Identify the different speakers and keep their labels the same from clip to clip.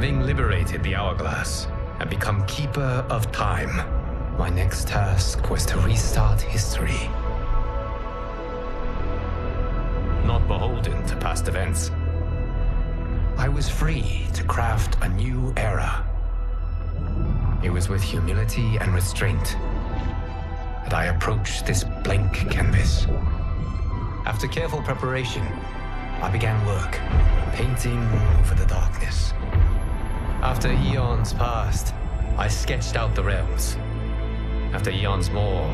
Speaker 1: Having liberated the hourglass and become Keeper of Time, my next task was to restart history. Not beholden to past events, I was free to craft a new era. It was with humility and restraint that I approached this blank canvas. After careful preparation, I began work, painting over the darkness. After eons passed, I sketched out the realms. After eons more,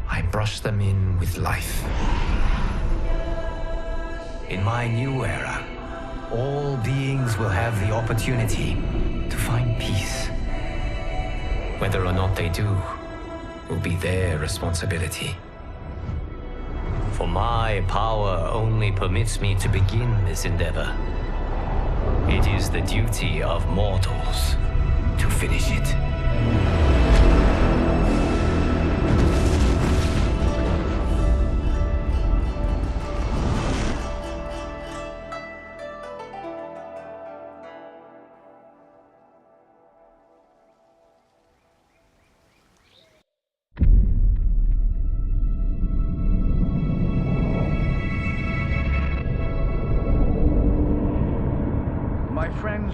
Speaker 1: I brushed them in with life. In my new era, all beings will have the opportunity to find peace. Whether or not they do will be their responsibility. For my power only permits me to begin this endeavor. It is the duty of mortals to finish it.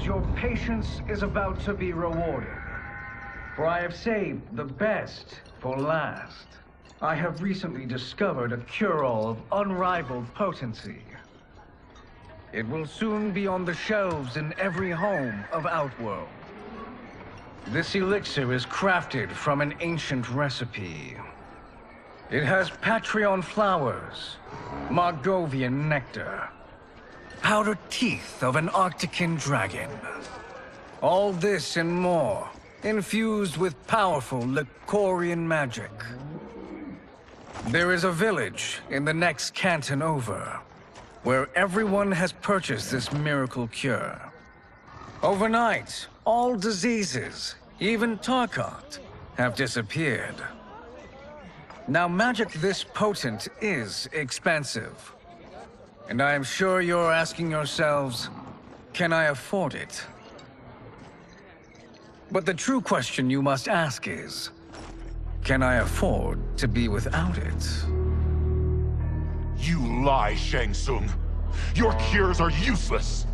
Speaker 2: Your patience is about to be rewarded, for I have saved the best for last. I have recently discovered a cure-all of unrivaled potency. It will soon be on the shelves in every home of Outworld. This elixir is crafted from an ancient recipe. It has Patreon flowers, Margovian nectar, powdered teeth of an Arctican dragon. All this and more, infused with powerful Lycorian magic. There is a village in the next canton over, where everyone has purchased this miracle cure. Overnight, all diseases, even Tarkat, have disappeared. Now, magic this potent is expensive. And I am sure you're asking yourselves, can I afford it? But the true question you must ask is, can I afford to be without it?
Speaker 3: You lie, Shang Tsung. Your cures are useless.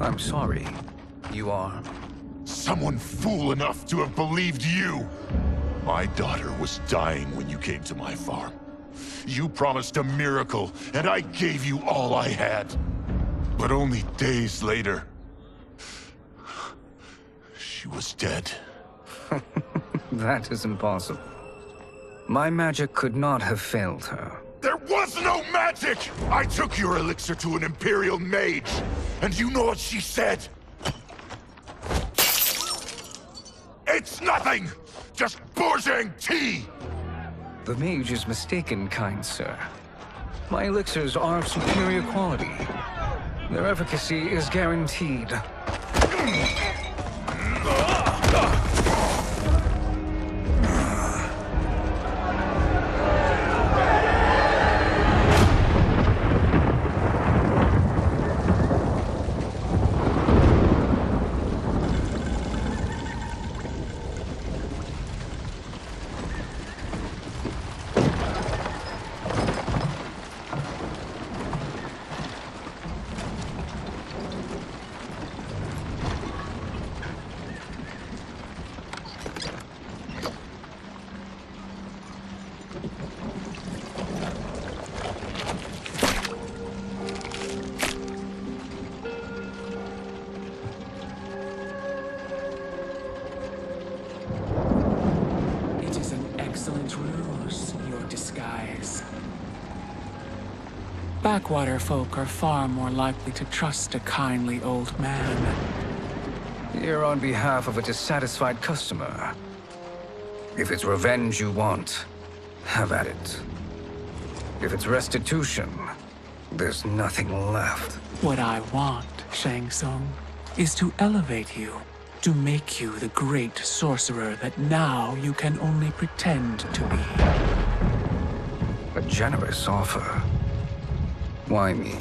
Speaker 2: I'm sorry. You are?
Speaker 3: Someone fool enough to have believed you. My daughter was dying when you came to my farm. You promised a miracle, and I gave you all I had. But only days later, she was dead.
Speaker 2: That is impossible. My magic could not have failed her.
Speaker 3: There was no magic! I took your elixir to an Imperial mage, and you know what she said? It's nothing! Just Bourgeois tea!
Speaker 2: The mage is mistaken, kind sir. My elixirs are of superior quality. Their efficacy is guaranteed.
Speaker 4: Backwater folk are far more likely to trust a kindly old man.
Speaker 2: Here on behalf of a dissatisfied customer. If it's revenge you want, have at it. If it's restitution, there's nothing left.
Speaker 4: What I want, Shang Tsung, is to elevate you, to make you the great sorcerer that now you can only pretend to be.
Speaker 5: generous offer. Why me?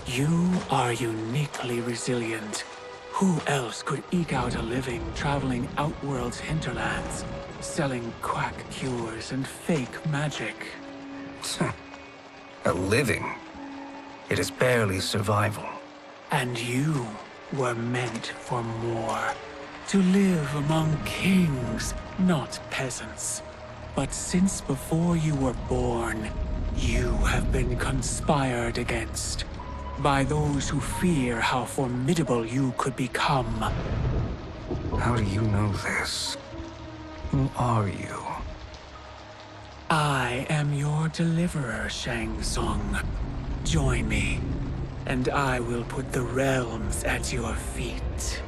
Speaker 4: You are uniquely resilient. Who else could eke out a living traveling Outworld's hinterlands, selling quack cures and fake magic?
Speaker 5: A living? It is barely survival.
Speaker 4: And you were meant for more. To live among kings, not peasants. But since before you were born, you have been conspired against by those who fear how formidable you could become.
Speaker 5: How do you know this? Who are you?
Speaker 4: I am your deliverer, Shang Tsung. Join me, and I will put the realms at your feet.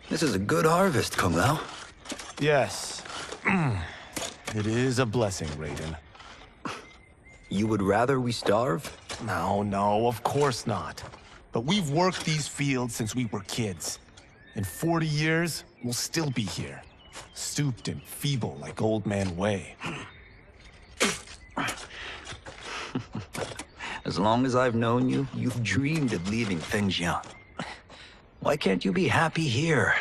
Speaker 6: This is a good harvest, Kung Lao.
Speaker 7: Yes. It is a blessing, Raiden.
Speaker 6: You would rather we starve?
Speaker 7: No, of course not. But we've worked these fields since we were kids. In 40 years, we'll still be here. Stooped and feeble like Old Man Wei.
Speaker 6: As long as I've known you, you've dreamed of leaving Fengjian. Why can't you be happy here?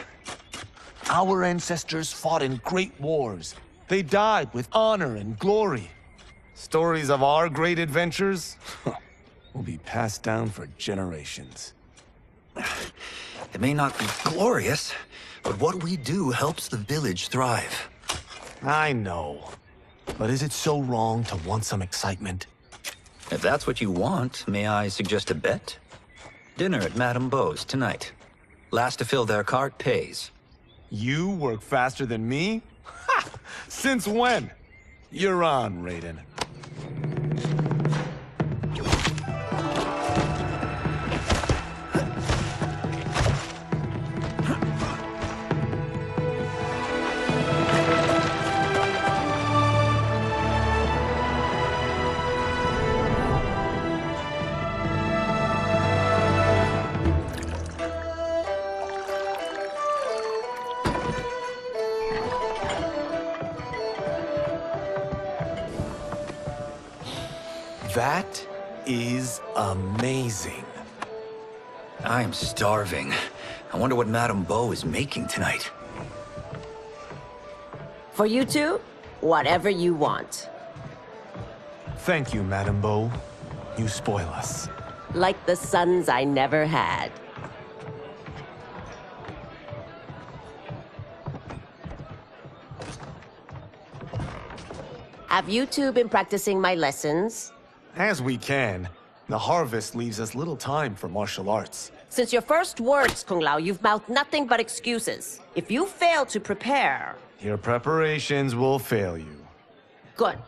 Speaker 7: Our ancestors fought in great wars. They died with honor and glory. Stories of our great adventures will be passed down for generations.
Speaker 6: It may not be glorious, but what we do helps the village thrive.
Speaker 7: I know. But is it so wrong to want some excitement?
Speaker 6: If that's what you want, may I suggest a bet? Dinner at Madame Beau's tonight. Last to fill their cart pays.
Speaker 7: You work faster than me? Ha! Since when? You're on, Raiden. That is amazing.
Speaker 6: I am starving. I wonder what Madame Beau is making tonight.
Speaker 8: For you two, whatever you want.
Speaker 7: Thank you, Madame Beau. You spoil us.
Speaker 8: Like the sons I never had. Have you two been practicing my lessons?
Speaker 7: As we can. The harvest leaves us little time for martial arts.
Speaker 8: Since your first words, Kung Lao, you've mouthed nothing but excuses. If you fail to prepare...
Speaker 7: Your preparations will fail you.
Speaker 8: Good.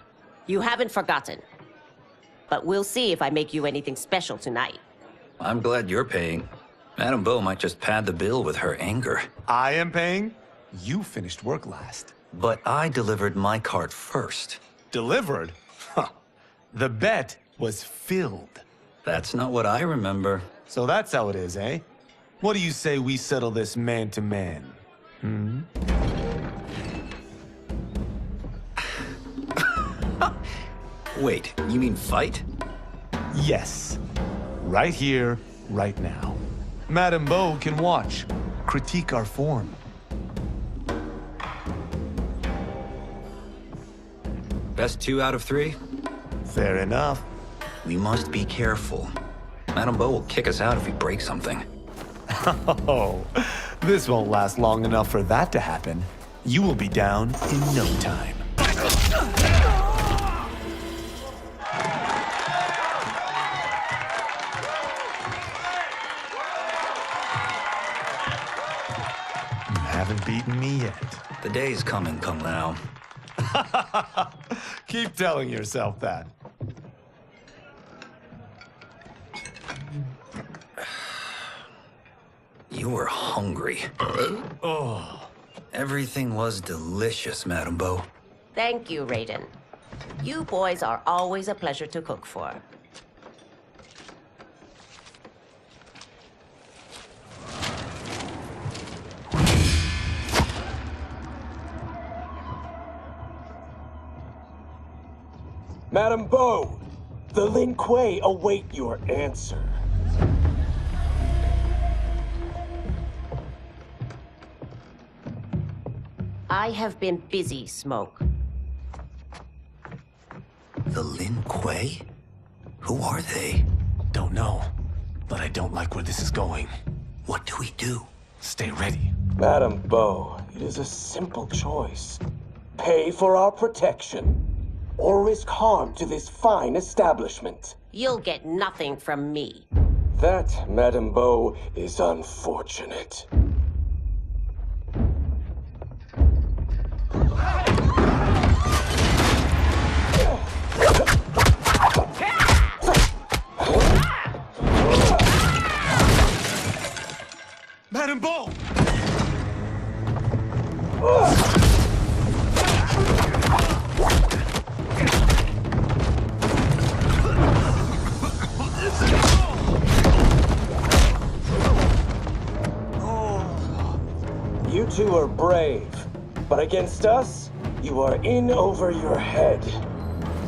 Speaker 8: You haven't forgotten. But we'll see if I make you anything special tonight.
Speaker 6: I'm glad you're paying. Madame Beau might just pad the bill with her anger.
Speaker 7: I am paying? You finished work last.
Speaker 6: But I delivered my cart first.
Speaker 7: Delivered? Huh. The bet was filled.
Speaker 6: That's not what I remember.
Speaker 7: So that's how it is, eh? What do you say we settle this man-to-man?
Speaker 6: Wait, you mean fight?
Speaker 7: Yes. Right here, right now. Madame Beau can watch, critique our form.
Speaker 6: Best 2 out of 3?
Speaker 7: Fair enough.
Speaker 6: We must be careful. Madame Beau will kick us out if we break something.
Speaker 7: Oh, this won't last long enough for that to happen. You will be down in no time. You haven't beaten me yet.
Speaker 6: The day's coming, Kung Lao.
Speaker 7: Keep telling yourself that.
Speaker 6: You were hungry.
Speaker 7: Oh.
Speaker 6: Everything was delicious, Madame Beau.
Speaker 8: Thank you, Raiden. You boys are always a pleasure to cook for.
Speaker 9: Madame Beau, the Lin Kuei await your answer.
Speaker 8: I have been busy, Smoke.
Speaker 6: The Lin Kuei? Who are they?
Speaker 7: Don't know, but I don't like where this is going.
Speaker 6: What do we do?
Speaker 7: Stay ready.
Speaker 9: Madame Beau, it is a simple choice. Pay for our protection, or risk harm to this fine establishment.
Speaker 8: You'll get nothing from me.
Speaker 9: That, Madame Beau, is unfortunate.
Speaker 7: Madame Beau!
Speaker 9: You two are brave, but against us, you are in over your head.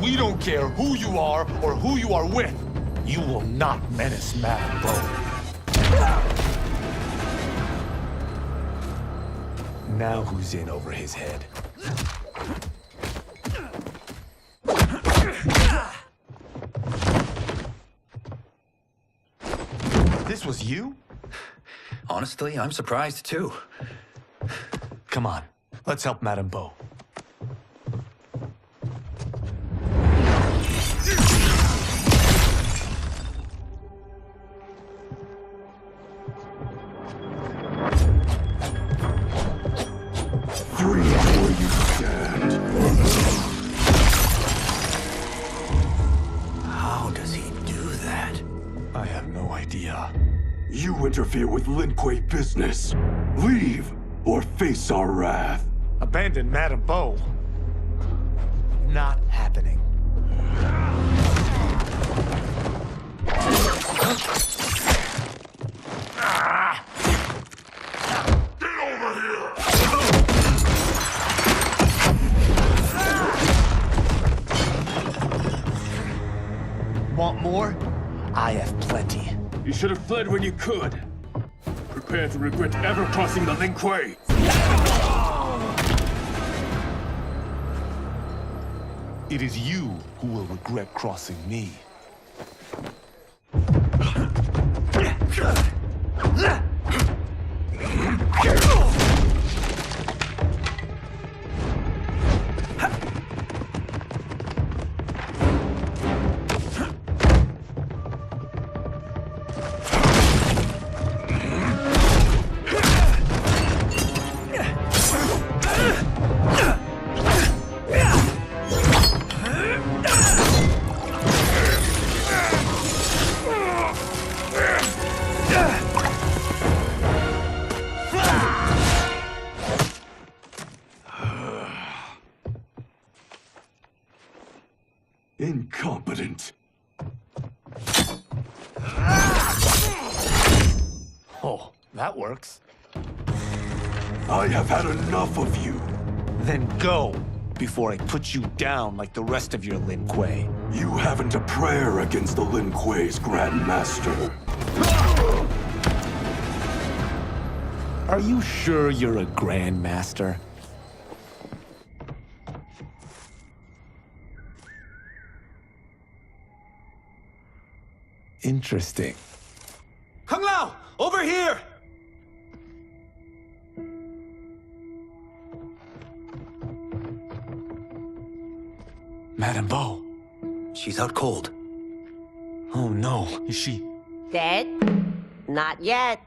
Speaker 7: We don't care who you are or who you are with. You will not menace Madame Beau. Now who's in over his head? This was you?
Speaker 6: Honestly, I'm surprised too.
Speaker 7: Come on, let's help Madame Beau.
Speaker 3: Free where you stand.
Speaker 6: How does he do that?
Speaker 7: I have no idea.
Speaker 3: You interfere with Lin Kuei business. Leave, or face our wrath.
Speaker 7: Abandon Madame Beau. Not happening. Want more? I have plenty.
Speaker 10: You should have fled when you could. Prepare to regret ever crossing the Lin Kuei.
Speaker 7: It is you who will regret crossing me.
Speaker 3: Incompetent.
Speaker 7: Oh, that works.
Speaker 3: I have had enough of you.
Speaker 7: Then go, before I put you down like the rest of your Lin Kuei.
Speaker 3: You haven't a prayer against the Lin Kuei's Grand Master.
Speaker 7: Are you sure you're a Grand Master? Interesting. Kung Lao! Over here! Madame Beau.
Speaker 6: She's out cold.
Speaker 7: Oh no, is she...
Speaker 8: Dead? Not yet.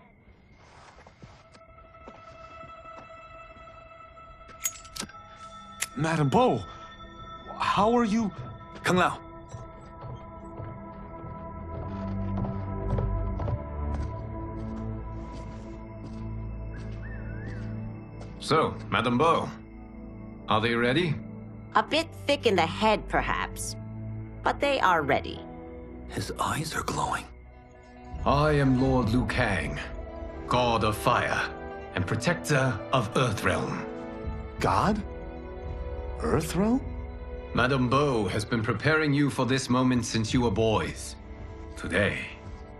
Speaker 7: Madame Beau, how are you...
Speaker 6: Kung Lao.
Speaker 1: So, Madame Beau, are they ready?
Speaker 8: A bit thick in the head, perhaps. But they are ready.
Speaker 6: His eyes are glowing.
Speaker 1: I am Lord Liu Kang, God of Fire and Protector of Earthrealm.
Speaker 7: God? Earthrealm?
Speaker 1: Madame Beau has been preparing you for this moment since you were boys. Today,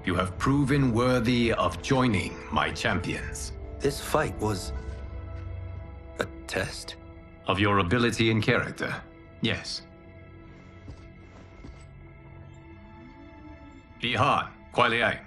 Speaker 1: you have proven worthy of joining my champions.
Speaker 6: This fight was a test?
Speaker 1: Of your ability and character, yes. Ihan, Kuai Liang.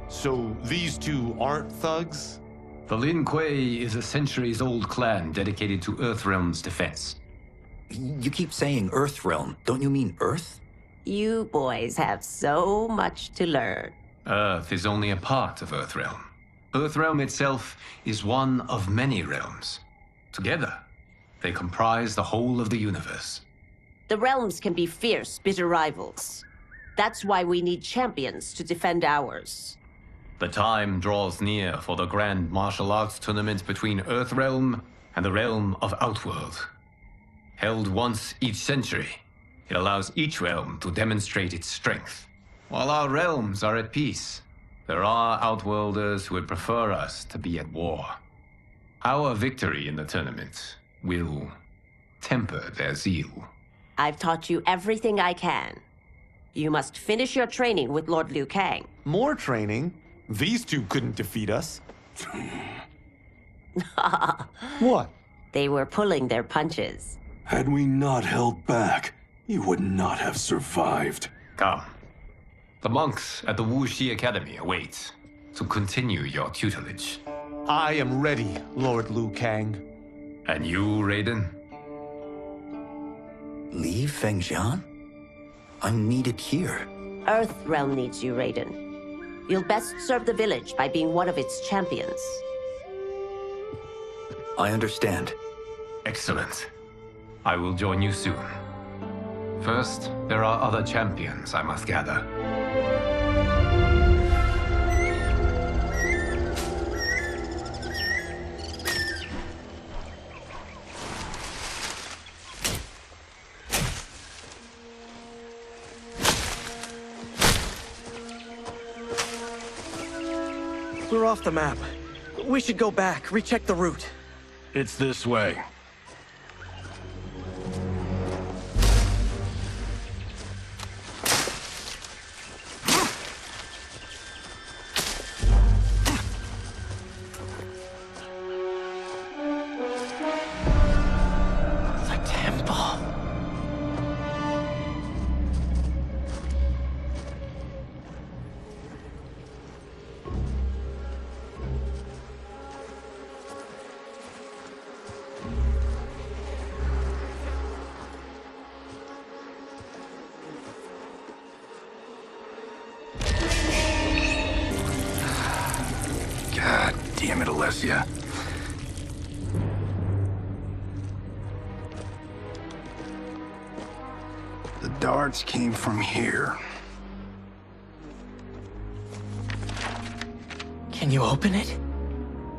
Speaker 7: So these two aren't thugs?
Speaker 1: The Lin Kuei is a centuries-old clan dedicated to Earthrealm's defense.
Speaker 6: You keep saying Earthrealm. Don't you mean Earth?
Speaker 8: You boys have so much to learn.
Speaker 1: Earth is only a part of Earthrealm. Earthrealm itself is one of many realms. Together, they comprise the whole of the universe.
Speaker 8: The realms can be fierce, bitter rivals. That's why we need champions to defend ours.
Speaker 1: The time draws near for the grand martial arts tournament between Earthrealm and the realm of Outworld. Held once each century, it allows each realm to demonstrate its strength. While our realms are at peace, there are Outworlders who would prefer us to be at war. Our victory in the tournament will temper their zeal.
Speaker 8: I've taught you everything I can. You must finish your training with Lord Liu Kang.
Speaker 7: More training? These two couldn't defeat us. What?
Speaker 8: They were pulling their punches.
Speaker 10: Had we not held back, you would not have survived.
Speaker 1: Come. The monks at the Wuxi Academy await to continue your tutelage.
Speaker 7: I am ready, Lord Liu Kang.
Speaker 1: And you, Raiden?
Speaker 6: Leave Fengjian? I'm needed here.
Speaker 8: Earthrealm needs you, Raiden. You'll best serve the village by being one of its champions.
Speaker 6: I understand.
Speaker 1: Excellent. I will join you soon. First, there are other champions I must gather.
Speaker 11: We're off the map. We should go back, recheck the route.
Speaker 10: It's this way.
Speaker 11: The temple.
Speaker 5: God damn it, Alessia. The darts came from here.
Speaker 11: Can you open it?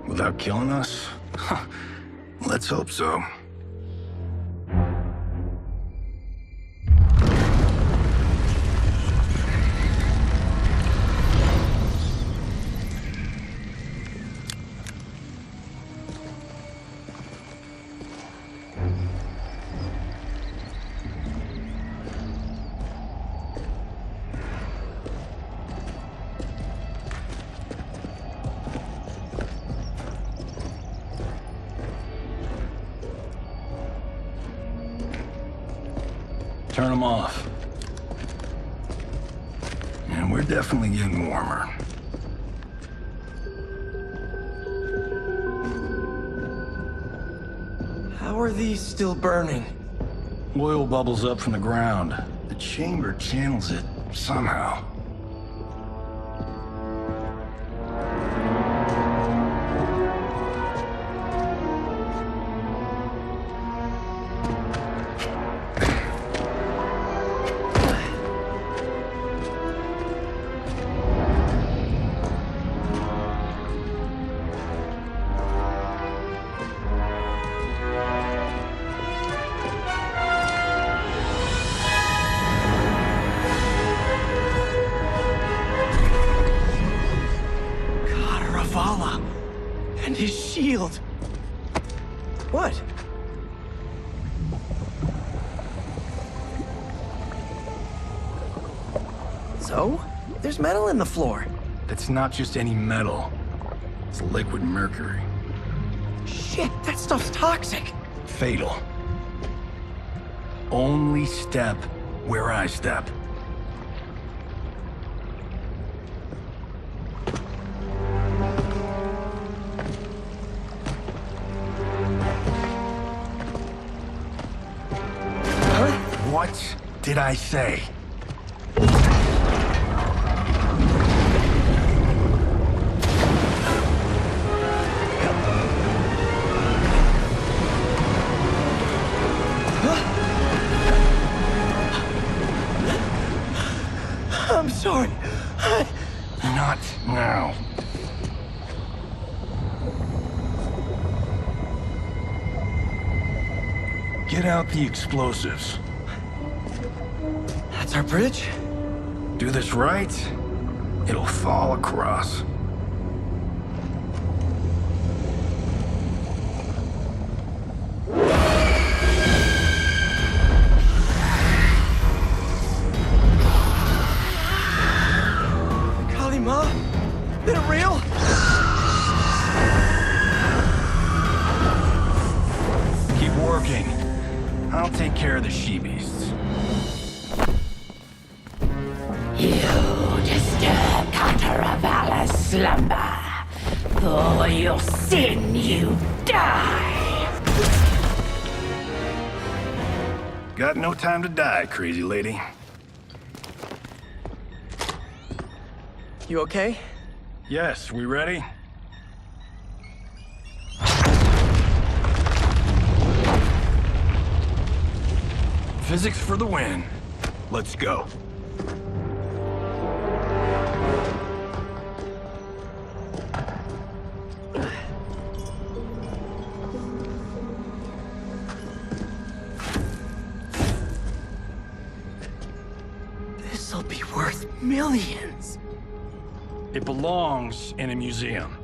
Speaker 5: Without killing us? Huh. Let's hope so. Turn them off. And we're definitely getting warmer.
Speaker 11: How are these still burning?
Speaker 5: Oil bubbles up from the ground. The chamber channels it somehow.
Speaker 11: Kalevala and his shield. What? So? There's metal in the floor.
Speaker 12: It's not just any metal. It's liquid mercury.
Speaker 11: Shit, that stuff's toxic.
Speaker 12: Fatal. Only step where I step. What did I say?
Speaker 11: I'm sorry.
Speaker 12: Not now. Get out the explosives.
Speaker 11: That's our bridge?
Speaker 12: Do this right, it'll fall across.
Speaker 11: Kalima? Is it real?
Speaker 12: Keep working. I'll take care of the she-beasts.
Speaker 13: You disturb Kataravalla's slumber. For your sin, you die.
Speaker 12: Got no time to die, crazy lady.
Speaker 11: You okay?
Speaker 12: Yes, we ready? Physics for the win. Let's go.
Speaker 11: This'll be worth millions.
Speaker 12: It belongs in a museum.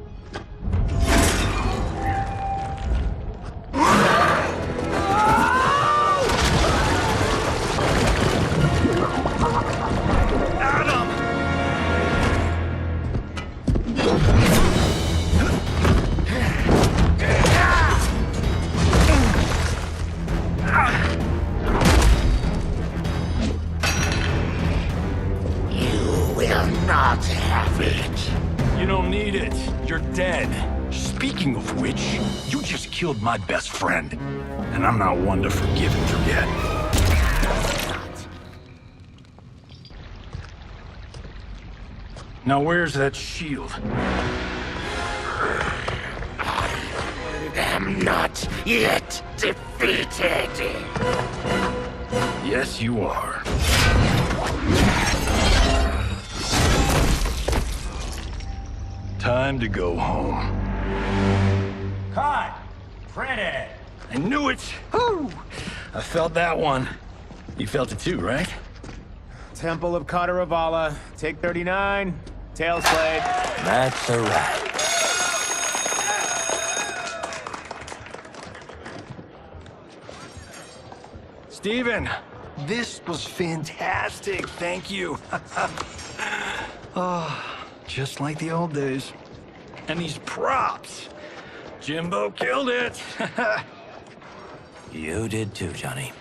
Speaker 13: Not have it.
Speaker 12: You don't need it. You're dead. Speaking of which, you just killed my best friend. And I'm not one to forgive and forget. Now where's that shield?
Speaker 13: I'm not yet defeated.
Speaker 12: Yes, you are. Time to go home.
Speaker 14: Cut! Print it!
Speaker 12: I knew it! Woo! I felt that one. You felt it too, right?
Speaker 14: Temple of Kataravala, take 39, tail slate.
Speaker 6: That's a wrap.
Speaker 12: Steven, this was fantastic. Thank you. Oh, just like the old days. And these props. Jimbo killed it.
Speaker 6: You did too, Johnny.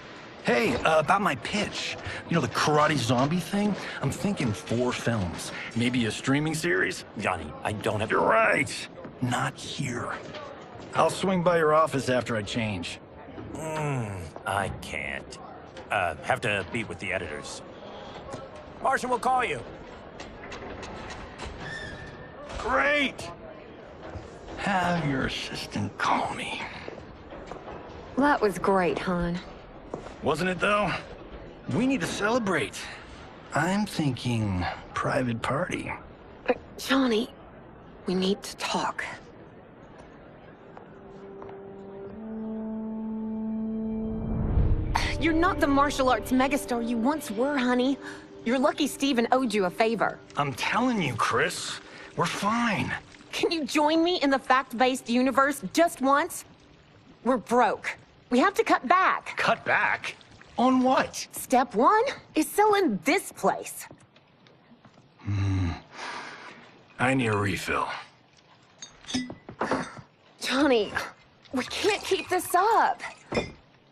Speaker 12: Hey, about my pitch. You know, the karate zombie thing? I'm thinking 4 films. Maybe a streaming series?
Speaker 6: Johnny, I don't have...
Speaker 12: You're right. Not here. I'll swing by your office after I change.
Speaker 14: I can't. Have to meet with the editors. Martian will call you.
Speaker 12: Great! Have your assistant call me.
Speaker 15: That was great, hon.
Speaker 12: Wasn't it, though? We need to celebrate. I'm thinking private party.
Speaker 15: Johnny, we need to talk. You're not the martial arts megastar you once were, honey. You're lucky Steven owed you a favor.
Speaker 12: I'm telling you, Chris. We're fine.
Speaker 15: Can you join me in the fact-based universe just once? We're broke. We have to cut back.
Speaker 12: Cut back? On what?
Speaker 15: Step one is selling this place.
Speaker 12: I need a refill.
Speaker 15: Johnny, we can't keep this up.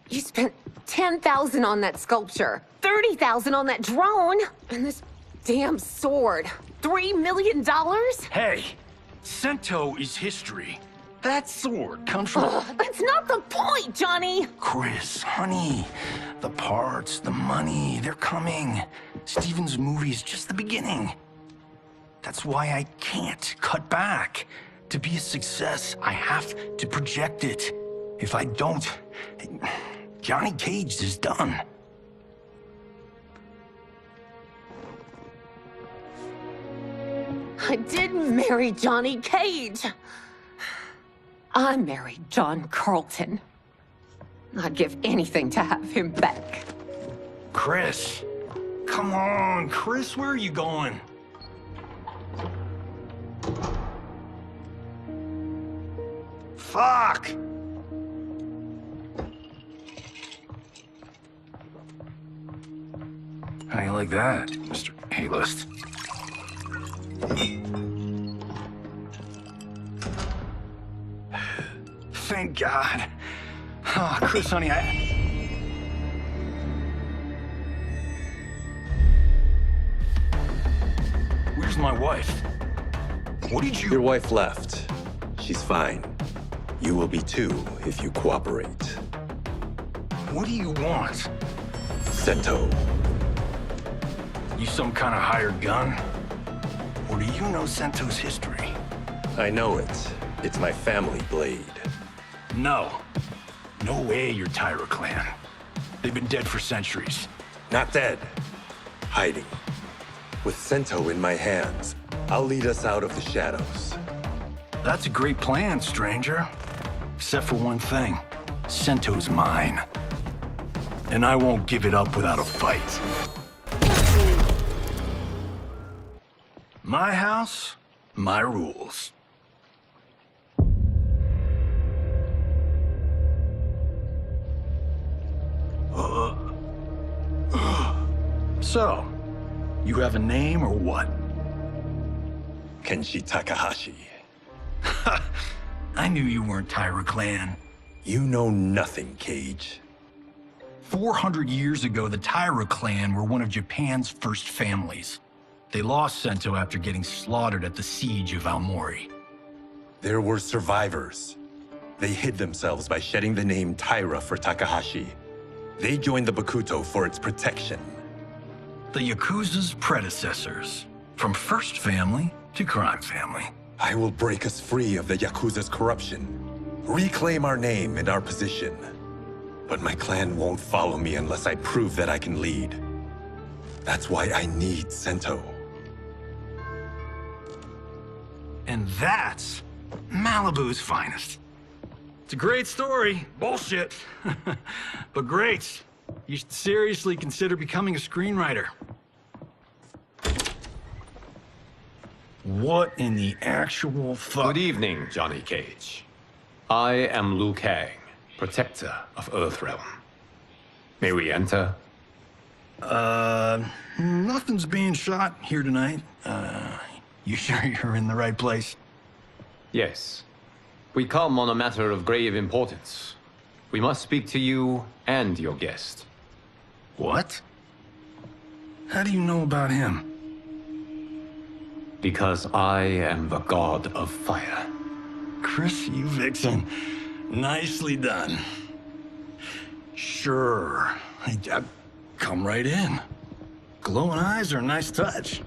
Speaker 15: You spent $10,000 on that sculpture, $30,000 on that drone, and this damn sword. $3 million?
Speaker 12: Hey, Sento is history. That sword comes from...
Speaker 15: That's not the point, Johnny!
Speaker 12: Chris, honey, the parts, the money, they're coming. Steven's movie is just the beginning. That's why I can't cut back. To be a success, I have to project it. If I don't, Johnny Cage is done.
Speaker 15: I didn't marry Johnny Cage. I married John Carlton. I'd give anything to have him back.
Speaker 12: Chris, come on, Chris, where are you going? Fuck! How you like that, Mr. A-list? Thank God. Oh, Chris, honey, Where's my wife? What did you...
Speaker 16: Your wife left. She's fine. You will be too, if you cooperate.
Speaker 12: What do you want?
Speaker 16: Sento.
Speaker 12: You some kind of hired gun? Or do you know Sento's history?
Speaker 16: I know it. It's my family blade.
Speaker 12: No. No way you're Tyra clan. They've been dead for centuries.
Speaker 16: Not dead. Hiding. With Sento in my hands, I'll lead us out of the shadows.
Speaker 12: That's a great plan, stranger. Except for one thing. Sento's mine. And I won't give it up without a fight. My house, my rules. So, you have a name or what?
Speaker 16: Kenshi Takahashi.
Speaker 12: I knew you weren't Tyra clan.
Speaker 16: You know nothing, Cage.
Speaker 12: 400 years ago, the Tyra clan were one of Japan's first families. They lost Sento after getting slaughtered at the siege of Aomori.
Speaker 16: There were survivors. They hid themselves by shedding the name Tyra for Takahashi. They joined the Bakuto for its protection.
Speaker 12: The Yakuza's predecessors. From first family to crime family.
Speaker 16: I will break us free of the Yakuza's corruption. Reclaim our name and our position. But my clan won't follow me unless I prove that I can lead. That's why I need Sento.
Speaker 12: And that's Malibu's finest. It's a great story. Bullshit. But great. You should seriously consider becoming a screenwriter. What in the actual fuck?
Speaker 1: Good evening, Johnny Cage. I am Liu Kang, protector of Earthrealm. May we enter?
Speaker 12: Nothing's being shot here tonight. You sure you're in the right place?
Speaker 1: Yes. We come on a matter of grave importance. We must speak to you and your guest.
Speaker 12: What? How do you know about him?
Speaker 1: Because I am the god of fire.
Speaker 12: Chris, you vixen. Nicely done. Sure. I'd come right in. Glowing eyes are a nice touch.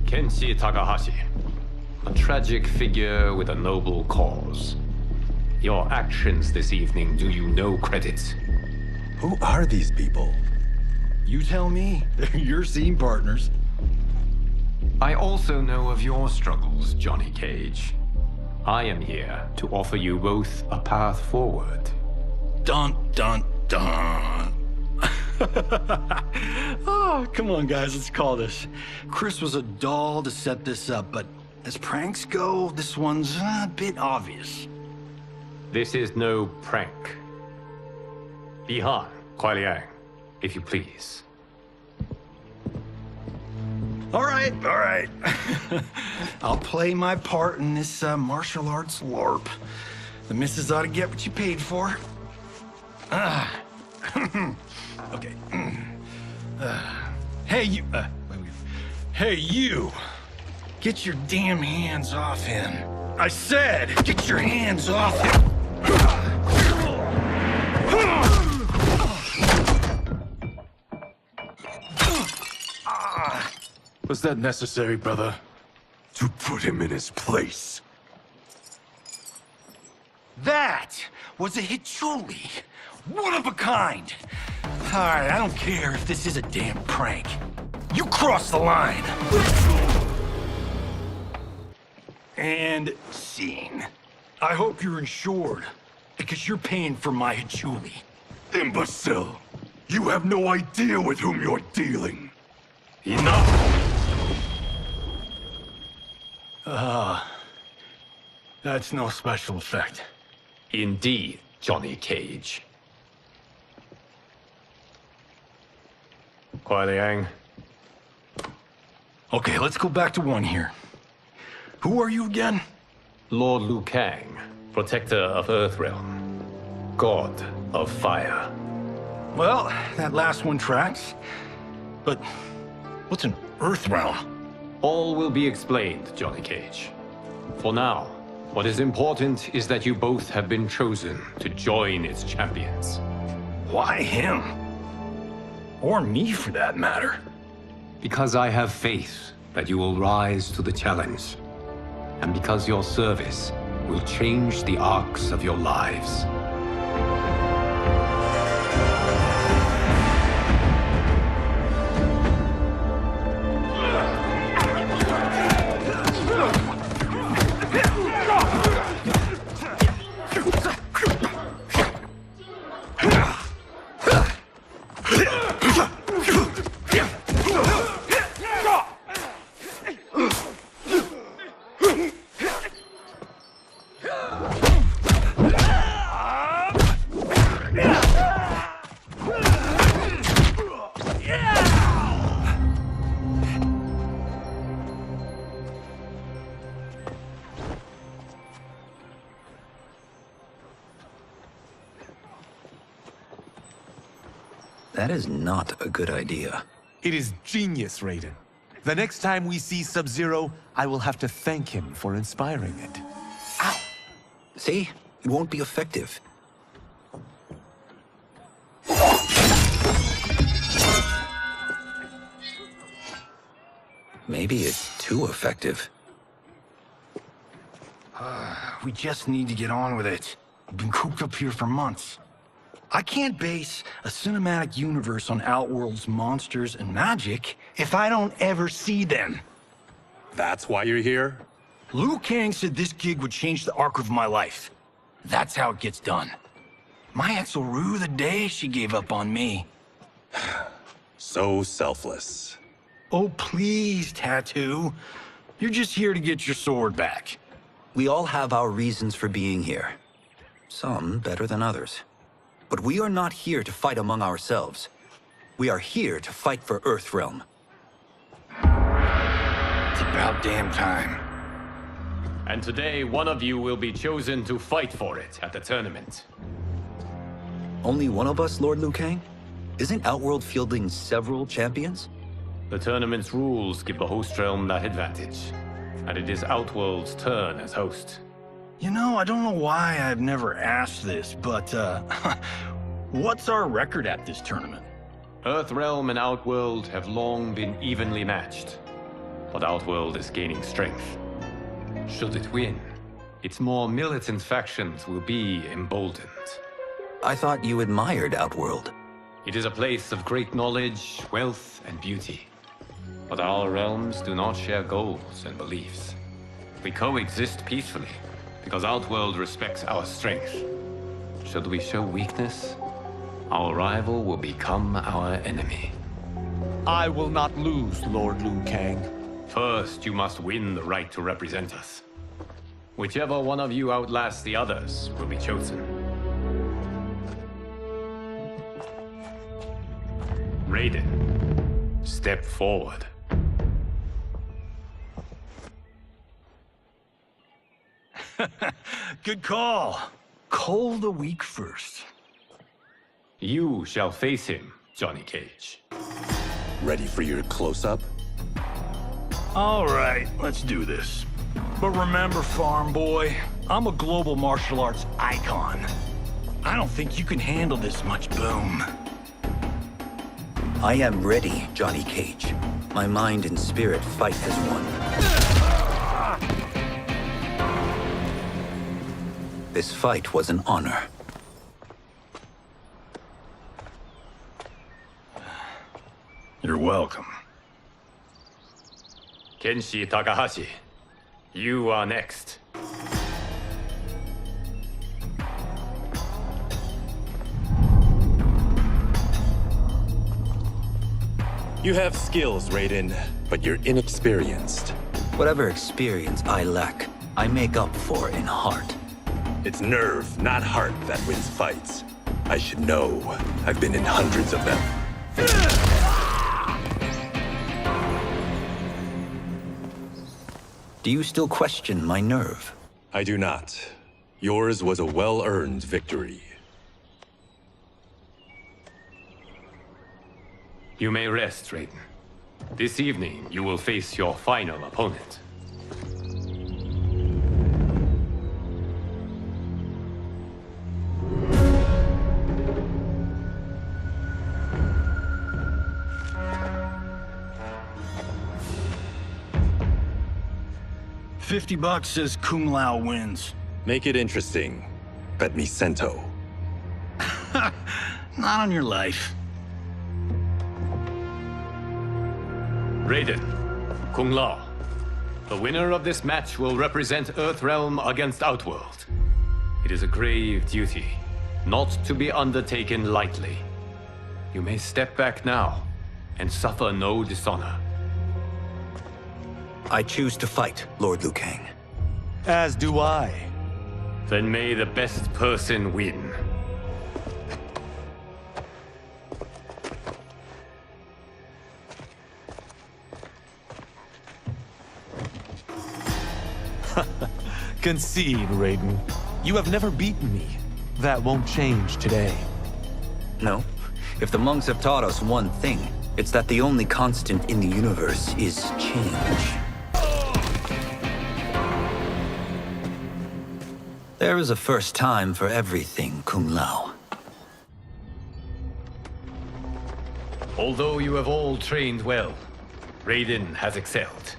Speaker 1: Kenshi Takahashi. A tragic figure with a noble cause. Your actions this evening do you no credit.
Speaker 16: Who are these people?
Speaker 12: You tell me. They're your scene partners.
Speaker 1: I also know of your struggles, Johnny Cage. I am here to offer you both a path forward.
Speaker 12: Dun, dun, dun. Oh, come on, guys, let's call this. Chris was a doll to set this up, but as pranks go, this one's a bit obvious.
Speaker 1: This is no prank. Bihan, Kuai Liang, if you please.
Speaker 12: All right. I'll play my part in this martial arts LARP. The missus ought to get what you paid for. Okay. Hey, you. Hey, you. Get your damn hands off him. I said, get your hands off him.
Speaker 10: Was that necessary, brother?
Speaker 3: To put him in his place.
Speaker 12: That was a Hichuli. One of a kind. All right, I don't care if this is a damn prank. You crossed the line. And scene. I hope you're insured, because you're paying for my Hichuli.
Speaker 3: Imbecile! You have no idea with whom you're dealing.
Speaker 12: Enough! That's no special effect.
Speaker 1: Indeed, Johnny Cage. Kuai Liang.
Speaker 12: Okay, let's go back to one here. Who are you again?
Speaker 1: Lord Liu Kang, protector of Earthrealm, god of fire.
Speaker 12: Well, that last one tracks. But what's an Earthrealm?
Speaker 1: All will be explained, Johnny Cage. For now, what is important is that you both have been chosen to join its champions.
Speaker 12: Why him? Or me, for that matter.
Speaker 1: Because I have faith that you will rise to the challenge. And because your service will change the arcs of your lives.
Speaker 6: That is not a good idea.
Speaker 7: It is genius, Raiden. The next time we see Sub-Zero, I will have to thank him for inspiring it.
Speaker 6: Ow! See? It won't be effective. Maybe it's too effective.
Speaker 12: We just need to get on with it. We've been cooped up here for months. I can't base a cinematic universe on Outworld's monsters and magic if I don't ever see them.
Speaker 16: That's why you're here?
Speaker 12: Liu Kang said this gig would change the arc of my life. That's how it gets done. My ex will rue the day she gave up on me.
Speaker 16: So selfless.
Speaker 12: Oh, please, Tattoo. You're just here to get your sword back.
Speaker 6: We all have our reasons for being here. Some better than others. But we are not here to fight among ourselves. We are here to fight for Earthrealm.
Speaker 12: It's about damn time.
Speaker 1: And today, one of you will be chosen to fight for it at the tournament.
Speaker 6: Only one of us, Lord Liu Kang? Isn't Outworld fielding several champions?
Speaker 1: The tournament's rules give the host realm that advantage. And it is Outworld's turn as host.
Speaker 12: You know, I don't know why I've never asked this, but, what's our record at this tournament?
Speaker 1: Earthrealm and Outworld have long been evenly matched. But Outworld is gaining strength. Should it win, its more militant factions will be emboldened.
Speaker 6: I thought you admired Outworld.
Speaker 1: It is a place of great knowledge, wealth, and beauty. But our realms do not share goals and beliefs. We coexist peacefully, because Outworld respects our strength. Should we show weakness, our rival will become our enemy.
Speaker 7: I will not lose, Lord Liu Kang.
Speaker 1: First, you must win the right to represent us. Whichever one of you outlasts the others will be chosen. Raiden, step forward.
Speaker 12: Good call. Cole the weak first.
Speaker 1: You shall face him, Johnny Cage.
Speaker 16: Ready for your close-up?
Speaker 12: All right, let's do this. But remember, farm boy, I'm a global martial arts icon. I don't think you can handle this much boom.
Speaker 6: I am ready, Johnny Cage. My mind and spirit fight as one. This fight was an honor.
Speaker 12: You're welcome.
Speaker 1: Kenshi Takahashi, you are next.
Speaker 16: You have skills, Raiden, but you're inexperienced.
Speaker 6: Whatever experience I lack, I make up for in heart.
Speaker 16: It's nerve, not heart, that wins fights. I should know. I've been in hundreds of them.
Speaker 6: Do you still question my nerve?
Speaker 16: I do not. Yours was a well-earned victory.
Speaker 1: You may rest, Raiden. This evening, you will face your final opponent.
Speaker 12: $50 says Kung Lao wins.
Speaker 16: Make it interesting. Bet me Sento.
Speaker 12: Not on your life.
Speaker 1: Raiden, Kung Lao. The winner of this match will represent Earthrealm against Outworld. It is a grave duty, not to be undertaken lightly. You may step back now and suffer no dishonor.
Speaker 6: I choose to fight, Lord Liu Kang.
Speaker 7: As do I.
Speaker 1: Then may the best person win.
Speaker 7: Concede, Raiden. You have never beaten me. That won't change today.
Speaker 6: No. If the monks have taught us one thing, it's that the only constant in the universe is change. There is a first time for everything, Kung Lao.
Speaker 1: Although you have all trained well, Raiden has excelled.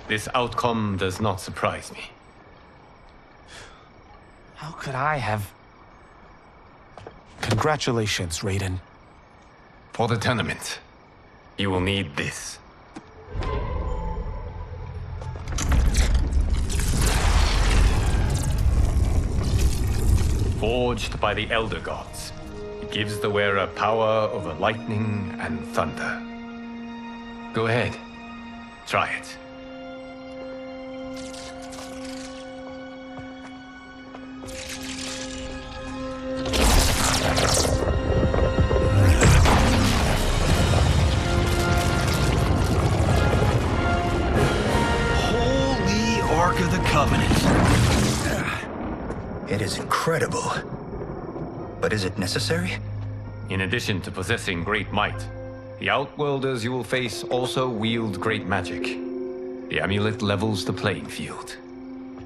Speaker 1: This outcome does not surprise me.
Speaker 7: How could I have... Congratulations, Raiden.
Speaker 1: For the tournament, you will need this. Forged by the Elder Gods, it gives the wearer power over lightning and thunder. Go ahead, try it.
Speaker 12: Holy Ark of the Covenant.
Speaker 6: It is incredible. But is it necessary?
Speaker 1: In addition to possessing great might, the Outworlders you will face also wield great magic. The amulet levels the playing field.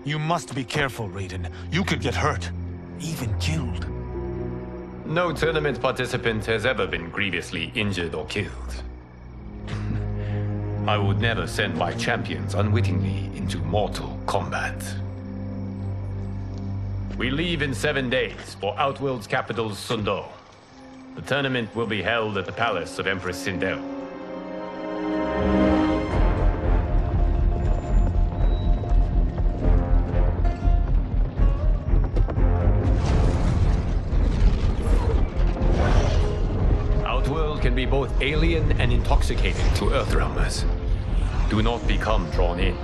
Speaker 7: You must be careful, Raiden. You could get hurt. Even killed.
Speaker 1: No tournament participant has ever been grievously injured or killed. I would never send my champions unwittingly into mortal combat. We leave in 7 days for Outworld's capital, Sundo. The tournament will be held at the palace of Empress Sindel. alien and intoxicating to Earthrealmers. Do not become drawn in.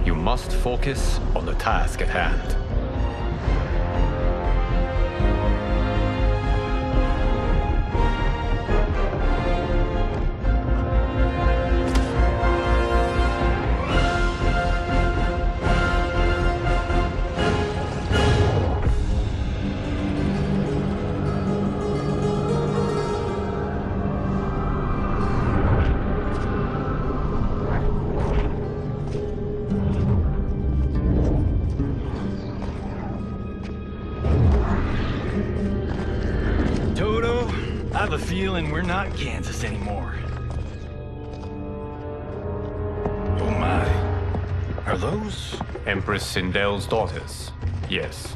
Speaker 1: You must focus on the task at hand.
Speaker 12: I have a feeling we're not Kansas anymore. Oh my. Are those?
Speaker 1: Empress Sindel's daughters. Yes.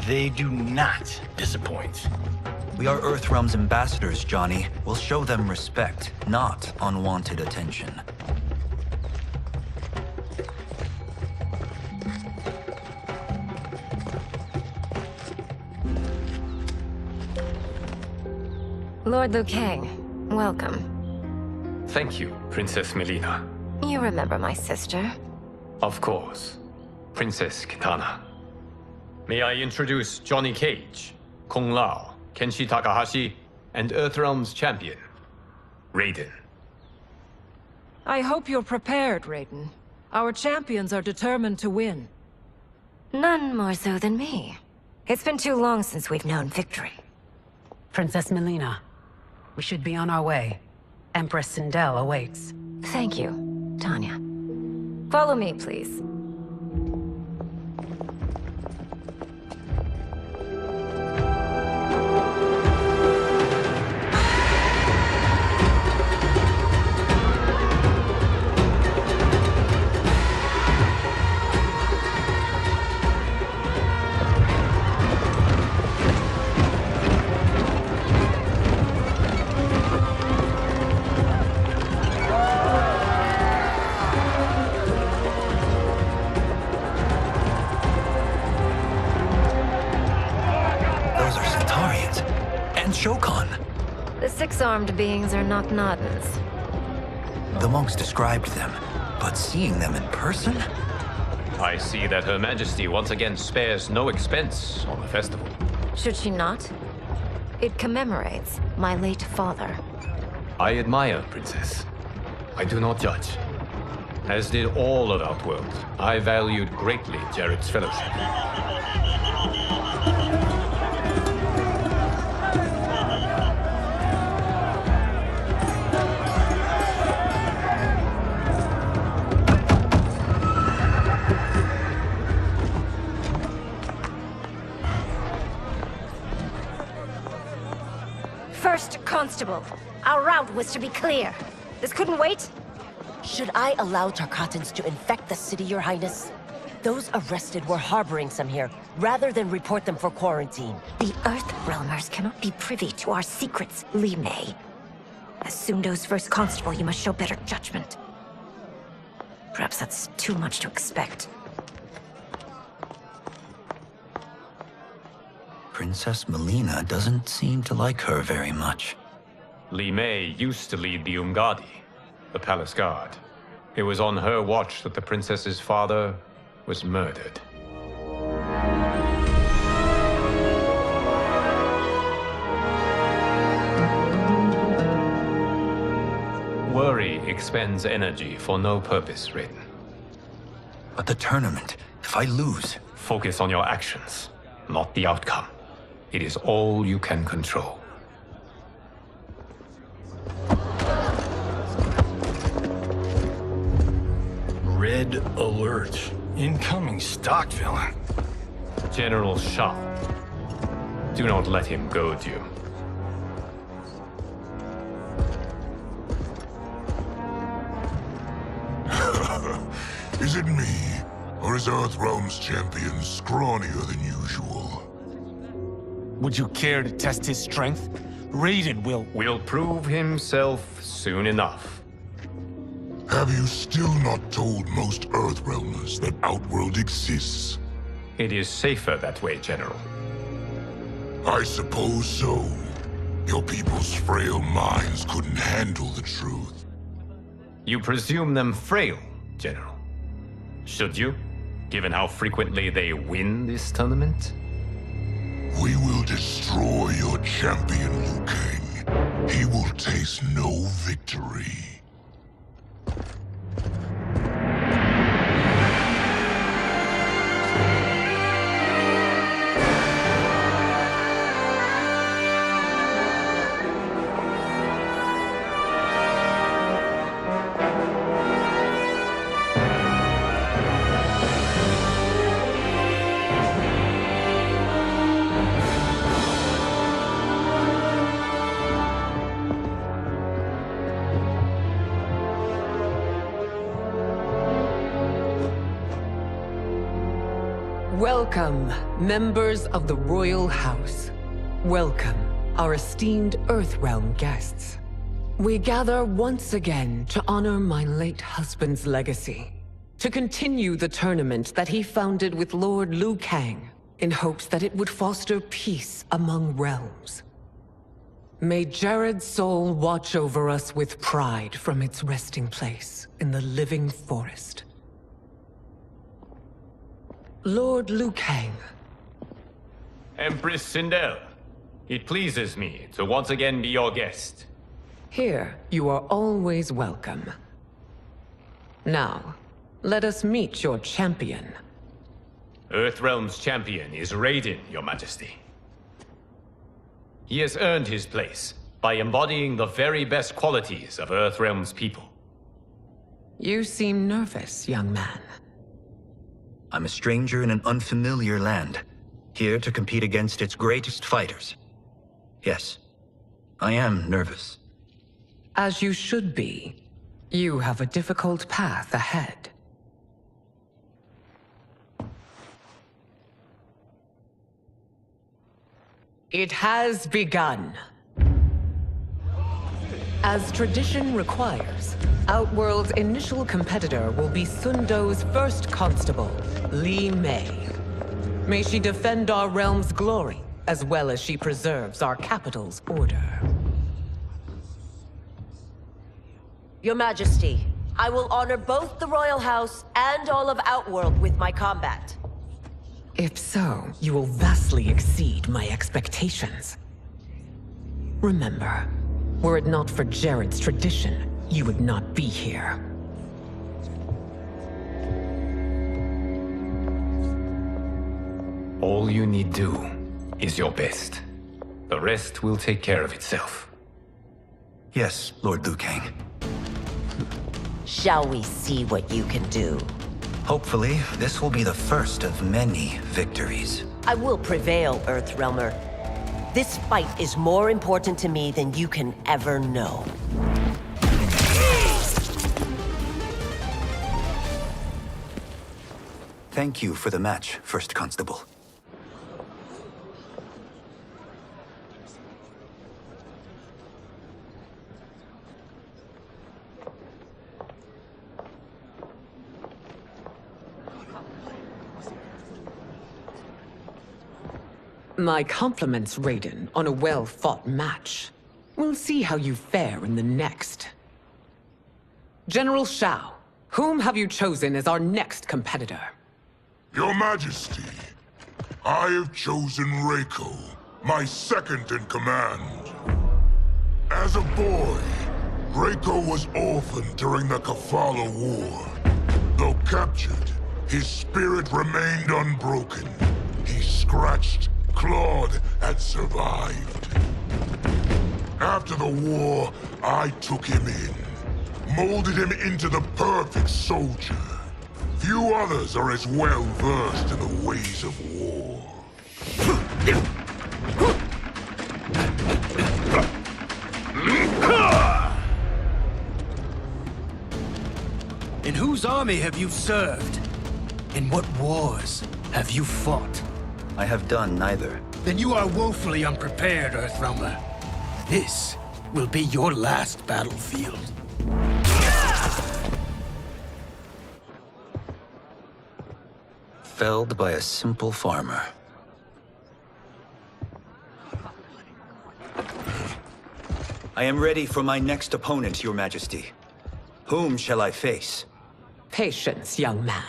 Speaker 12: They do not disappoint.
Speaker 6: We are Earthrealm's ambassadors, Johnny. We'll show them respect, not unwanted attention.
Speaker 17: Lord Liu Kang, welcome.
Speaker 1: Thank you, Princess Melina.
Speaker 17: You remember my sister?
Speaker 1: Of course. Princess Kitana. May I introduce Johnny Cage, Kung Lao, Kenshi Takahashi, and Earthrealm's champion, Raiden.
Speaker 18: I hope you're prepared, Raiden. Our champions are determined to win.
Speaker 17: None more so than me. It's been too long since we've known victory.
Speaker 19: Princess Melina, we should be on our way. Empress Sindel awaits.
Speaker 17: Thank you, Tanya. Follow me, please. The six-armed beings are not Nodens.
Speaker 6: The monks described them, but seeing them in person?
Speaker 1: I see that Her Majesty once again spares no expense on the festival.
Speaker 17: Should she not? It commemorates my late father.
Speaker 1: I admire, Princess. I do not judge. As did all of Outworld, I valued greatly Jared's fellowship.
Speaker 17: First Constable, our route was to be clear. This couldn't wait?
Speaker 20: Should I allow Tarkatans to infect the city, Your Highness? Those arrested were harboring some here, rather than report them for quarantine.
Speaker 17: The Earthrealmers cannot be privy to our secrets, Li Mei. As Sundo's first constable, you must show better judgment. Perhaps that's too much to expect.
Speaker 6: Princess Melina doesn't seem to like her very much.
Speaker 1: Li Mei used to lead the Umgadi, the palace guard. It was on her watch that the princess's father was murdered. Worry expends energy for no purpose, Raiden.
Speaker 6: But the tournament, if I lose...
Speaker 1: Focus on your actions, not the outcome. It is all you can control.
Speaker 12: Red alert. Incoming stock villain.
Speaker 1: General Shao. Do not let him goad you.
Speaker 3: Is it me? Or is Earthrealm's champion scrawnier than usual?
Speaker 7: Would you care to test his strength? Raiden will
Speaker 1: prove himself soon enough.
Speaker 3: Have you still not told most Earthrealmers that Outworld exists?
Speaker 1: It is safer that way, General.
Speaker 3: I suppose so. Your people's frail minds couldn't handle the truth.
Speaker 1: You presume them frail, General. Should you, given how frequently they win this tournament?
Speaker 3: We will destroy your champion, Liu Kang. He will taste no victory.
Speaker 21: Welcome, members of the Royal House. Welcome, our esteemed Earthrealm guests. We gather once again to honor my late husband's legacy, to continue the tournament that he founded with Lord Liu Kang, in hopes that it would foster peace among realms. May Jared's soul watch over us with pride from its resting place in the living forest. Lord Liu Kang.
Speaker 1: Empress Sindel, it pleases me to once again be your guest.
Speaker 21: Here, you are always welcome. Now, let us meet your champion.
Speaker 1: Earthrealm's champion is Raiden, Your Majesty. He has earned his place by embodying the very best qualities of Earthrealm's people.
Speaker 21: You seem nervous, young man.
Speaker 6: I'm a stranger in an unfamiliar land, here to compete against its greatest fighters. Yes, I am nervous.
Speaker 21: As you should be. You have a difficult path ahead. It has begun. As tradition requires, Outworld's initial competitor will be Sundo's first constable, Li Mei. May she defend our realm's glory, as well as she preserves our capital's order.
Speaker 20: Your Majesty, I will honor both the Royal House and all of Outworld with my combat.
Speaker 21: If so, you will vastly exceed my expectations. Remember, were it not for Jared's tradition, you would not be here.
Speaker 1: All you need do is your best. The rest will take care of itself.
Speaker 6: Yes, Lord Liu Kang.
Speaker 20: Shall we see what you can do?
Speaker 6: Hopefully, this will be the first of many victories.
Speaker 20: I will prevail, Earthrealmer. This fight is more important to me than you can ever know.
Speaker 6: Thank you for the match, First Constable.
Speaker 21: My compliments, Raiden, on a well-fought match. We'll see how you fare in the next. General Shao, whom have you chosen as our next competitor?
Speaker 3: Your Majesty, I have chosen Reiko, my second in command. As a boy, Reiko was orphaned during the Kafala War. Though captured, his spirit remained unbroken. He scratched, clawed, and survived. After the war, I took him in, molded him into the perfect soldier. Few others are as well versed in the ways of war.
Speaker 22: In whose army have you served? In what wars have you fought?
Speaker 6: I have done neither.
Speaker 22: Then you are woefully unprepared, Earthrealmer. This will be your last battlefield.
Speaker 6: Felled by a simple farmer. I am ready for my next opponent, Your Majesty. Whom shall I face?
Speaker 21: Patience, young man.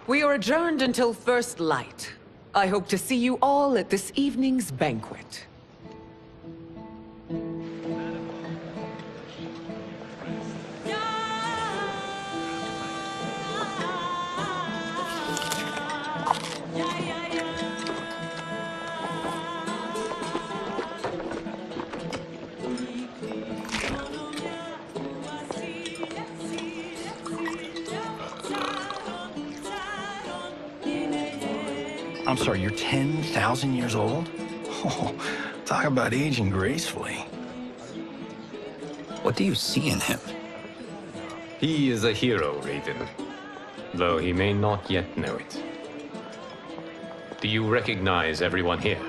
Speaker 21: We are adjourned until first light. I hope to see you all at this evening's banquet.
Speaker 12: I'm sorry, you're 10,000 years old? Oh, talk about aging gracefully.
Speaker 6: What do you see in him?
Speaker 1: He is a hero, Raiden, though he may not yet know it. Do you recognize everyone here?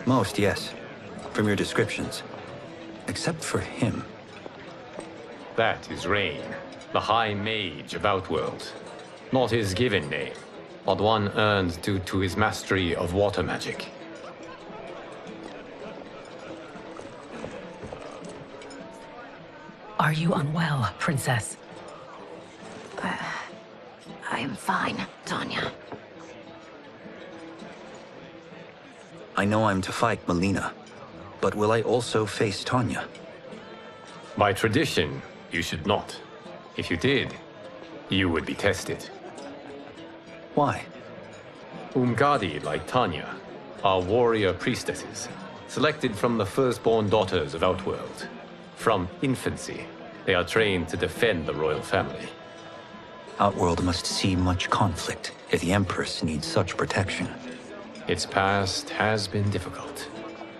Speaker 6: Most, yes. From your descriptions. Except for him.
Speaker 1: That is Rain, the High Mage of Outworld. Not his given name, but one earned due to his mastery of water magic.
Speaker 19: Are you unwell, Princess?
Speaker 17: I am fine, Tanya.
Speaker 6: I know I'm to fight Melina, but will I also face Tanya?
Speaker 1: By tradition, you should not. If you did, you would be tested.
Speaker 6: Why?
Speaker 1: Umgadi, like Tanya, are warrior priestesses, selected from the firstborn daughters of Outworld. From infancy, they are trained to defend the royal family.
Speaker 6: Outworld must see much conflict if the Empress needs such protection.
Speaker 1: Its past has been difficult,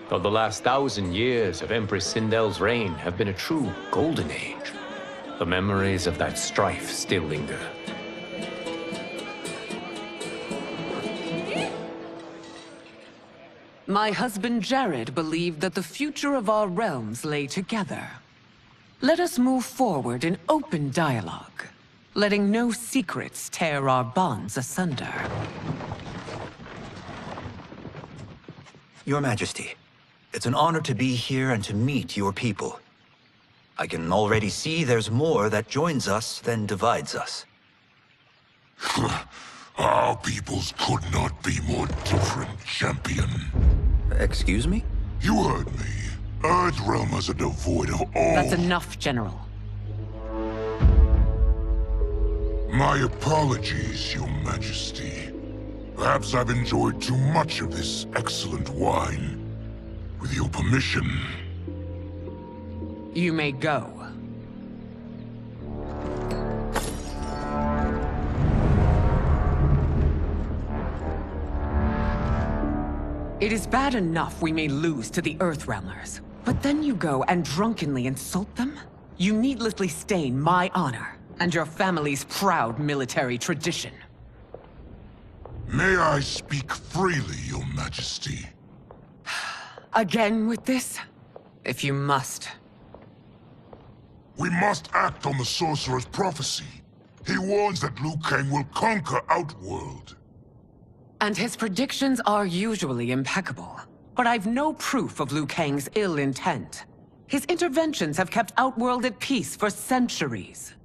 Speaker 1: though the last 1,000 years of Empress Sindel's reign have been a true golden age. The memories of that strife still linger.
Speaker 21: My husband Jared believed that the future of our realms lay together. Let us move forward in open dialogue, letting no secrets tear our bonds asunder.
Speaker 6: Your Majesty, it's an honor to be here and to meet your people. I can already see there's more that joins us than divides us.
Speaker 3: Our peoples could not be more different, champion.
Speaker 6: Excuse me?
Speaker 3: You heard me. Earthrealmers are devoid of all...
Speaker 21: That's enough, General.
Speaker 3: My apologies, Your Majesty. Perhaps I've enjoyed too much of this excellent wine. With your permission...
Speaker 21: You may go. It is bad enough we may lose to the Earthrealmers, but then you go and drunkenly insult them? You needlessly stain my honor and your family's proud military tradition.
Speaker 3: May I speak freely, Your Majesty?
Speaker 21: Again with this? If you must.
Speaker 3: We must act on the Sorcerer's prophecy. He warns that Liu Kang will conquer Outworld.
Speaker 21: And his predictions are usually impeccable. But I've no proof of Liu Kang's ill intent. His interventions have kept Outworld at peace for centuries.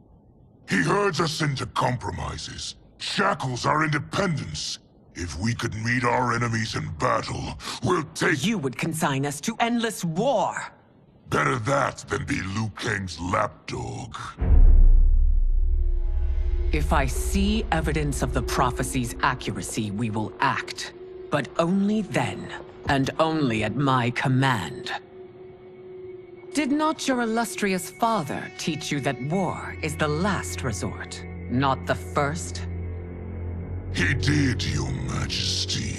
Speaker 3: He herds us into compromises, shackles our independence. If we could meet our enemies in battle, we'll take...
Speaker 21: You would consign us to endless war!
Speaker 3: Better that than be Liu Kang's lapdog.
Speaker 21: If I see evidence of the prophecy's accuracy, we will act. But only then, and only at my command. Did not your illustrious father teach you that war is the last resort, not the first?
Speaker 3: He did, Your Majesty.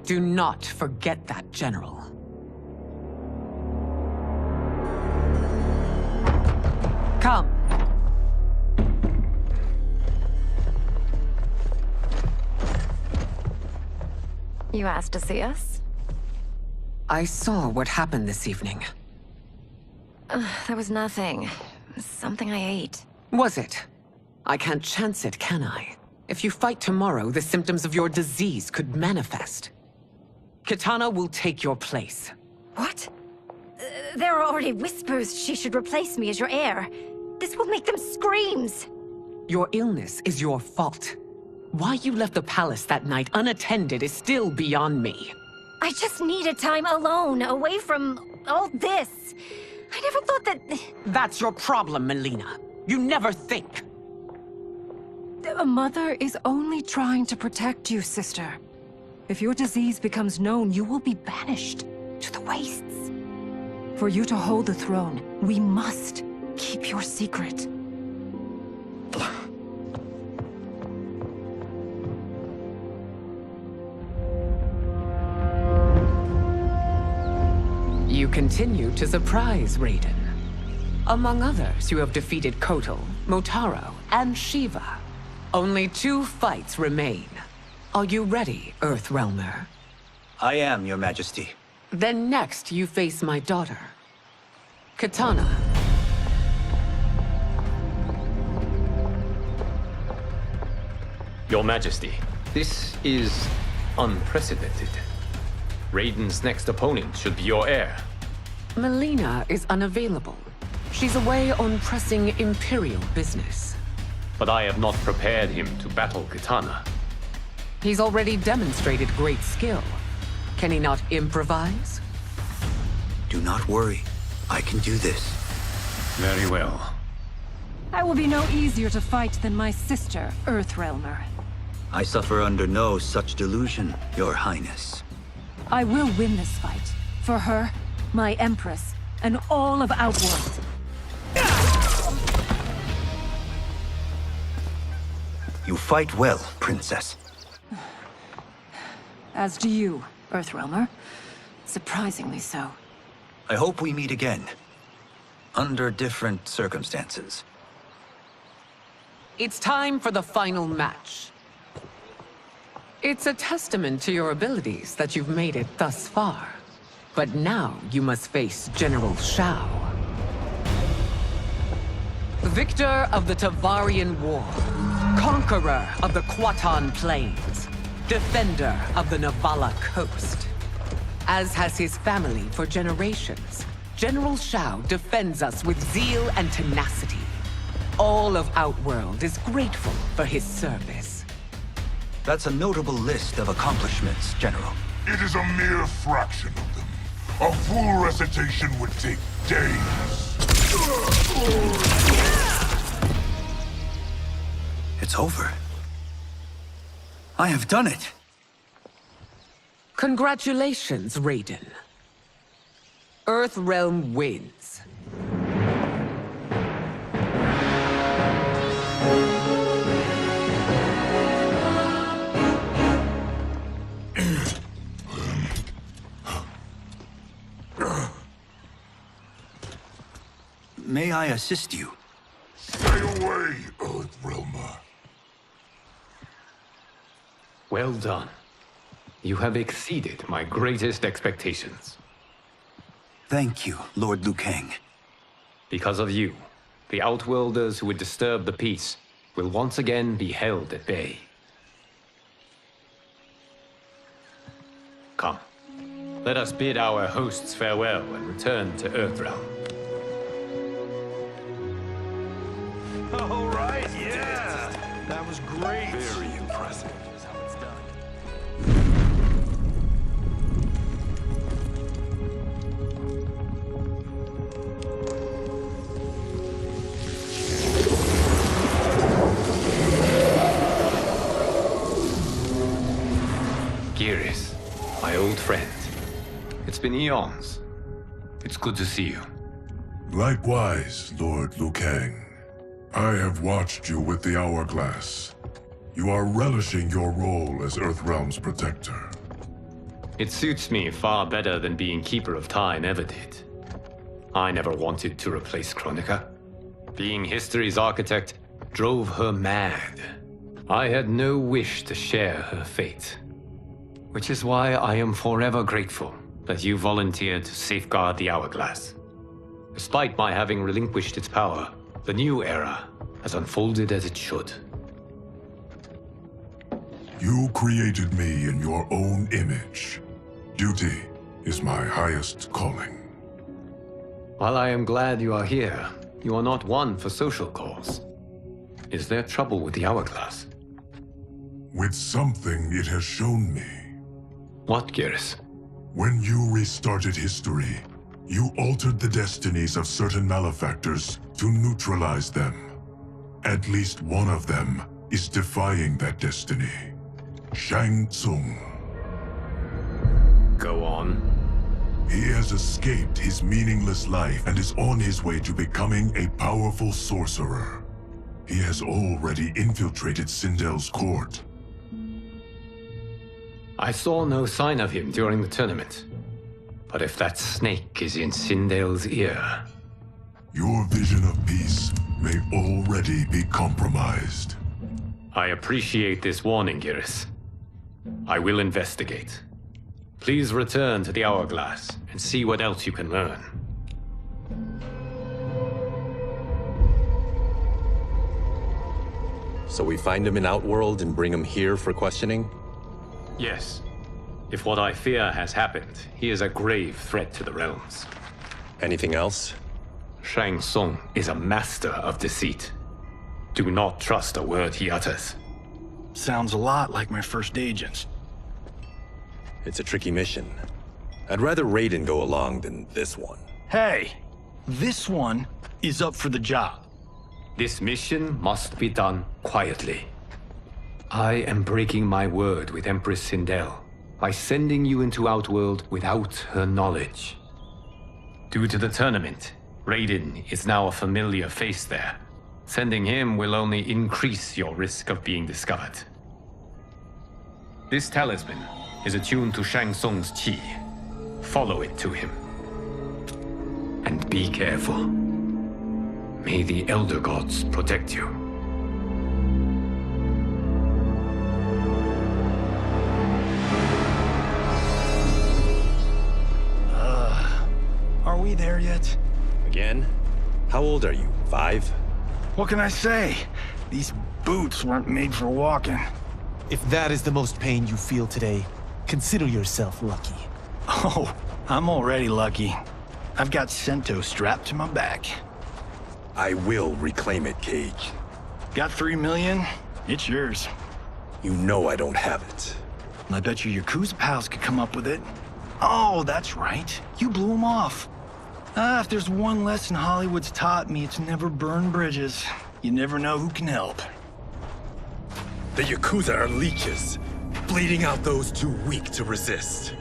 Speaker 21: Do not forget that, General. Come.
Speaker 15: You asked to see us?
Speaker 21: I saw what happened this evening.
Speaker 15: There was nothing. Something I ate.
Speaker 21: Was it? I can't chance it, can I? If you fight tomorrow, the symptoms of your disease could manifest. Kitana will take your place.
Speaker 17: What? There are already whispers she should replace me as your heir. This will make them screams.
Speaker 21: Your illness is your fault. Why you left the palace that night unattended is still beyond me.
Speaker 17: I just needed time alone, away from all this. I never thought that...
Speaker 21: That's your problem, Melina. You never think.
Speaker 18: A mother is only trying to protect you, sister. If your disease becomes known, you will be banished to the wastes. For you to hold the throne, we must keep your secret.
Speaker 21: You continue to surprise Raiden. Among others, you have defeated Kotal, Motaro, and Shiva. Only 2 fights remain. Are you ready, Earthrealmer?
Speaker 6: I am, Your Majesty.
Speaker 21: Then next, you face my daughter, Kitana.
Speaker 1: Your Majesty, this is unprecedented. Raiden's next opponent should be your heir.
Speaker 21: Melina is unavailable. She's away on pressing Imperial business.
Speaker 1: But I have not prepared him to battle Kitana.
Speaker 21: He's already demonstrated great skill. Can he not improvise?
Speaker 6: Do not worry. I can do this.
Speaker 1: Very well.
Speaker 18: I will be no easier to fight than my sister, Earthrealmer.
Speaker 6: I suffer under no such delusion, Your Highness.
Speaker 18: I will win this fight. For her, my Empress, and all of Outworld.
Speaker 6: You fight well, Princess.
Speaker 18: As do you, Earthrealmer. Surprisingly so.
Speaker 6: I hope we meet again. Under different circumstances.
Speaker 21: It's time for the final match. It's a testament to your abilities that you've made it thus far. But now you must face General Shao. Victor of the Tavarian War. Conqueror of the Kwatan Plains. Defender of the Navala Coast. As has his family for generations, General Shao defends us with zeal and tenacity. All of Outworld is grateful for his service.
Speaker 6: That's a notable list of accomplishments, General.
Speaker 3: It is a mere fraction of them. A full recitation would take days.
Speaker 6: It's over. I have done it.
Speaker 21: Congratulations, Raiden. Earthrealm wins.
Speaker 6: May I assist you?
Speaker 3: Stay away, Earthrealmer.
Speaker 1: Well done. You have exceeded my greatest expectations.
Speaker 6: Thank you, Lord Liu Kang.
Speaker 1: Because of you, the Outworlders who would disturb the peace will once again be held at bay. Come, let us bid our hosts farewell and return to Earthrealm.
Speaker 12: All right, yeah. That was great.
Speaker 16: Very impressive.
Speaker 12: Here's how it's done.
Speaker 1: Geras, my old friend. It's been eons. It's good to see you.
Speaker 2: Likewise, Lord Liu Kang. I have watched you with the Hourglass. You are relishing your role as Earthrealm's protector.
Speaker 1: It suits me far better than being Keeper of Time ever did. I never wanted to replace Kronika. Being history's architect drove her mad. I had no wish to share her fate. Which is why I am forever grateful that you volunteered to safeguard the Hourglass. Despite my having relinquished its power, the new era has unfolded as it should.
Speaker 2: You created me in your own image. Duty is my highest calling.
Speaker 1: While I am glad you are here, you are not one for social calls. Is there trouble with the hourglass?
Speaker 2: With something it has shown me.
Speaker 1: What, Geras?
Speaker 2: When you restarted history, you altered the destinies of certain malefactors to neutralize them. At least one of them is defying that destiny. Shang Tsung.
Speaker 1: Go on.
Speaker 2: He has escaped his meaningless life and is on his way to becoming a powerful sorcerer. He has already infiltrated Sindel's court.
Speaker 1: I saw no sign of him during the tournament. But if that snake is in Sindel's ear...
Speaker 2: Your vision of peace may already be compromised.
Speaker 1: I appreciate this warning, Geras. I will investigate. Please return to the hourglass and see what else you can learn.
Speaker 16: So we find him in Outworld and bring him here for questioning?
Speaker 1: Yes. If what I fear has happened, he is a grave threat to the realms.
Speaker 16: Anything else?
Speaker 1: Shang Tsung is a master of deceit. Do not trust a word he utters.
Speaker 22: Sounds a lot like my first agents.
Speaker 16: It's a tricky mission. I'd rather Raiden go along than this one.
Speaker 22: Hey! This one is up for the job.
Speaker 1: This mission must be done quietly. I am breaking my word with Empress Sindel by sending you into Outworld without her knowledge. Due to the tournament, Raiden is now a familiar face there. Sending him will only increase your risk of being discovered. This talisman is attuned to Shang Tsung's chi. Follow it to him. And be careful. May the Elder Gods protect you.
Speaker 22: Are we there yet?
Speaker 16: Again? How old are you? 5?
Speaker 22: What can I say? These boots weren't made for walking.
Speaker 7: If that is the most pain you feel today, consider yourself lucky.
Speaker 22: Oh, I'm already lucky. I've got Sento strapped to my back.
Speaker 16: I will reclaim it, Cage.
Speaker 22: Got 3 million? It's yours.
Speaker 16: You know I don't have it.
Speaker 22: I bet your Yakuza pals could come up with it. Oh, that's right. You blew them off. If there's one lesson Hollywood's taught me, it's never burn bridges. You never know who can help.
Speaker 16: The Yakuza are leeches, bleeding out those too weak to resist.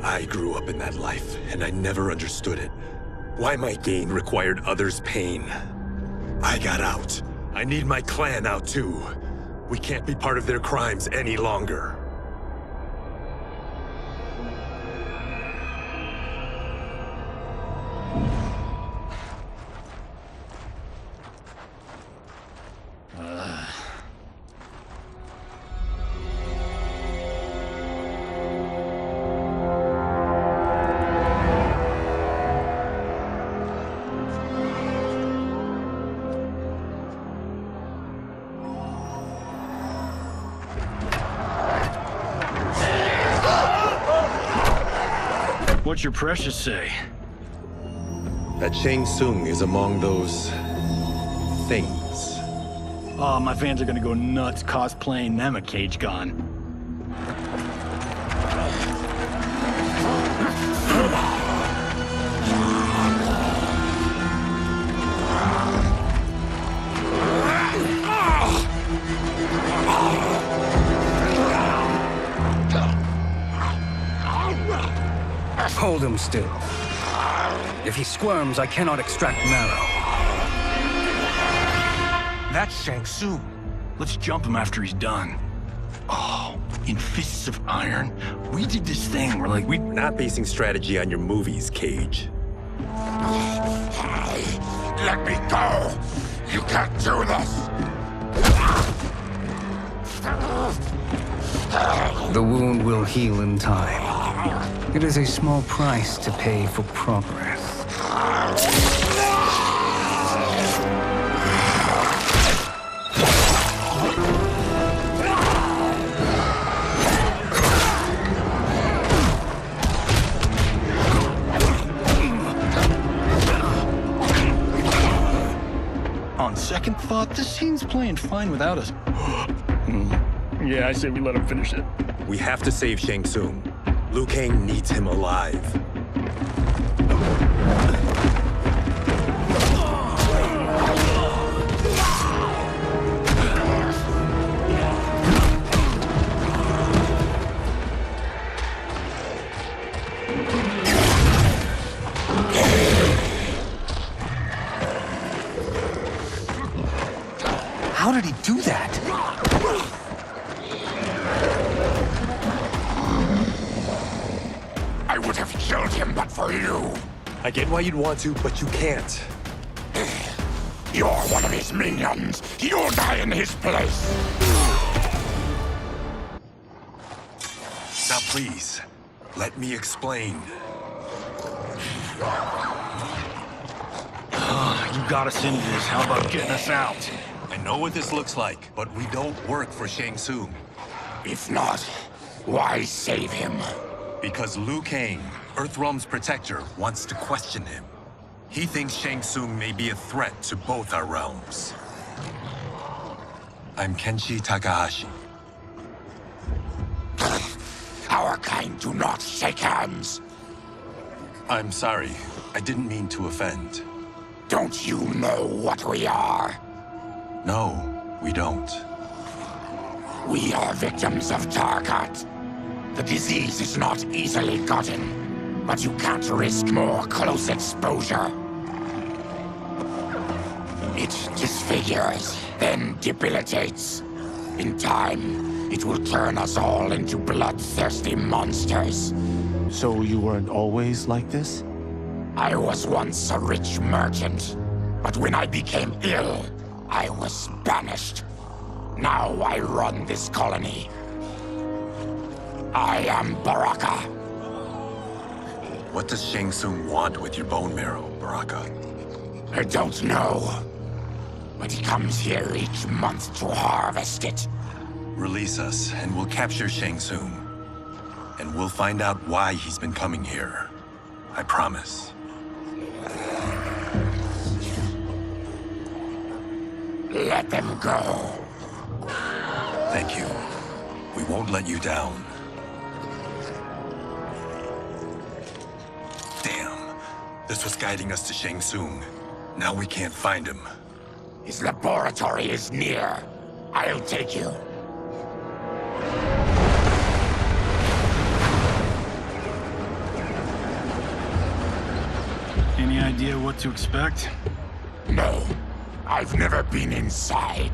Speaker 16: I grew up in that life, and I never understood it. Why my gain required others' pain. I got out. I need my clan out too. We can't be part of their crimes any longer.
Speaker 22: What's your precious say?
Speaker 16: That Shang Tsung is among those... things.
Speaker 22: Oh, my fans are gonna go nuts cosplaying them a Cage Gun.
Speaker 5: Hold him still. If he squirms, I cannot extract marrow.
Speaker 22: That's Shang Tsung. Let's jump him after he's done. Oh, in Fists of Iron, we did this thing where we're
Speaker 16: not basing strategy on your movies, Cage.
Speaker 3: Let me go! You can't do this!
Speaker 5: The wound will heal in time. It is a small price to pay for progress.
Speaker 22: On second thought, this scene's playing fine without us.
Speaker 10: Yeah, I say we let him finish it.
Speaker 16: We have to save Shang Tsung. Liu Kang needs him alive.
Speaker 12: How did he do that?
Speaker 3: I would have killed him but for you.
Speaker 16: I get why you'd want to, but you can't.
Speaker 3: You're one of his minions. You'll die in his place.
Speaker 16: Now please, let me explain.
Speaker 22: You got us into this. How about getting us out?
Speaker 16: I know what this looks like, but we don't work for Shang Tsung.
Speaker 3: If not, why save him?
Speaker 16: Because Liu Kang, Earthrealm's protector, wants to question him. He thinks Shang Tsung may be a threat to both our realms. I'm Kenshi Takahashi.
Speaker 3: Our kind do not shake hands.
Speaker 16: I'm sorry. I didn't mean to offend.
Speaker 3: Don't you know what we are?
Speaker 16: No, we don't.
Speaker 3: We are victims of Tarkat. The disease is not easily gotten, but you can't risk more close exposure. It disfigures, then debilitates. In time, it will turn us all into bloodthirsty monsters.
Speaker 7: So you weren't always like this?
Speaker 3: I was once a rich merchant, but when I became ill, I was banished. Now I run this colony. I am Baraka.
Speaker 16: What does Shang Tsung want with your bone marrow, Baraka?
Speaker 3: I don't know, but he comes here each month to harvest it.
Speaker 16: Release us, and we'll capture Shang Tsung. And we'll find out why he's been coming here. I promise.
Speaker 3: Let them go.
Speaker 16: Thank you. We won't let you down. Damn. This was guiding us to Shang Tsung. Now we can't find him.
Speaker 3: His laboratory is near. I'll take you.
Speaker 22: Any idea what to expect?
Speaker 3: No. I've never been inside.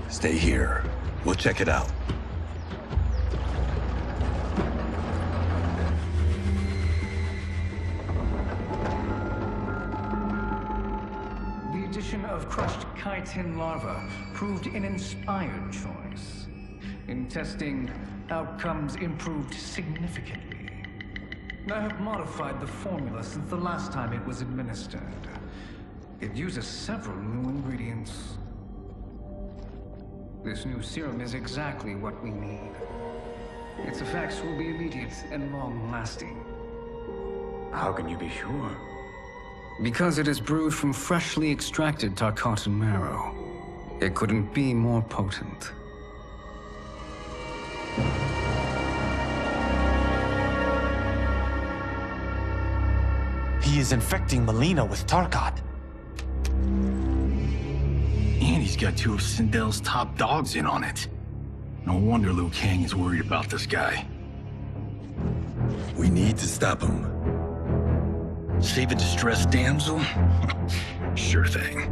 Speaker 16: Stay here. We'll check it out.
Speaker 5: The addition of crushed chitin larva proved an inspired choice. In testing, outcomes improved significantly. I have modified the formula since the last time it was administered. It uses several new ingredients. This new serum is exactly what we need. Its effects will be immediate and long-lasting. How can you be sure? Because it is brewed from freshly extracted Tarkatan marrow. It couldn't be more potent.
Speaker 7: He is infecting Melina with Tarkat.
Speaker 22: And he's got two of Sindel's top dogs in on it. No wonder Liu Kang is worried about this guy.
Speaker 16: We need to stop him.
Speaker 22: Save a distressed damsel? Sure thing.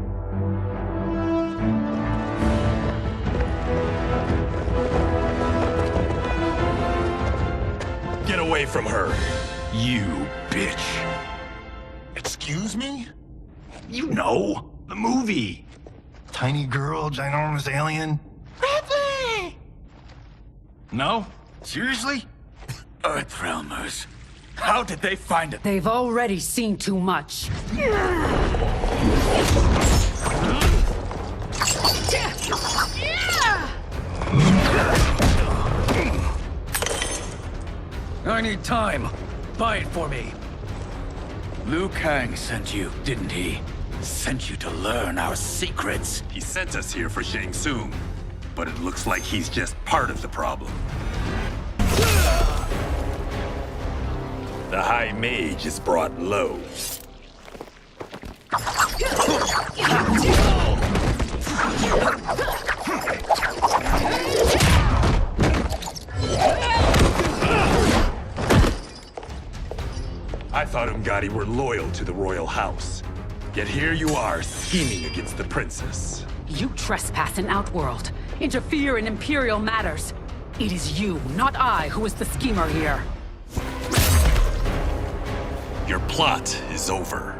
Speaker 16: Get away from her!
Speaker 22: You bitch.
Speaker 3: Excuse me?
Speaker 22: You know, the movie. Tiny girl, ginormous alien.
Speaker 13: Ripley!
Speaker 22: No? Seriously?
Speaker 13: Earthrealmers. How did they find it?
Speaker 19: They've already seen too much.
Speaker 5: I need time. Buy it for me.
Speaker 13: Liu Kang sent you, didn't he? Sent you to learn our secrets.
Speaker 16: He sent us here for Shang Tsung, but it looks like he's just part of the problem. The High Mage is brought low. I thought Umgadi were loyal to the royal house. Yet here you are, scheming against the princess.
Speaker 19: You trespass in Outworld, interfere in Imperial matters. It is you, not I, who is the schemer here.
Speaker 16: Your plot is over.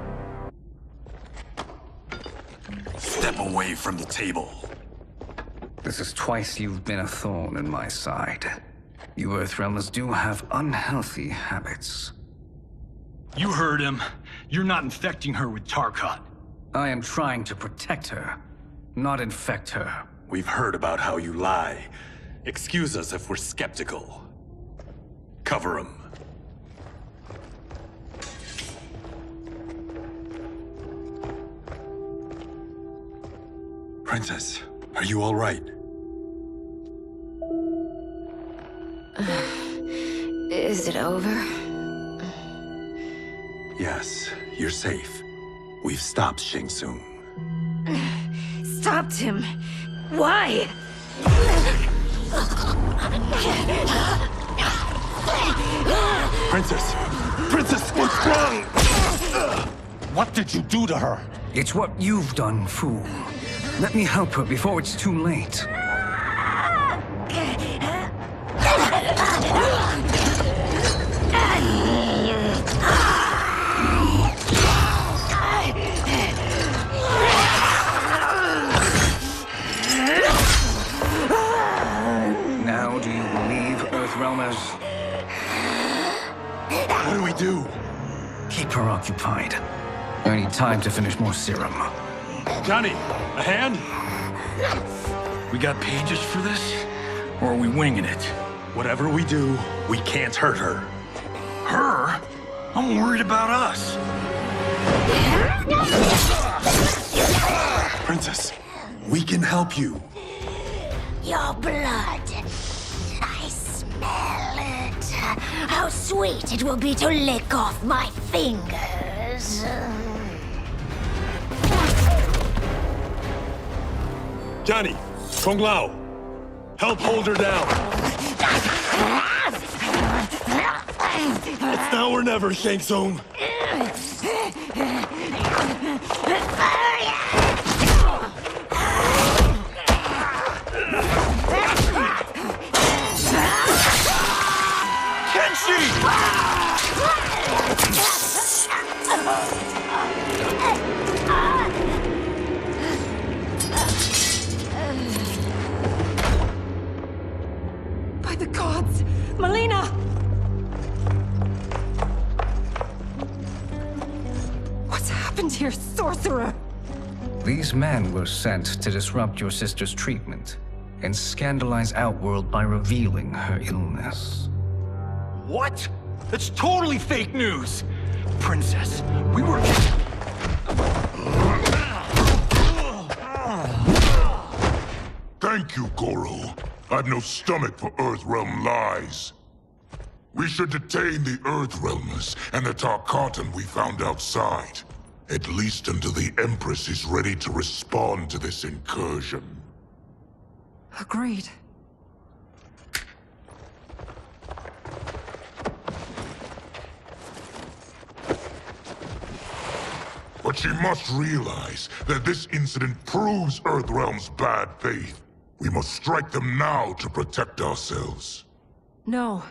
Speaker 16: Step away from the table.
Speaker 4: This is twice you've been a thorn in my side. You Earthrealmers do have unhealthy habits.
Speaker 22: You heard him. You're not infecting her with Tarkat.
Speaker 4: I am trying to protect her, not infect her.
Speaker 16: We've heard about how you lie. Excuse us if we're skeptical. Cover him. Princess, are you all right?
Speaker 17: Is it over?
Speaker 16: Yes, you're safe. We've stopped Shang Tsung.
Speaker 17: Stopped him? Why?
Speaker 7: Princess! Princess, what's wrong? What did you do to her?
Speaker 4: It's what you've done, fool. Let me help her before it's too late. Now do you believe, Earthrealmers?
Speaker 16: What do we do?
Speaker 4: Keep her occupied. I need time to finish more serum.
Speaker 16: Johnny, a hand?
Speaker 22: We got pages for this? Or are we winging it?
Speaker 16: Whatever we do, we can't hurt her.
Speaker 22: Her? I'm worried about us.
Speaker 16: Princess, we can help you.
Speaker 17: Your blood. I smell it. How sweet it will be to lick off my fingers.
Speaker 16: Johnny, Kung Lao, help hold her down. It's now or never, Shang Tsung.
Speaker 18: By the gods! Melina! What's happened here, sorcerer?
Speaker 4: These men were sent to disrupt your sister's treatment and scandalize Outworld by revealing her illness.
Speaker 22: What? That's totally fake news! Princess, we were...
Speaker 2: Thank you, Goro. I've no stomach for Earthrealm lies. We should detain the Earthrealmers and the Tarkatan we found outside. At least until the Empress is ready to respond to this incursion.
Speaker 18: Agreed.
Speaker 2: But she must realize that this incident proves Earthrealm's bad faith. We must strike them now to protect ourselves.
Speaker 18: No.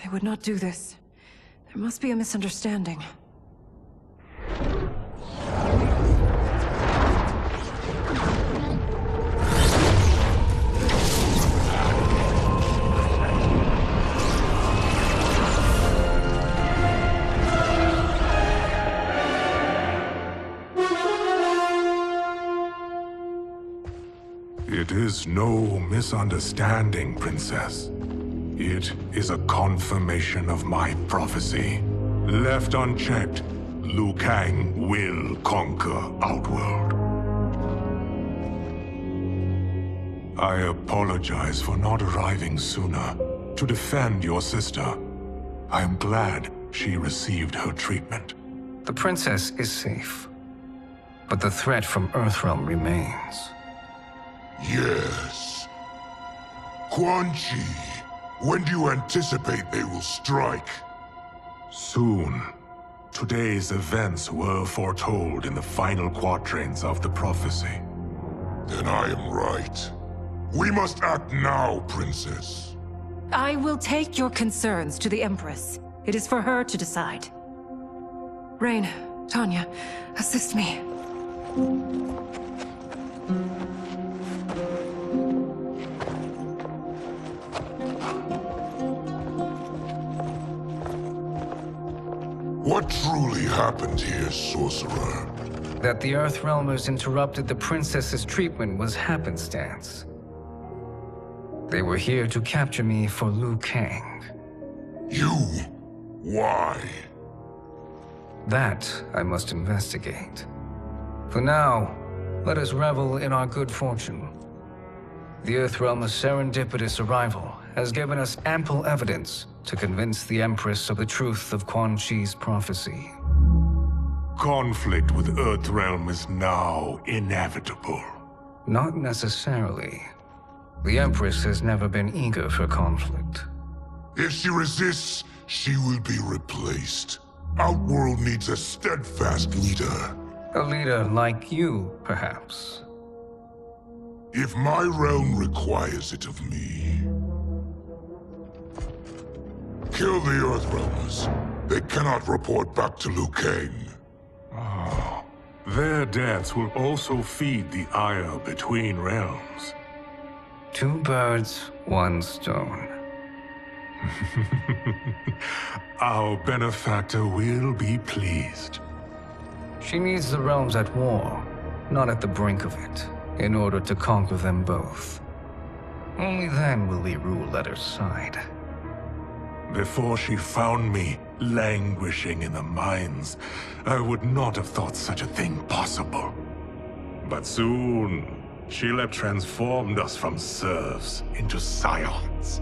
Speaker 18: They would not do this. There must be a misunderstanding.
Speaker 2: It is no misunderstanding, Princess. It is a confirmation of my prophecy. Left unchecked, Liu Kang will conquer Outworld. I apologize for not arriving sooner to defend your sister. I am glad she received her treatment.
Speaker 4: The princess is safe, but the threat from Earthrealm remains.
Speaker 2: Yes. Quan Chi, when do you anticipate they will strike? Soon. Today's events were foretold in the final quatrains of the prophecy. Then I am right. We must act now, Princess.
Speaker 18: I will take your concerns to the Empress. It is for her to decide. Rain, Tanya, assist me.
Speaker 2: What truly happened here, Sorcerer?
Speaker 4: That the Earthrealmers interrupted the princess's treatment was happenstance. They were here to capture me for Liu Kang.
Speaker 2: You? Why?
Speaker 4: That I must investigate. For now, let us revel in our good fortune. The Earthrealm's serendipitous arrival has given us ample evidence to convince the Empress of the truth of Quan Chi's prophecy.
Speaker 2: Conflict with Earthrealm is now inevitable.
Speaker 4: Not necessarily. The Empress has never been eager for conflict.
Speaker 2: If she resists, she will be replaced. Outworld needs a steadfast leader.
Speaker 4: A leader like you, perhaps.
Speaker 2: If my realm requires it of me. Kill the Earthrealmers. They cannot report back to Liu Kang. Their deaths will also feed the ire between realms.
Speaker 4: 2 birds, 1 stone.
Speaker 2: Our benefactor will be pleased.
Speaker 4: She needs the realms at war, not at the brink of it, in order to conquer them both. Only then will we rule at her side.
Speaker 2: Before she found me languishing in the mines, I would not have thought such a thing possible. But soon, she'll have transformed us from serfs into scions.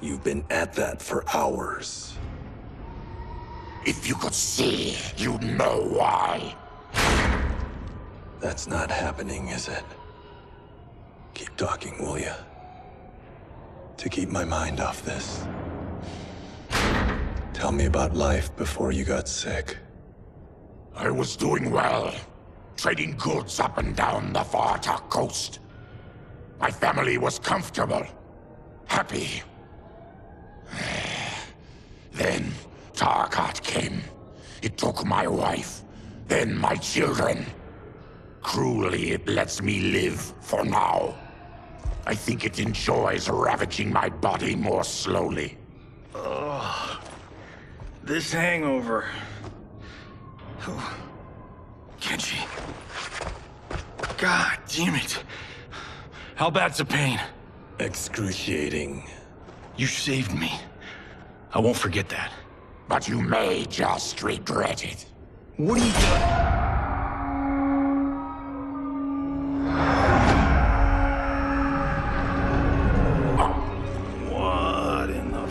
Speaker 16: You've been at that for hours.
Speaker 3: If you could see, you'd know why.
Speaker 16: That's not happening, is it? Keep talking, will ya? To keep my mind off this. Tell me about life before you got sick.
Speaker 3: I was doing well, trading goods up and down the Varta coast. My family was comfortable, happy. Then Tarkat came. It took my wife, then my children. Cruelly, it lets me live for now. I think it enjoys ravaging my body more slowly.
Speaker 22: Ugh. This hangover. Oh. Kenji. God damn it. How bad's the pain?
Speaker 16: Excruciating.
Speaker 22: You saved me. I won't forget that.
Speaker 3: But you may just regret it.
Speaker 22: What are you doing? What in the...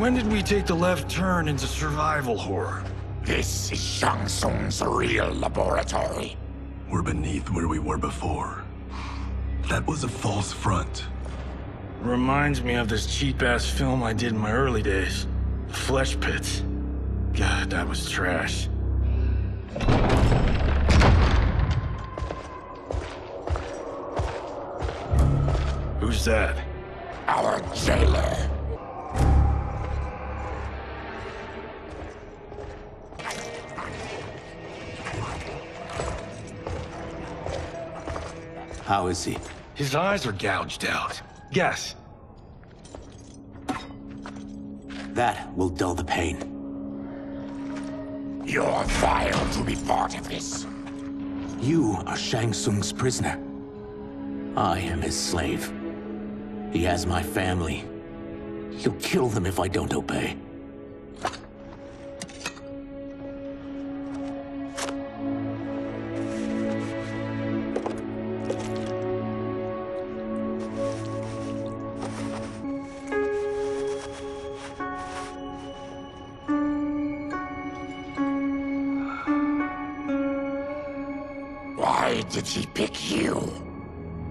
Speaker 22: When did we take the left turn into survival horror?
Speaker 3: This is Shang Tsung's real laboratory.
Speaker 16: We're beneath where we were before. That was a false front.
Speaker 22: Reminds me of this cheap-ass film I did in my early days. Flesh Pits. God, that was trash. Who's that?
Speaker 3: Our jailer.
Speaker 13: How is he?
Speaker 22: His eyes are gouged out. Guess.
Speaker 13: That will dull the pain. You're vile to be part of this.
Speaker 8: You are Shang Tsung's prisoner. I am his slave. He has my family. He'll kill them if I don't obey.
Speaker 13: Why did he pick you?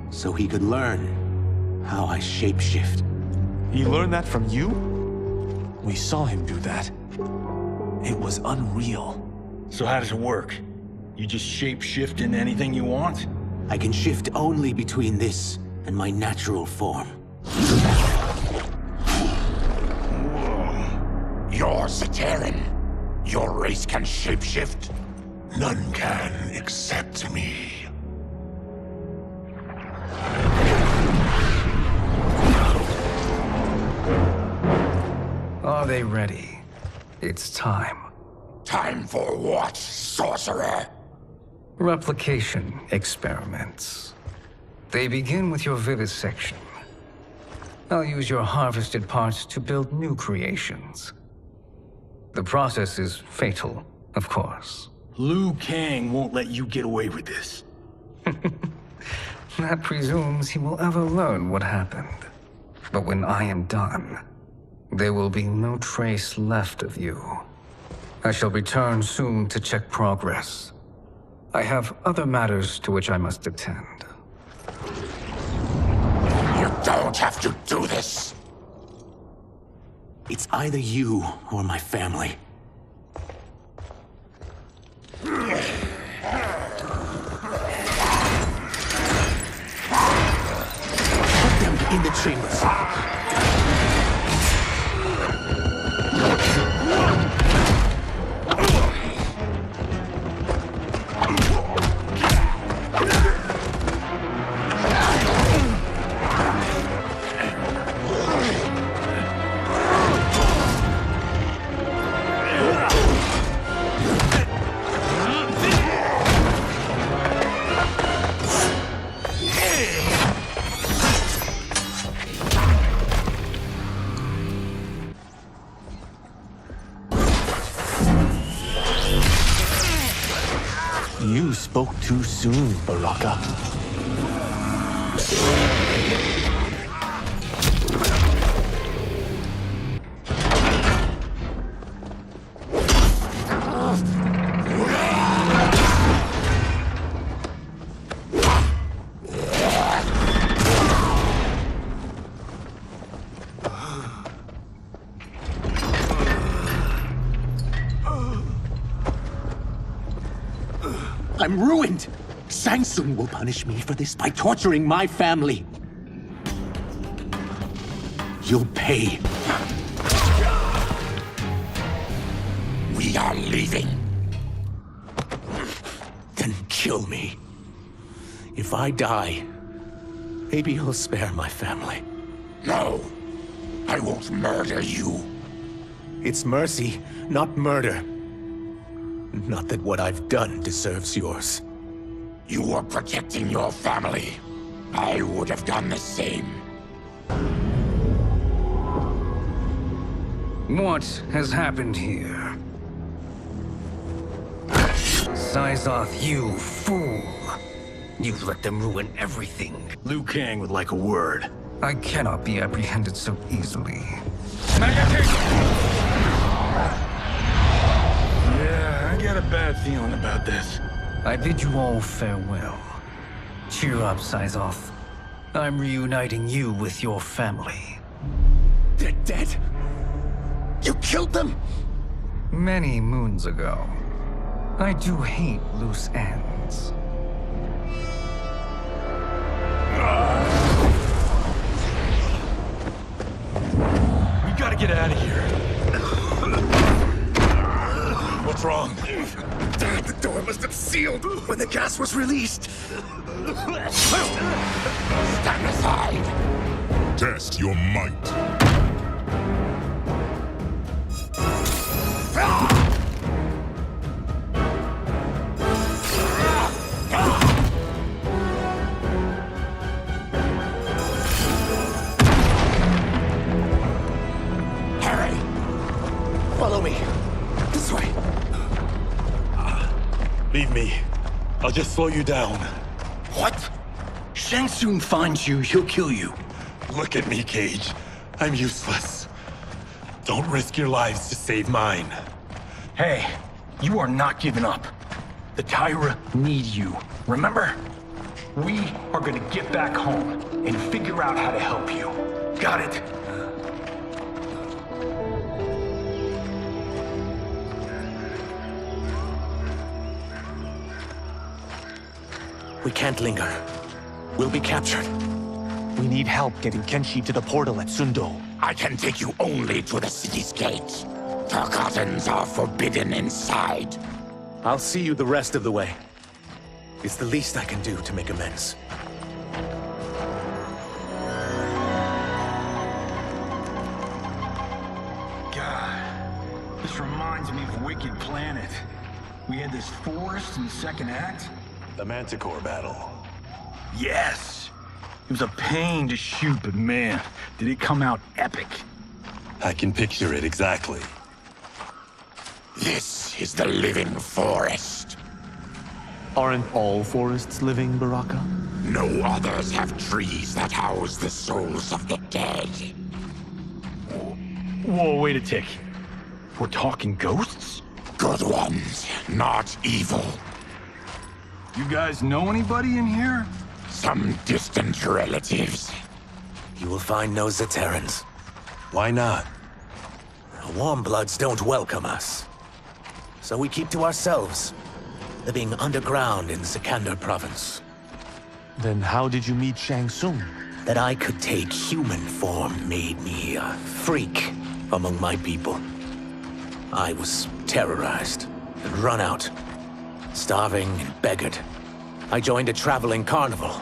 Speaker 8: So he could learn how I shapeshift.
Speaker 7: He learned that from you? We saw him do that. It was unreal.
Speaker 12: So how does it work? You just shape-shift into anything you want?
Speaker 8: I can shift only between this and my natural form.
Speaker 13: You're Zaterran. Your race can shapeshift.
Speaker 3: None can except me.
Speaker 4: Are they ready? It's time.
Speaker 13: Time for what, sorcerer?
Speaker 4: Replication experiments. They begin with your vivisection. I'll use your harvested parts to build new creations. The process is fatal, of course.
Speaker 12: Liu Kang won't let you get away with this.
Speaker 4: That presumes he will ever learn what happened. But when I am done, there will be no trace left of you. I shall return soon to check progress. I have other matters to which I must attend.
Speaker 13: You don't have to do this.
Speaker 8: It's either you or my family. Put them in the chambers.
Speaker 7: You spoke too soon, Baraka.
Speaker 8: I'm ruined! Shang Tsung will punish me for this by torturing my family. You'll pay.
Speaker 13: We are leaving.
Speaker 8: Then kill me. If I die, maybe you'll spare my family.
Speaker 13: No, I won't murder you.
Speaker 8: It's mercy, not murder. Not that what I've done deserves yours.
Speaker 13: You were protecting your family. I would have done the same.
Speaker 4: What has happened here? Syzoth, you fool! You've let them ruin everything.
Speaker 12: Liu Kang would like a word.
Speaker 4: I cannot be apprehended so easily.
Speaker 12: Yeah, I got a bad feeling about this.
Speaker 4: I bid you all farewell. Cheer up, Syzoth. I'm reuniting you with your family.
Speaker 8: They're dead? You killed them?
Speaker 4: Many moons ago. I do hate loose ends.
Speaker 12: We gotta get out of here. What's wrong?
Speaker 3: The door must have sealed when the gas was released.
Speaker 13: Stand aside.
Speaker 2: Test your might.
Speaker 16: I'll just slow you down.
Speaker 12: What? Shang Tsung finds you, he'll kill you.
Speaker 16: Look at me, Cage. I'm useless. Don't risk your lives to save mine.
Speaker 12: Hey, you are not giving up. The Tyra need you, remember? We are gonna get back home and figure out how to help you. Got it?
Speaker 8: We can't linger. We'll be captured.
Speaker 7: We need help getting Kenshi to the portal at Sundo.
Speaker 13: I can take you only to the city's gate. Tarkatans are forbidden inside.
Speaker 8: I'll see you the rest of the way. It's the least I can do to make amends.
Speaker 22: God, this reminds me of Wicked Planet. We had this forest in the second act.
Speaker 16: The Manticore battle.
Speaker 22: Yes! It was a pain to shoot, but man, did it come out epic.
Speaker 16: I can picture it exactly.
Speaker 13: This is the living forest.
Speaker 7: Aren't all forests living, Baraka?
Speaker 13: No others have trees that house the souls of the dead.
Speaker 22: Whoa, wait a tick. We're talking ghosts?
Speaker 13: Good ones, not evil.
Speaker 22: You guys know anybody in here?
Speaker 13: Some distant relatives.
Speaker 8: You will find no Zaterrans.
Speaker 16: Why not?
Speaker 8: Warmbloods don't welcome us. So we keep to ourselves, living underground in Sikander province.
Speaker 7: Then how did you meet Shang Tsung?
Speaker 8: That I could take human form made me a freak among my people. I was terrorized and run out, starving and beggared. I joined a traveling carnival.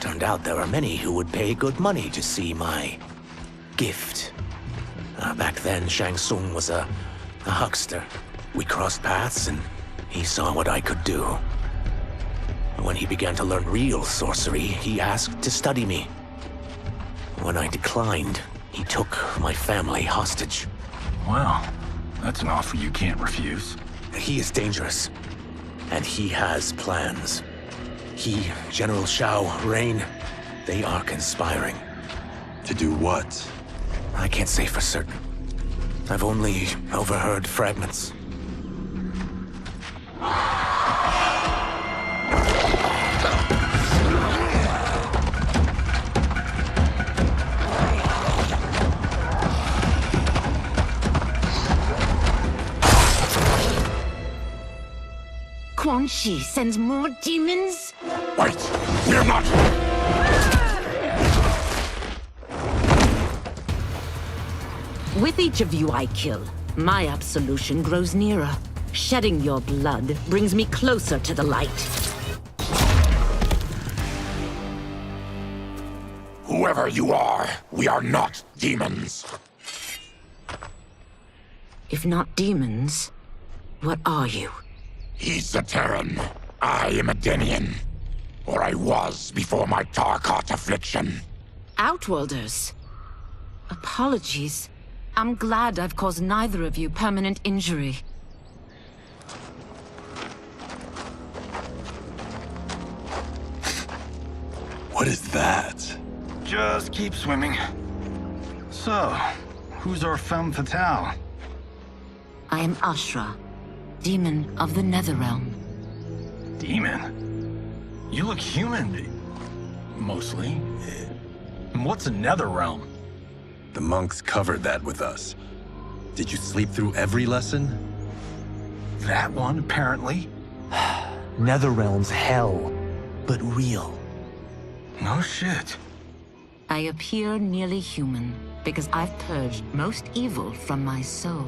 Speaker 8: Turned out there are many who would pay good money to see my gift. Back then, Shang Tsung was a huckster. We crossed paths and he saw what I could do. When he began to learn real sorcery, he asked to study me. When I declined, he took my family hostage.
Speaker 22: Wow, that's an offer you can't refuse.
Speaker 8: He is dangerous, and he has plans. He, General Shao, Rain, they are conspiring.
Speaker 16: To do what?
Speaker 8: I can't say for certain. I've only overheard fragments.
Speaker 17: Quan Chi sends more demons?
Speaker 13: Wait! We're not...
Speaker 9: With each of you I kill, my absolution grows nearer. Shedding your blood brings me closer to the light.
Speaker 13: Whoever you are, we are not demons.
Speaker 9: If not demons, what are you?
Speaker 13: He's a Terran. I am a Denian. Or I was before my Tarkat affliction.
Speaker 9: Outworlders. Apologies. I'm glad I've caused neither of you permanent injury.
Speaker 16: What is that?
Speaker 22: Just keep swimming. So, who's our femme fatale?
Speaker 9: I am Ashra, demon of the Netherrealm.
Speaker 22: Demon? You look human, mostly. And what's a Netherrealm?
Speaker 16: The monks covered that with us. Did you sleep through every lesson?
Speaker 22: That one, apparently.
Speaker 7: Netherrealm's hell, but real.
Speaker 22: No shit.
Speaker 9: I appear nearly human because I've purged most evil from my soul.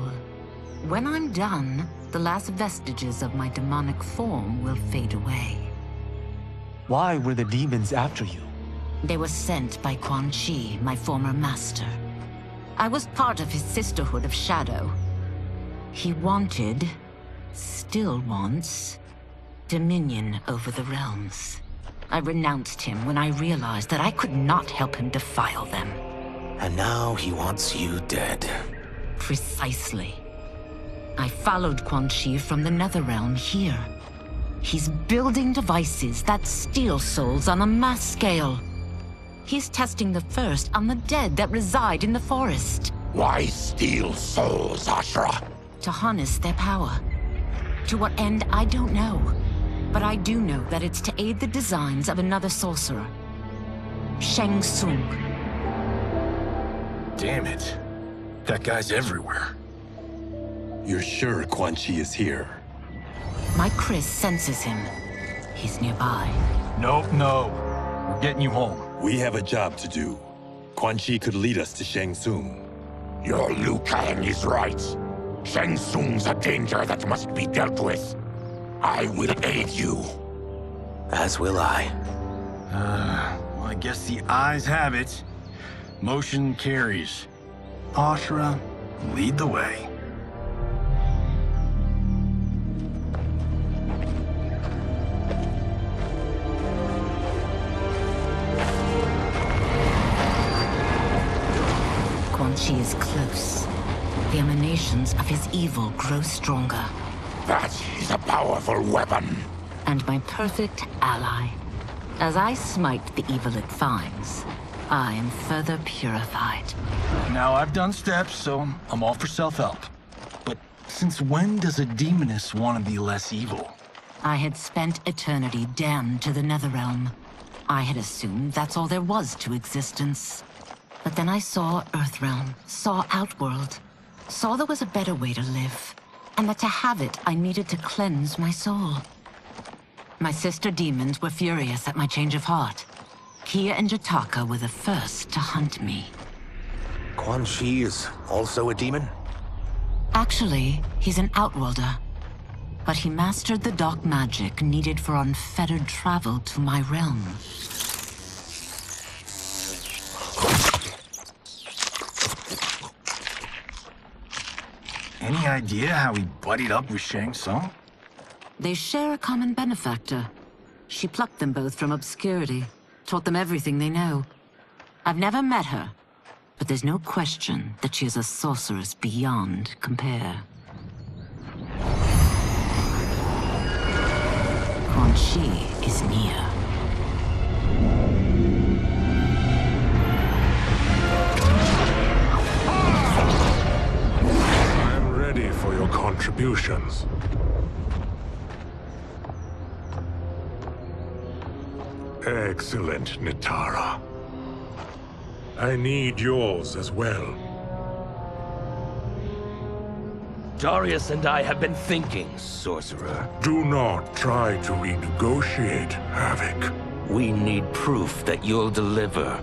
Speaker 9: When I'm done, the last vestiges of my demonic form will fade away.
Speaker 7: Why were the demons after you?
Speaker 9: They were sent by Quan Chi, my former master. I was part of his Sisterhood of Shadow. He wanted, still wants, dominion over the realms. I renounced him when I realized that I could not help him defile them.
Speaker 8: And now he wants you dead.
Speaker 9: Precisely. I followed Quan Chi from the Netherrealm here. He's building devices that steal souls on a mass scale. He's testing the first on the dead that reside in the forest.
Speaker 13: Why steal souls, Ashra?
Speaker 9: To harness their power. To what end, I don't know. But I do know that it's to aid the designs of another sorcerer. Shang Tsung.
Speaker 12: Damn it. That guy's everywhere.
Speaker 16: You're sure Quan Chi is here?
Speaker 9: My Chris senses him. He's nearby.
Speaker 12: No. We're getting you home.
Speaker 16: We have a job to do. Quan Chi could lead us to Shang Tsung.
Speaker 13: Your Liu Kang is right. Shang Tsung's a danger that must be dealt with. I will aid you.
Speaker 8: As will I.
Speaker 22: Well, I guess the eyes have it. Motion carries. Ashra, lead the way.
Speaker 9: Quan Chi is close. The emanations of his evil grow stronger.
Speaker 13: That is a powerful weapon.
Speaker 9: And my perfect ally. As I smite the evil it finds, I am further purified.
Speaker 22: Now, I've done steps, so I'm all for self-help. But since when does a demoness want to be less evil?
Speaker 9: I had spent eternity damned to the Netherrealm. I had assumed that's all there was to existence. But then I saw Earthrealm, saw Outworld, saw there was a better way to live, and that to have it, I needed to cleanse my soul. My sister demons were furious at my change of heart. Kia and Jataka were the first to hunt me.
Speaker 8: Quan Chi is also a demon?
Speaker 9: Actually, he's an Outworlder. But he mastered the dark magic needed for unfettered travel to my realm.
Speaker 22: Any idea how he buddied up with Shang Tsung?
Speaker 9: They share a common benefactor. She plucked them both from obscurity, taught them everything they know. I've never met her, but there's no question that she is a sorceress beyond compare. Quan Chi is near.
Speaker 11: I'm ready for your contributions. Excellent, Nitara. I need yours as well.
Speaker 14: Darius and I have been thinking, Sorcerer.
Speaker 11: Do not try to renegotiate, Havoc.
Speaker 14: We need proof that you'll deliver.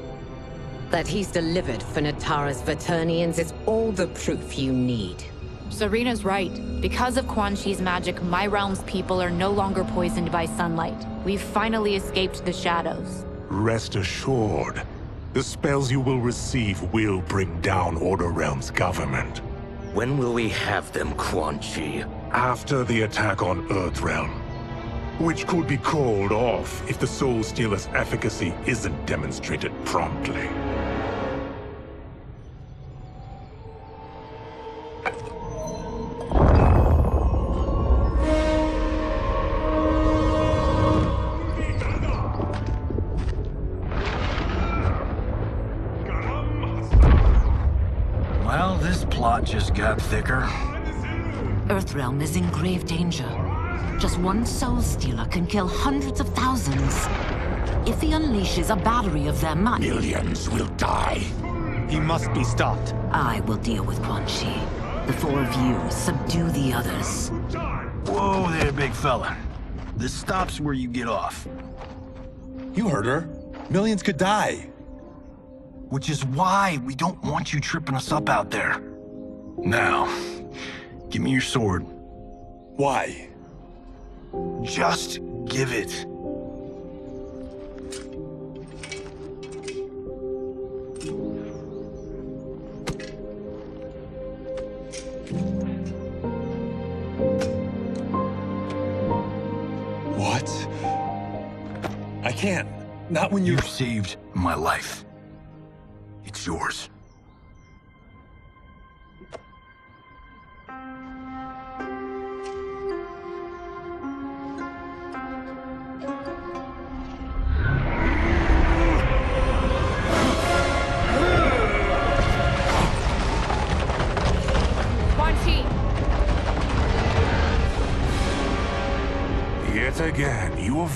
Speaker 15: That he's delivered for Natara's Vaternians is all the proof you need.
Speaker 23: Serena's right. Because of Quan Chi's magic, my realm's people are no longer poisoned by sunlight. We've finally escaped the shadows.
Speaker 11: Rest assured, the spells you will receive will bring down Order Realm's government.
Speaker 14: When will we have them, Quan Chi?
Speaker 11: After the attack on Earthrealm, which could be called off if the Soul Stealer's efficacy isn't demonstrated promptly.
Speaker 22: Well, this plot just got thicker.
Speaker 9: Earthrealm is in grave danger. Just one Soul Stealer can kill hundreds of thousands. If he unleashes a battery of them,
Speaker 13: Millions will die.
Speaker 7: He must be stopped.
Speaker 9: I will deal with Quan Chi. The four of you subdue the others.
Speaker 22: Whoa there, big fella. This stops where you get off.
Speaker 16: You heard her. Millions could die.
Speaker 22: Which is why we don't want you tripping us up out there. Now, give me your sword.
Speaker 16: Why?
Speaker 22: Just give it.
Speaker 16: What? I can't. Not when
Speaker 22: You've saved my life. It's yours.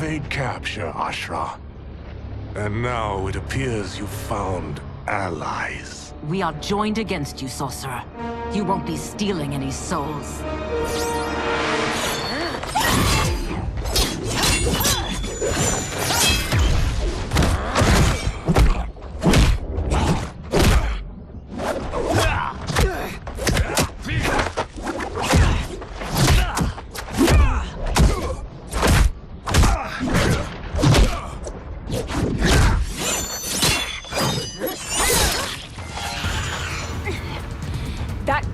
Speaker 11: evade capture, Ashra. And now it appears you've found allies.
Speaker 9: We are joined against you, sorcerer. You won't be stealing any souls.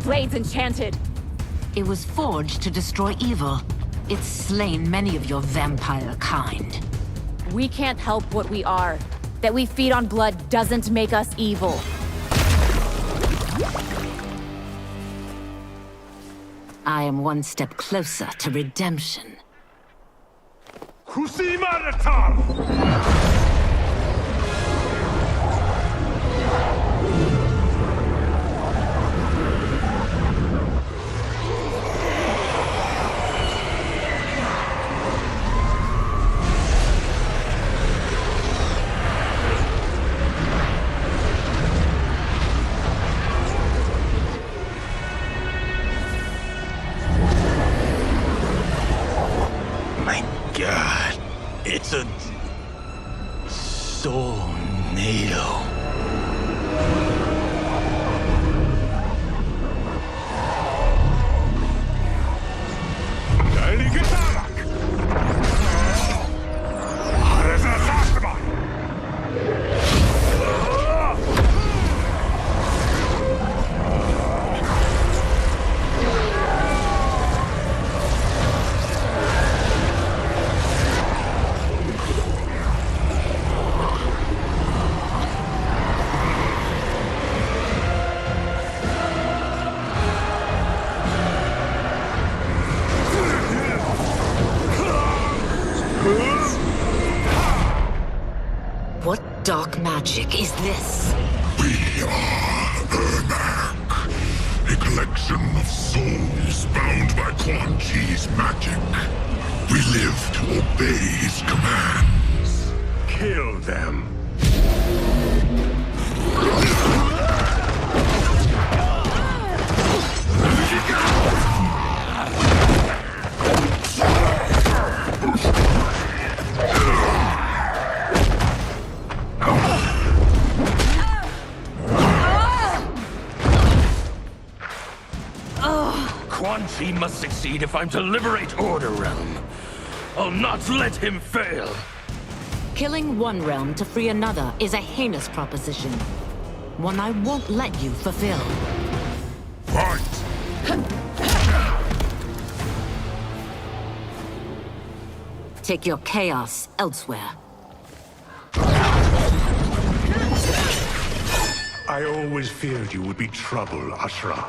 Speaker 23: Blade's enchanted.
Speaker 9: It was forged to destroy evil. It's slain many of your vampire kind.
Speaker 23: We can't help what we are. That we feed on blood doesn't make us evil.
Speaker 9: I am one step closer to redemption.
Speaker 12: God, it's a soul-nado.
Speaker 9: What dark magic is this?
Speaker 2: We are Ernak, a collection of souls bound by Quan Chi's magic. We live to obey his commands.
Speaker 11: Kill them.
Speaker 14: Quan Chi must succeed if I'm to liberate Order Realm. I'll not let him fail.
Speaker 9: Killing one realm to free another is a heinous proposition. One I won't let you fulfill.
Speaker 2: Fight!
Speaker 9: Take your chaos elsewhere.
Speaker 11: I always feared you would be trouble, Ashra.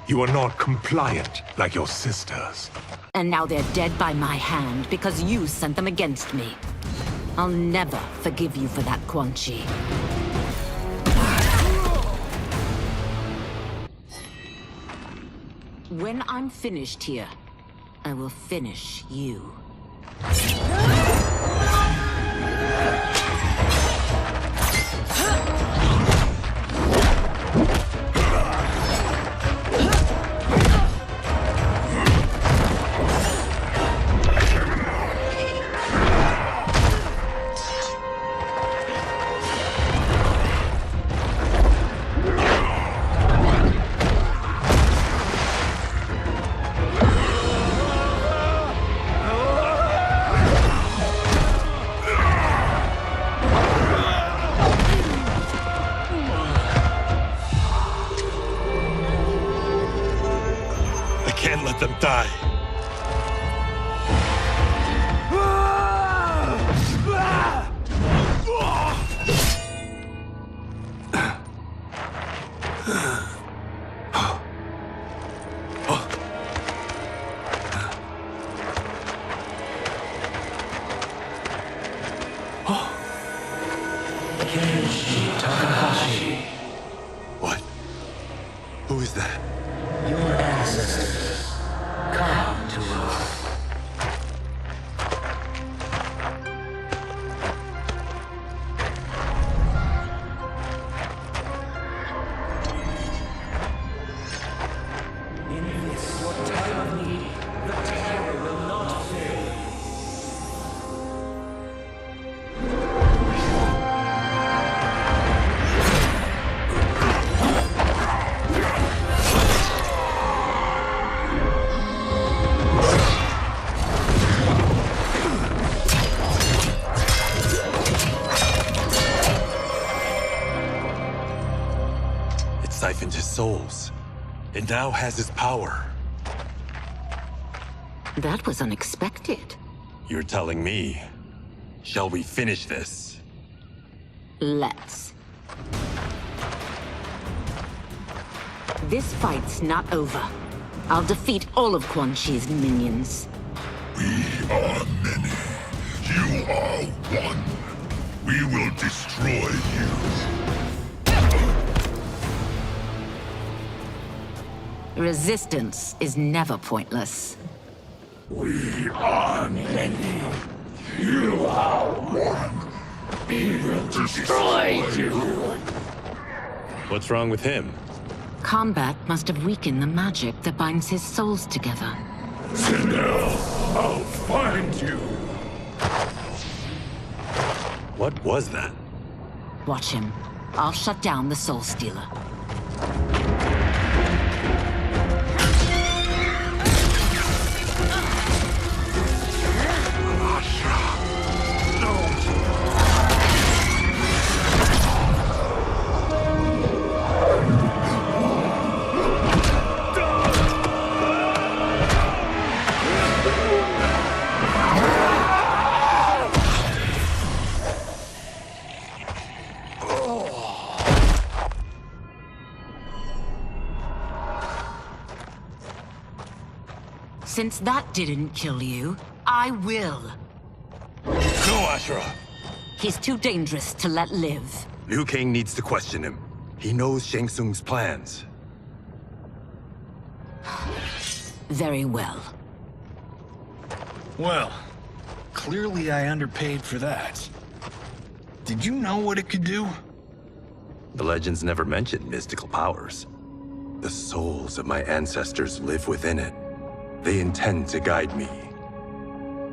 Speaker 11: You are not compliant like your sisters.
Speaker 9: And now they're dead by my hand because you sent them against me. I'll never forgive you for that, Quan Chi. When I'm finished here, I will finish you.
Speaker 11: Can't let them die. What? Who is that?
Speaker 8: Your ancestors. Come to us.
Speaker 16: siphoned his souls, and now has his power.
Speaker 9: That was unexpected.
Speaker 16: You're telling me. Shall we finish this?
Speaker 9: Let's. This fight's not over. I'll defeat all of Quan Chi's minions.
Speaker 13: We are many. You are one. We will destroy you.
Speaker 9: Resistance is never pointless.
Speaker 13: We are many. You are one. We will destroy you.
Speaker 16: What's wrong with him?
Speaker 9: Kombat must have weakened the magic that binds his souls together.
Speaker 13: Now, I'll find you.
Speaker 16: What was that?
Speaker 9: Watch him. I'll shut down the Soul Stealer. Since that didn't kill you, I will.
Speaker 16: No, Ashura!
Speaker 9: He's too dangerous to let live.
Speaker 16: Liu Kang needs to question him. He knows Shang Tsung's plans.
Speaker 9: Very well.
Speaker 12: Well, clearly I underpaid for that. Did you know what it could do?
Speaker 16: The legends never mentioned mystical powers. The souls of my ancestors live within it. They intend to guide me.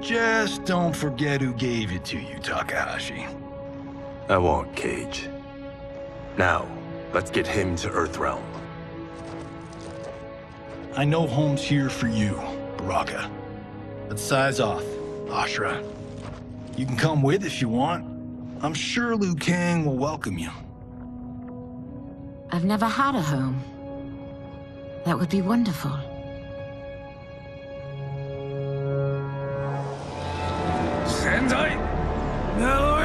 Speaker 12: Just don't forget who gave it to you, Takahashi.
Speaker 16: I won't, Cage. Now, let's get him to Earthrealm.
Speaker 12: I know home's here for you, Baraka. Let's size off, Ashura. You can come with if you want. I'm sure Liu Kang will welcome you.
Speaker 9: I've never had a home. That would be wonderful.
Speaker 14: Sendai! Hello,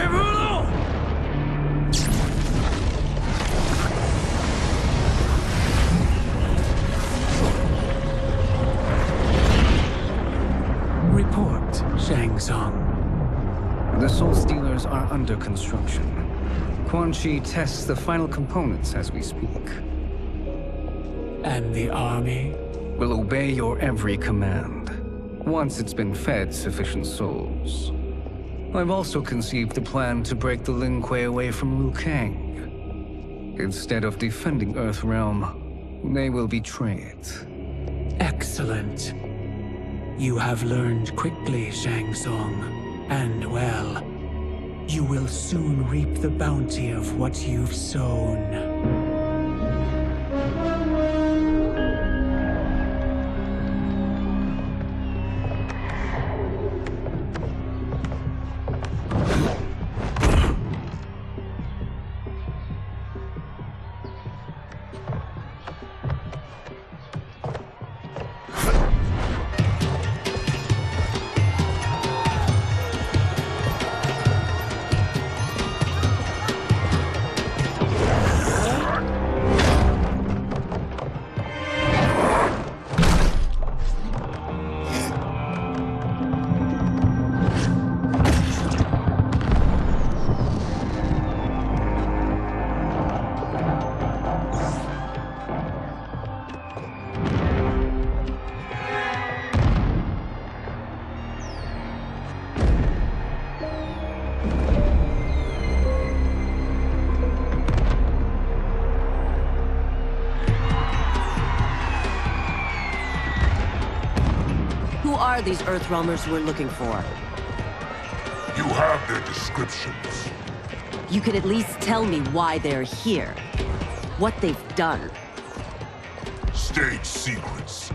Speaker 5: Report, Shang Tsung. The Soul Stealers are under construction. Quan Chi tests the final components as we speak. And the army? Will obey your every command, once it's been fed sufficient souls. I've also conceived a plan to break the Lin Kuei away from Liu Kang. Instead of defending Earthrealm, they will betray it.
Speaker 6: Excellent. You have learned quickly, Shang Tsung, and well. You will soon reap the bounty of what you've sown.
Speaker 20: Who are these Earthrealmers we're looking for?
Speaker 13: You have their descriptions.
Speaker 20: You can at least tell me why they're here. What they've done.
Speaker 13: State secrets.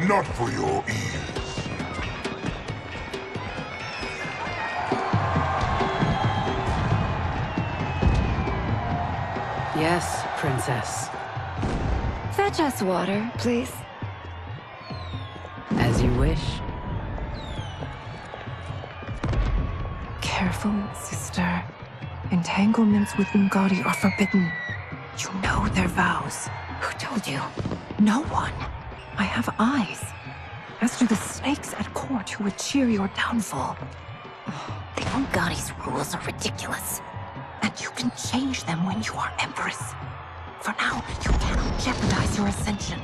Speaker 13: Not for your ears.
Speaker 19: Yes, Princess.
Speaker 17: Fetch us water, please.
Speaker 20: As you wish.
Speaker 18: Careful, sister. Entanglements with Ungadi are forbidden. You know their vows.
Speaker 17: Who told you?
Speaker 18: No one. I have eyes. As do the snakes at court who would cheer your downfall.
Speaker 17: The Ungadi's rules are ridiculous.
Speaker 18: And you can change them when you are Empress. For now, you cannot jeopardize your ascension.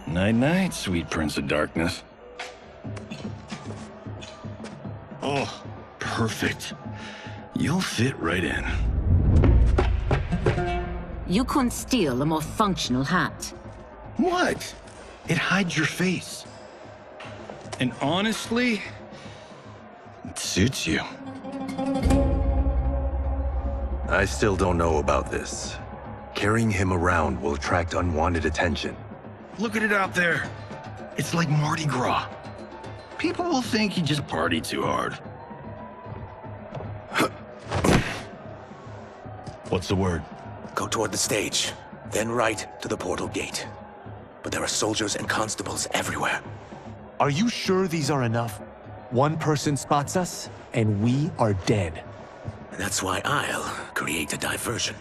Speaker 12: Night-night, sweet Prince of Darkness. Oh, perfect. You'll fit right in.
Speaker 9: You couldn't steal a more functional hat.
Speaker 12: What? It hides your face. And honestly, it suits you.
Speaker 16: I still don't know about this. Carrying him around will attract unwanted attention.
Speaker 12: Look at it out there. It's like Mardi Gras. People will think you just party too hard. What's the word?
Speaker 8: Go toward the stage, then right to the portal gate. But there are soldiers and constables everywhere.
Speaker 7: Are you sure these are enough? One person spots us, and we are dead.
Speaker 8: And that's why I'll create a diversion.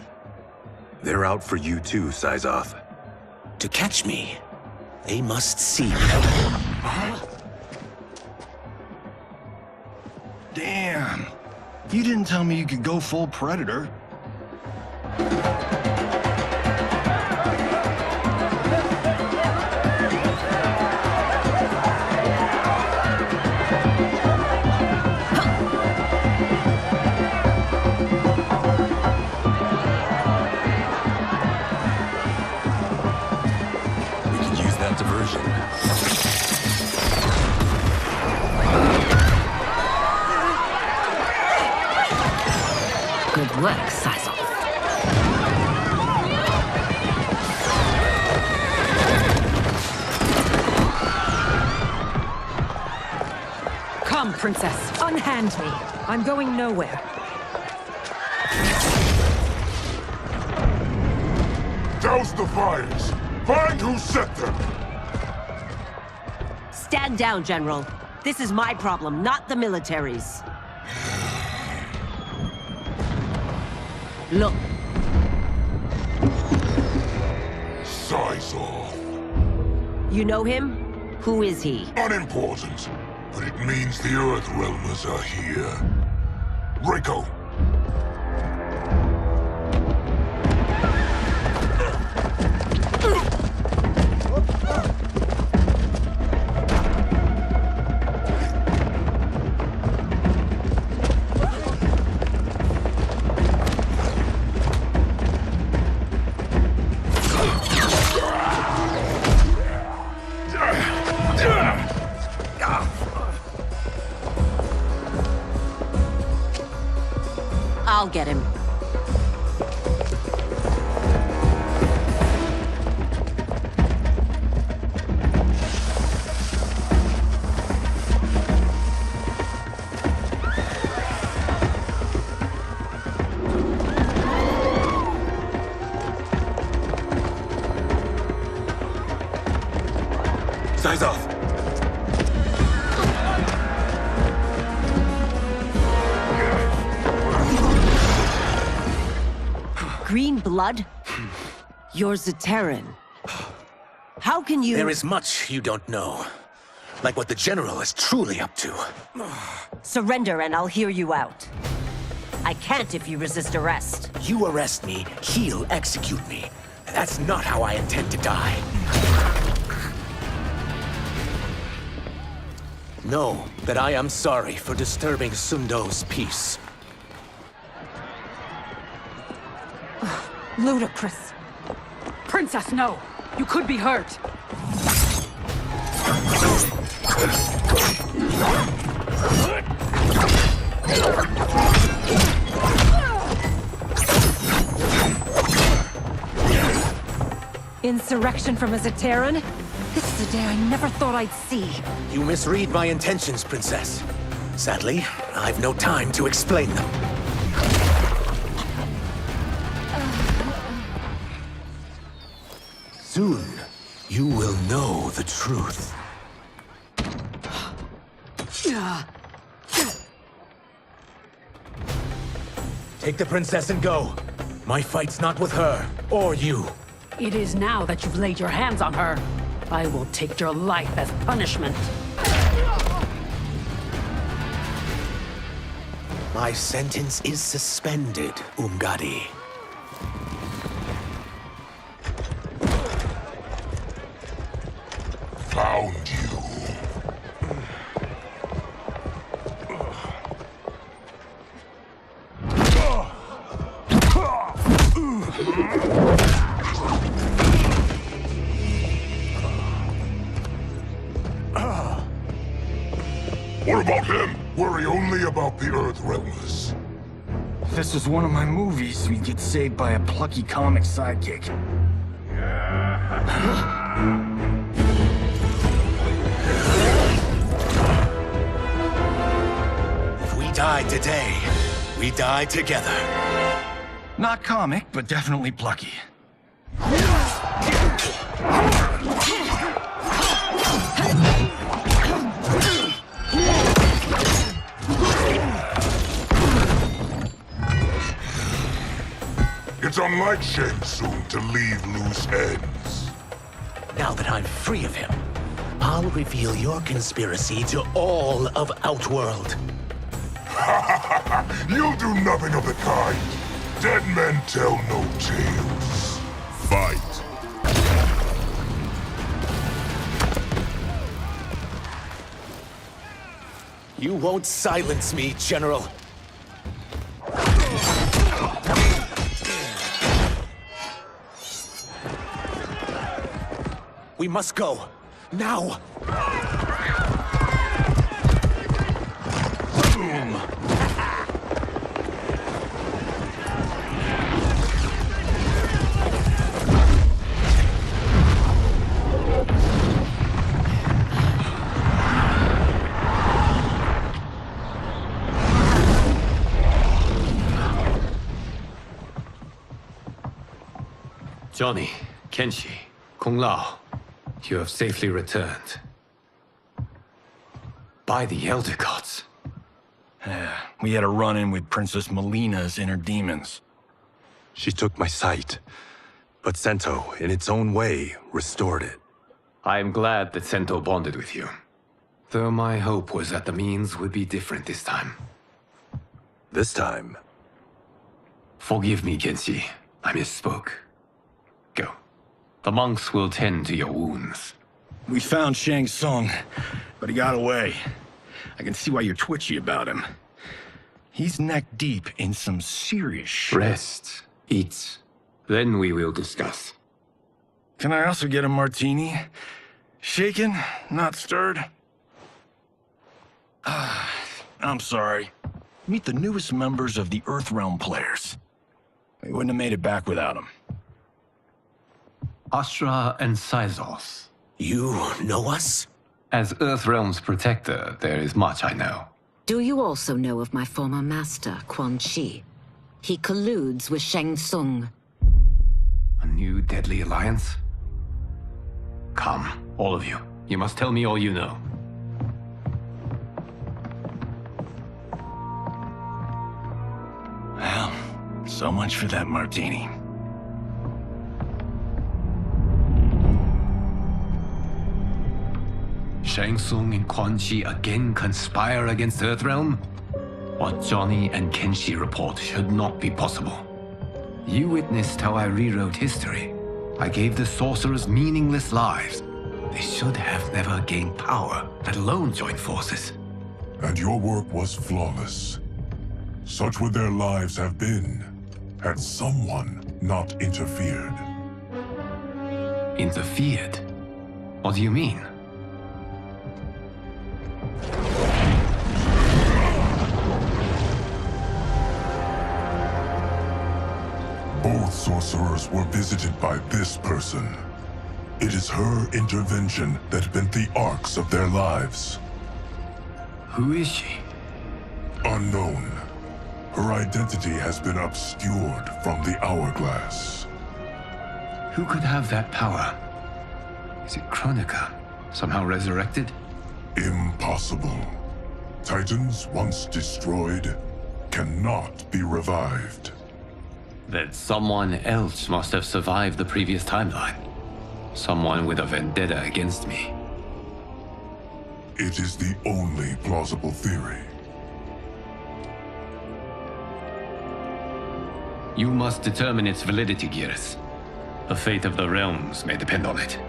Speaker 16: They're out for you too, Syzoth.
Speaker 8: To catch me, they must see me.
Speaker 12: Damn. You didn't tell me you could go full Predator.
Speaker 9: Good work, Syzoth.
Speaker 18: Come, Princess. Unhand me. I'm going nowhere.
Speaker 2: Douse the fires! Find who set them!
Speaker 20: Stand down, General. This is my problem, not the military's. Look.
Speaker 2: Syzoth.
Speaker 20: You know him? Who is he?
Speaker 2: Unimportant, but it means the Earthrealmers are here. Rico!
Speaker 20: I'll get him.
Speaker 16: Syzoth!
Speaker 20: Green blood? You're Zaterran. How can you—
Speaker 8: There is much you don't know. Like what the General is truly up to.
Speaker 20: Surrender and I'll hear you out. I can't if you resist arrest.
Speaker 8: You arrest me, he'll execute me. That's not how I intend to die. Know that I am sorry for disturbing Sundo's peace.
Speaker 18: Ludicrous.
Speaker 19: Princess, no! You could be hurt!
Speaker 18: Insurrection from a Zaterran? This is a day I never thought I'd see.
Speaker 8: You misread my intentions, Princess. Sadly, I've no time to explain them. Soon, you will know the truth. Take the princess and go. My fight's not with her, or you.
Speaker 19: It is now that you've laid your hands on her. I will take your life as punishment.
Speaker 8: My sentence is suspended, Umgadi.
Speaker 13: Found you. What about him? Worry only about the Earthrealmers.
Speaker 12: If this was one of my movies, we'd get saved by a plucky comic sidekick.
Speaker 8: If we die today, we die together.
Speaker 12: Not comic, but definitely plucky.
Speaker 13: It's unlike Shang Tsung to leave loose ends.
Speaker 8: Now that I'm free of him, I'll reveal your conspiracy to all of Outworld.
Speaker 13: You'll do nothing of the kind. Dead men tell no tales. Fight.
Speaker 8: You won't silence me, General. We must go. Now! Boom!
Speaker 1: Johnny, Kenshi, Kung Lao, you have safely returned. By the Elder Gods.
Speaker 12: We had a run-in with Princess Melina's inner demons.
Speaker 16: She took my sight, but Sento, in its own way, restored it.
Speaker 1: I am glad that Sento bonded with you. Though my hope was that the means would be different this time.
Speaker 16: This time?
Speaker 1: Forgive me, Kenshi. I misspoke. Go. The monks will tend to your wounds.
Speaker 12: We found Shang Tsung, but he got away. I can see why you're twitchy about him. He's neck deep in some serious shit.
Speaker 1: Rest. Eat. Then we will discuss.
Speaker 12: Can I also get a martini? Shaken, not stirred? I'm sorry. Meet the newest members of the Earthrealm players. We wouldn't have made it back without them.
Speaker 1: Astra and Sizos.
Speaker 8: You know us?
Speaker 1: As Earthrealm's protector, there is much I know.
Speaker 9: Do you also know of my former master, Quan Chi? He colludes with Shang Tsung.
Speaker 1: A new deadly alliance? Come, all of you. You must tell me all you know.
Speaker 12: Well, so much for that martini.
Speaker 1: Shang Tsung and Quan Chi again conspire against Earthrealm? What Johnny and Kenshi report should not be possible. You witnessed how I rewrote history. I gave the sorcerers meaningless lives. They should have never gained power, let alone join forces.
Speaker 2: And your work was flawless. Such would their lives have been, had someone not interfered.
Speaker 1: Interfered? What do you mean?
Speaker 2: Both sorcerers were visited by this person. It is her intervention that bent the arcs of their lives.
Speaker 1: Who is she?
Speaker 2: Unknown. Her identity has been obscured from the hourglass.
Speaker 1: Who could have that power? Is it Kronika? Somehow resurrected?
Speaker 2: Impossible. Titans once destroyed cannot be revived.
Speaker 1: Then someone else must have survived the previous timeline. Someone with a vendetta against me.
Speaker 2: It is the only plausible theory.
Speaker 1: You must determine its validity, Geras. The fate of the realms may depend on it.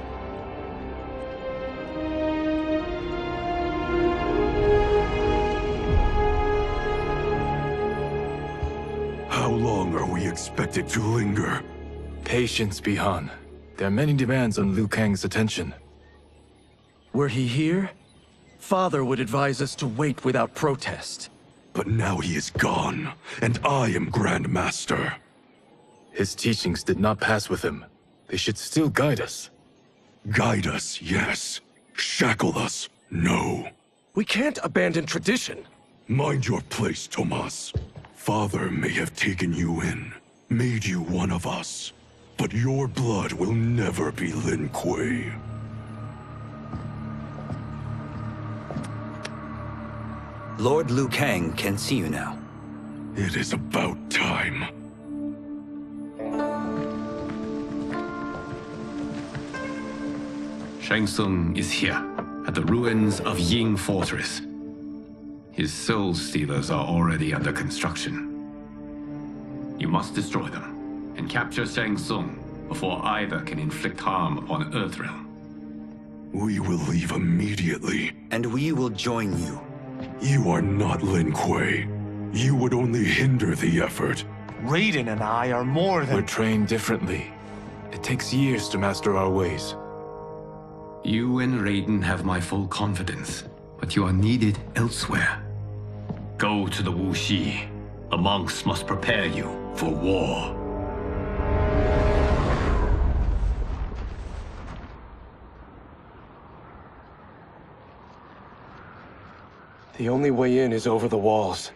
Speaker 4: How long are we expected to linger?
Speaker 10: Patience, Bihan. There are many demands on Liu Kang's attention. Were he here, Father would advise us to wait without protest.
Speaker 4: But now he is gone, and I am Grand Master.
Speaker 10: His teachings did not pass with him. They should still guide us.
Speaker 4: Guide us, yes. Shackle us, no.
Speaker 10: We can't abandon tradition.
Speaker 4: Mind your place, Tomas. Father may have taken you in, made you one of us. But your blood will never be Lin Kuei.
Speaker 21: Lord Liu Kang can see you now.
Speaker 4: It is about time.
Speaker 1: Shang Tsung is here, at the ruins of Ying Fortress. His soul stealers are already under construction. You must destroy them, and capture Shang Tsung before either can inflict harm upon Earthrealm.
Speaker 4: We will leave immediately.
Speaker 21: And we will join you.
Speaker 4: You are not Lin Kuei. You would only hinder the effort.
Speaker 7: Raiden and I are more than—
Speaker 10: We're trained differently. It takes years to master our ways.
Speaker 1: You and Raiden have my full confidence, but you are needed elsewhere. Go to the Wuxi. The monks must prepare you for war.
Speaker 10: The only way in is over the walls.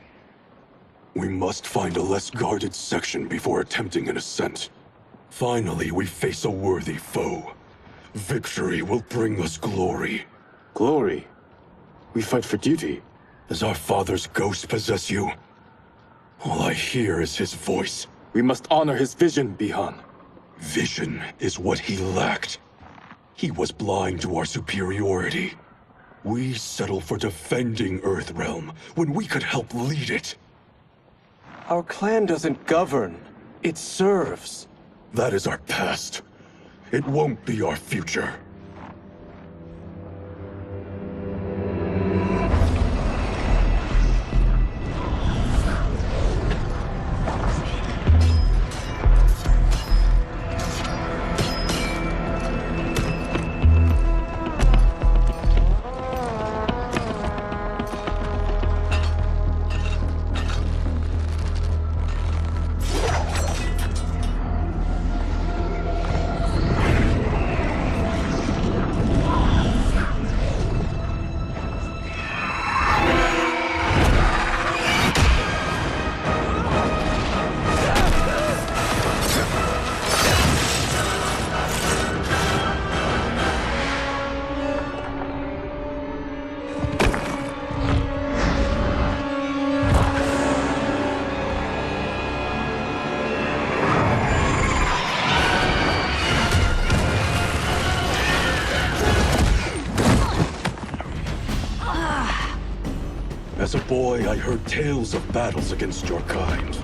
Speaker 4: We must find a less guarded section before attempting an ascent. Finally, we face a worthy foe. Victory will bring us glory.
Speaker 10: Glory? We fight for duty.
Speaker 4: Does our father's ghost possess you? All I hear is his voice.
Speaker 10: We must honor his vision, Bihan.
Speaker 4: Vision is what he lacked. He was blind to our superiority. We settle for defending Earthrealm when we could help lead it.
Speaker 10: Our clan doesn't govern. It serves.
Speaker 4: That is our past. It won't be our future. As a boy, I heard tales of battles against your kind.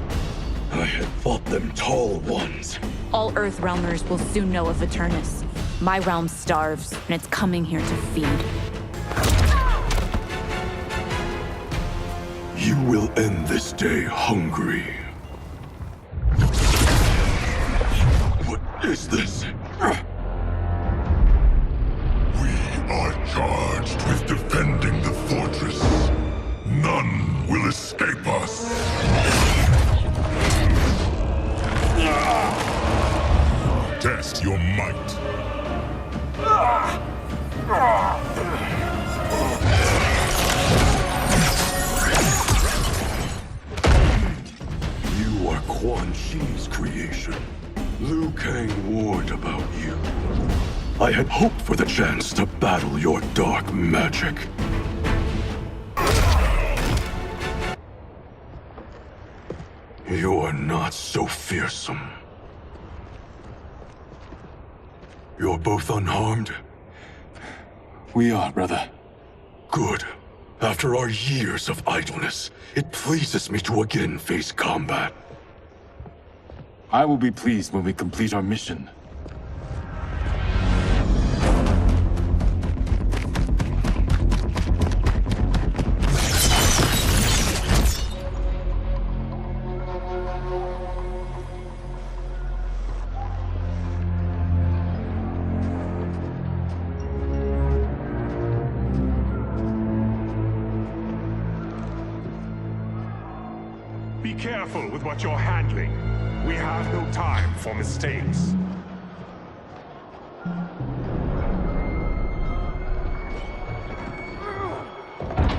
Speaker 4: I had fought them tall ones.
Speaker 23: All Earthrealmers will soon know of Eternus. My realm starves, and it's coming here to feed.
Speaker 4: You will end this day hungry. What is this?
Speaker 2: We are charged with defending the fortress. None will escape us. Test your might.
Speaker 4: Shi's creation. Liu Kang warned about you. I had hoped for the chance to battle your dark magic. You're not so fearsome. You're both unharmed?
Speaker 10: We are, brother.
Speaker 4: Good. After our years of idleness, it pleases me to again face combat.
Speaker 10: I will be pleased when we complete our mission.
Speaker 11: Be careful with what you're handling. We have no time for mistakes.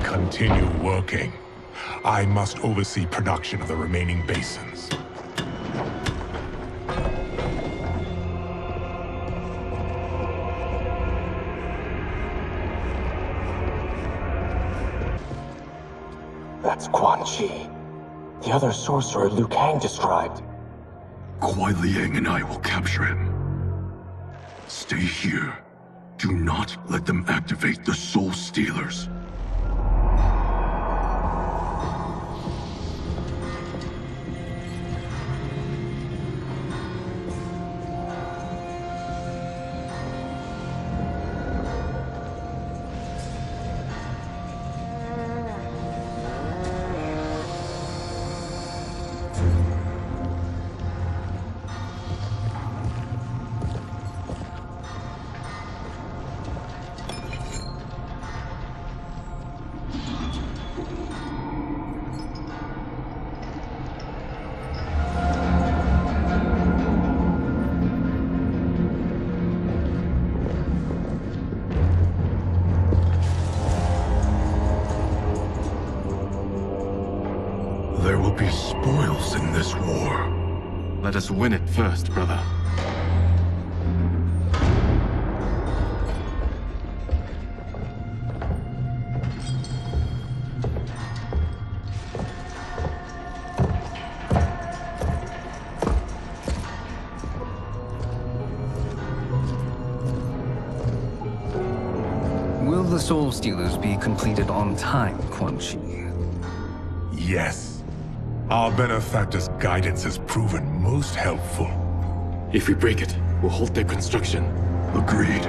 Speaker 11: Continue working. I must oversee production of the remaining basins.
Speaker 3: That's Quan Chi. The other sorcerer Liu Kang described.
Speaker 4: Kuai Liang and I will capture him. Stay here. Do not let them activate the Soul Stealers. There will be spoils in this war.
Speaker 10: Let us win it first, brother.
Speaker 5: Will the Soul Stealers be completed on time, Quan Chi?
Speaker 11: Yes. Our benefactor's guidance has proven most helpful.
Speaker 10: If we break it, we'll halt their construction.
Speaker 4: Agreed.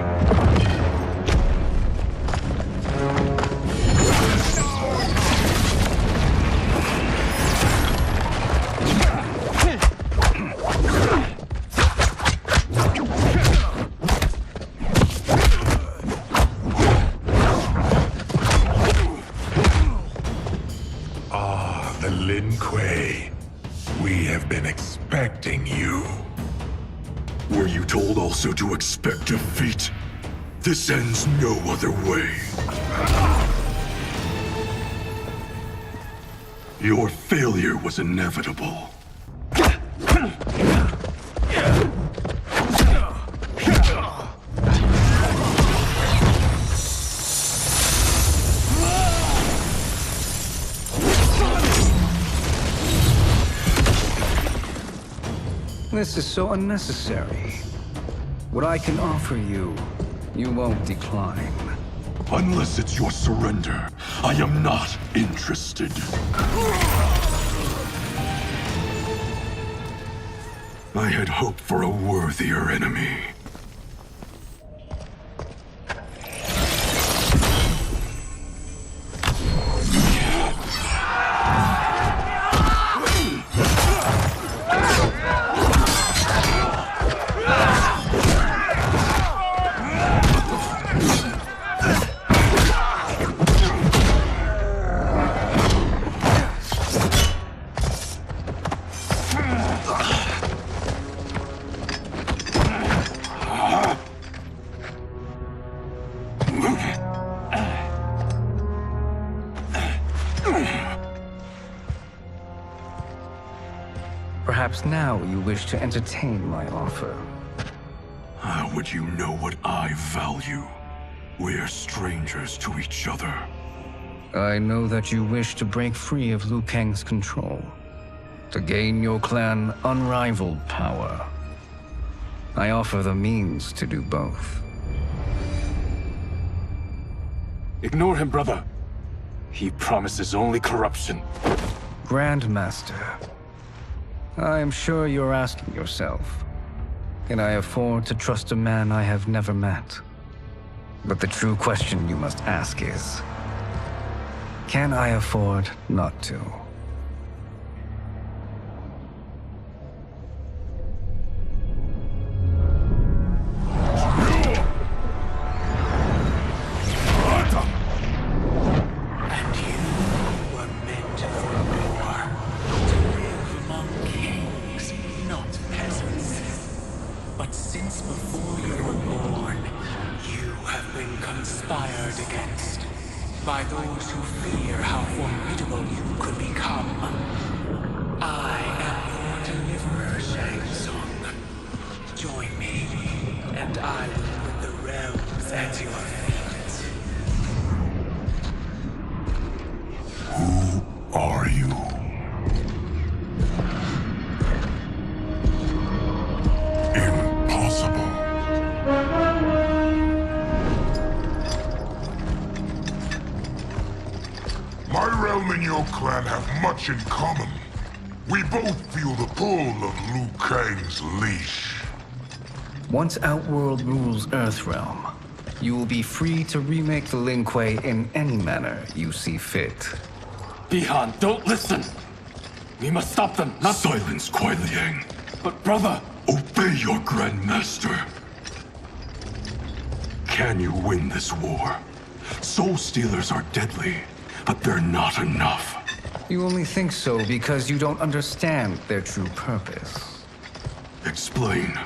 Speaker 11: Lin Kuei, we have been expecting you.
Speaker 4: Were you told also to expect defeat? This ends no other way. Your failure was inevitable.
Speaker 5: This is so unnecessary. What I can offer you, you won't decline.
Speaker 4: Unless it's your surrender, I am not interested. I had hoped for a worthier enemy.
Speaker 5: perhaps now you wish to entertain my offer.
Speaker 4: How would you know what I value? We're strangers to each other.
Speaker 5: I know that you wish to break free of Liu Kang's control, to gain your clan unrivaled power. I offer the means to do both.
Speaker 11: Ignore him, brother. He promises only corruption.
Speaker 5: Grandmaster, I am sure you're asking yourself, can I afford to trust a man I have never met? But the true question you must ask is, can I afford not to?
Speaker 6: By those who fear how formidable you could become. I am your deliverer, Shang Tsung. Join me, and I will put the realms at your feet.
Speaker 2: Who are you? Impossible. My realm and your clan have much in common. We both feel the pull of Liu Kang's leash.
Speaker 5: Once Outworld rules Earthrealm, you will be free to remake the Lin Kuei in any manner you see fit.
Speaker 4: Bihan, don't listen! We must stop them, not— Silence, Kuai Liang. But brother— Obey your Grandmaster. Can you win this war? Soul Stealers are deadly, but they're not enough.
Speaker 5: You only think so because you don't understand their true purpose.
Speaker 4: Explain.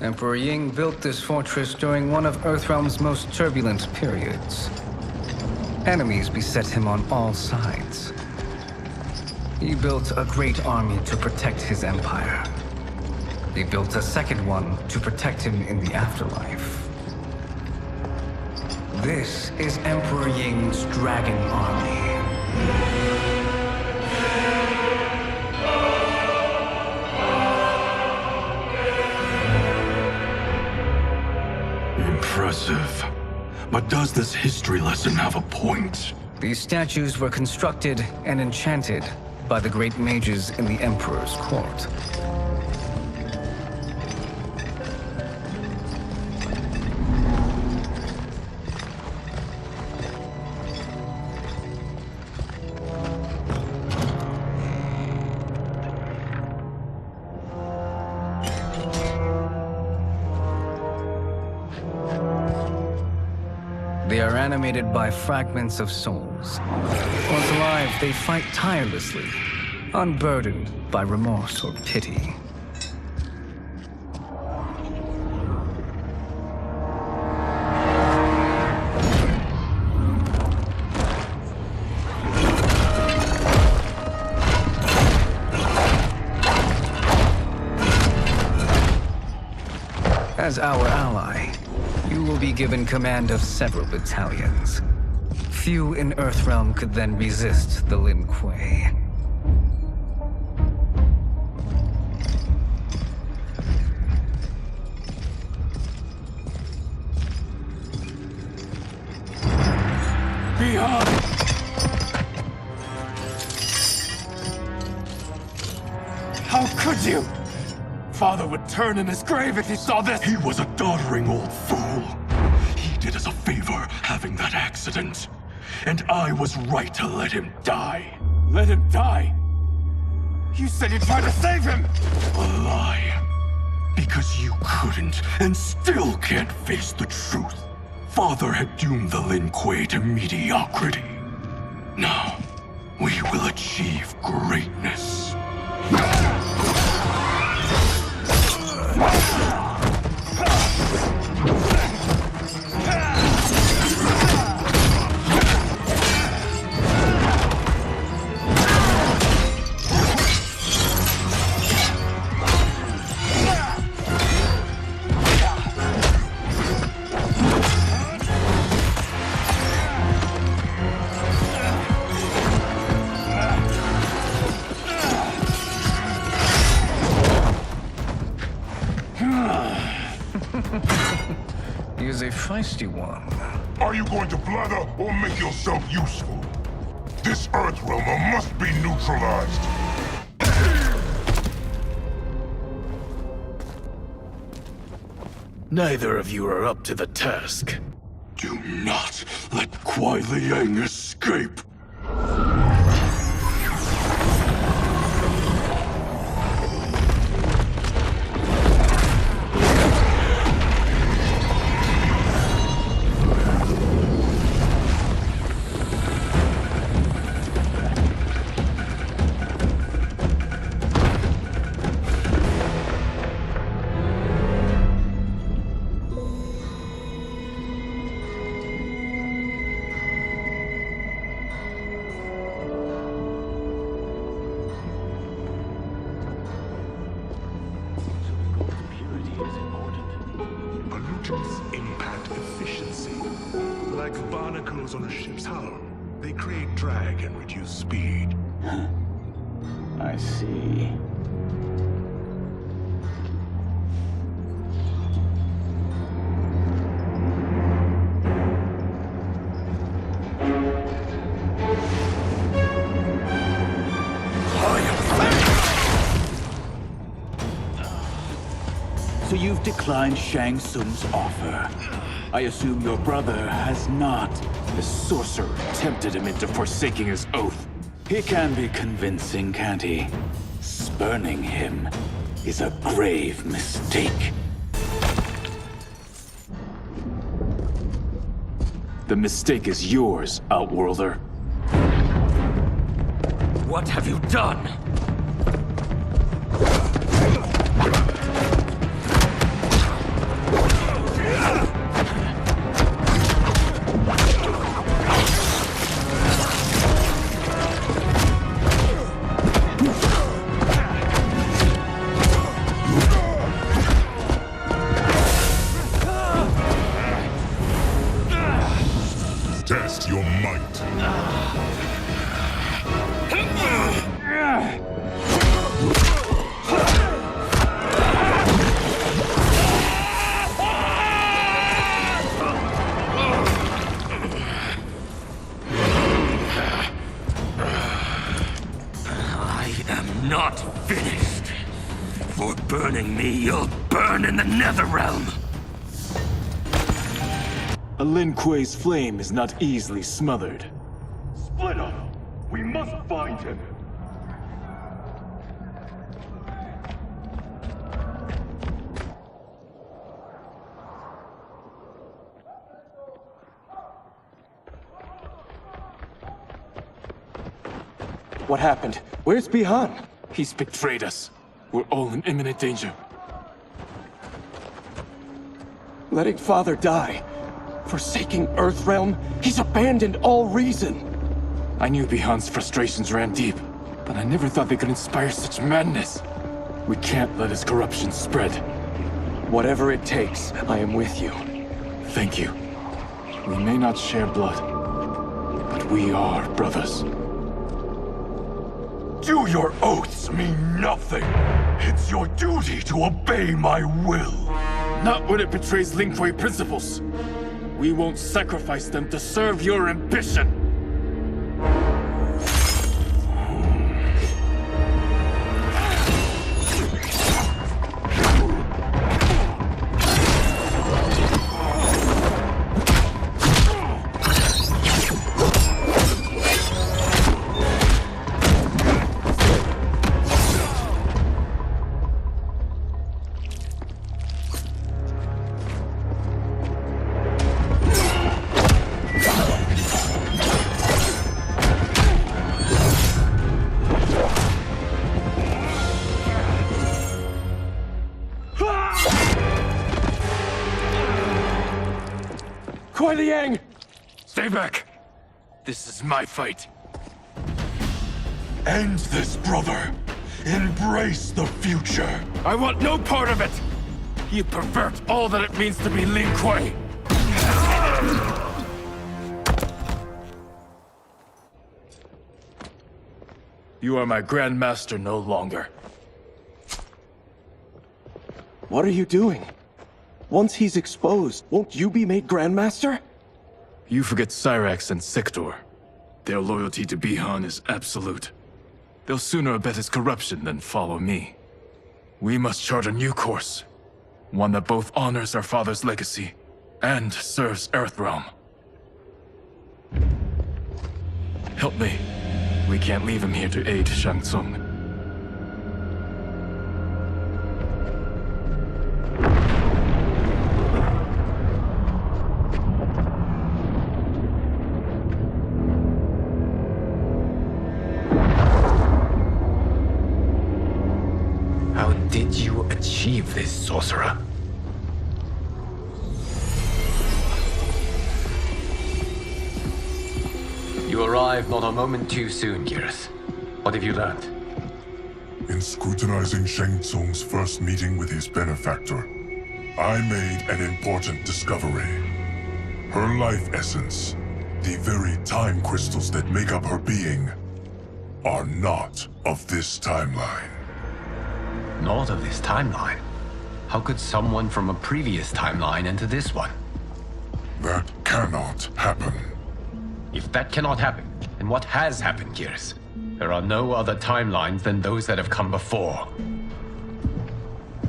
Speaker 5: Emperor Ying built this fortress during one of Earthrealm's most turbulent periods. Enemies beset him on all sides. He built a great army to protect his empire. He built a second one to protect him in the afterlife. This is Emperor Ying's Dragon Army.
Speaker 4: Impressive. But does this history lesson have a point?
Speaker 5: These statues were constructed and enchanted by the great mages in the Emperor's court. They are animated by fragments of souls. Once alive, they fight tirelessly, unburdened by remorse or pity. As our ally, you will be given command of several battalions. Few in Earthrealm could then resist the Lin Kuei.
Speaker 4: Bihan! How could you? Father would turn in his grave if he saw this! He was a doddering old fool. He did us a favor having that accident. And I was right to let him die. Let him die? You said you tried to save him! A lie. Because you couldn't and still can't face the truth. Father had doomed the Lin Kuei to mediocrity. Now, we will achieve greatness.
Speaker 5: feisty one.
Speaker 2: Are you going to blather or make yourself useful? This Earthrealmer must be neutralized.
Speaker 4: Neither of you are up to the task. Do not let Kuai Liang escape!
Speaker 11: Pollutants impact efficiency. Like barnacles on a ship's hull. They create drag and reduce speed.
Speaker 14: I see. So you've declined Shang Tsung's offer. I assume your brother has not.
Speaker 10: The sorcerer tempted him into forsaking his oath.
Speaker 14: He can be convincing, can't he? Spurning him is a grave mistake.
Speaker 10: The mistake is yours, Outworlder.
Speaker 4: What have you done?
Speaker 2: Test your might.
Speaker 4: I am not finished. For burning me, you'll burn in the Netherrealm.
Speaker 10: A Lin Kuei's flame is not easily smothered.
Speaker 4: Split up! We must find him!
Speaker 10: What happened? Where's Bihan? He's betrayed us. We're all in imminent danger. Letting Father die. Forsaking Earthrealm, he's abandoned all reason. I knew Bihan's frustrations ran deep, but I never thought they could inspire such madness. We can't let his corruption spread. Whatever it takes, I am with you. Thank you. We may not share blood, but we are brothers.
Speaker 4: Do your oaths mean nothing? It's your duty to obey my will.
Speaker 10: Not when it betrays Lin Kuei principles. We won't sacrifice them to serve your ambition! Kuai Liang!
Speaker 4: Stay back! This is my fight. End this, brother. Embrace the future.
Speaker 10: I want no part of it! You pervert all that it means to be Lin Kuei! You are my Grand Master no longer.
Speaker 7: What are you doing?
Speaker 10: Once he's exposed, won't you be made Grandmaster?
Speaker 4: You forget Cyrax and Sector. Their loyalty to Bihan is absolute. They'll sooner abet his corruption than follow me. We must chart a new course. One that both honors our father's legacy and serves Earthrealm. Help me. We can't leave him here to aid Shang Tsung.
Speaker 1: How did you achieve this, sorcerer? You arrived not a moment too soon, Geras. What have you learned?
Speaker 2: In scrutinizing Shang Tsung's first meeting with his benefactor, I made an important discovery. Her life essence, the very time crystals that make up her being, are not of this timeline.
Speaker 1: Not of this timeline? How could someone from a previous timeline enter this one?
Speaker 2: That cannot happen.
Speaker 1: If that cannot happen, then what has happened, Geras? There are no other timelines than those that have come before.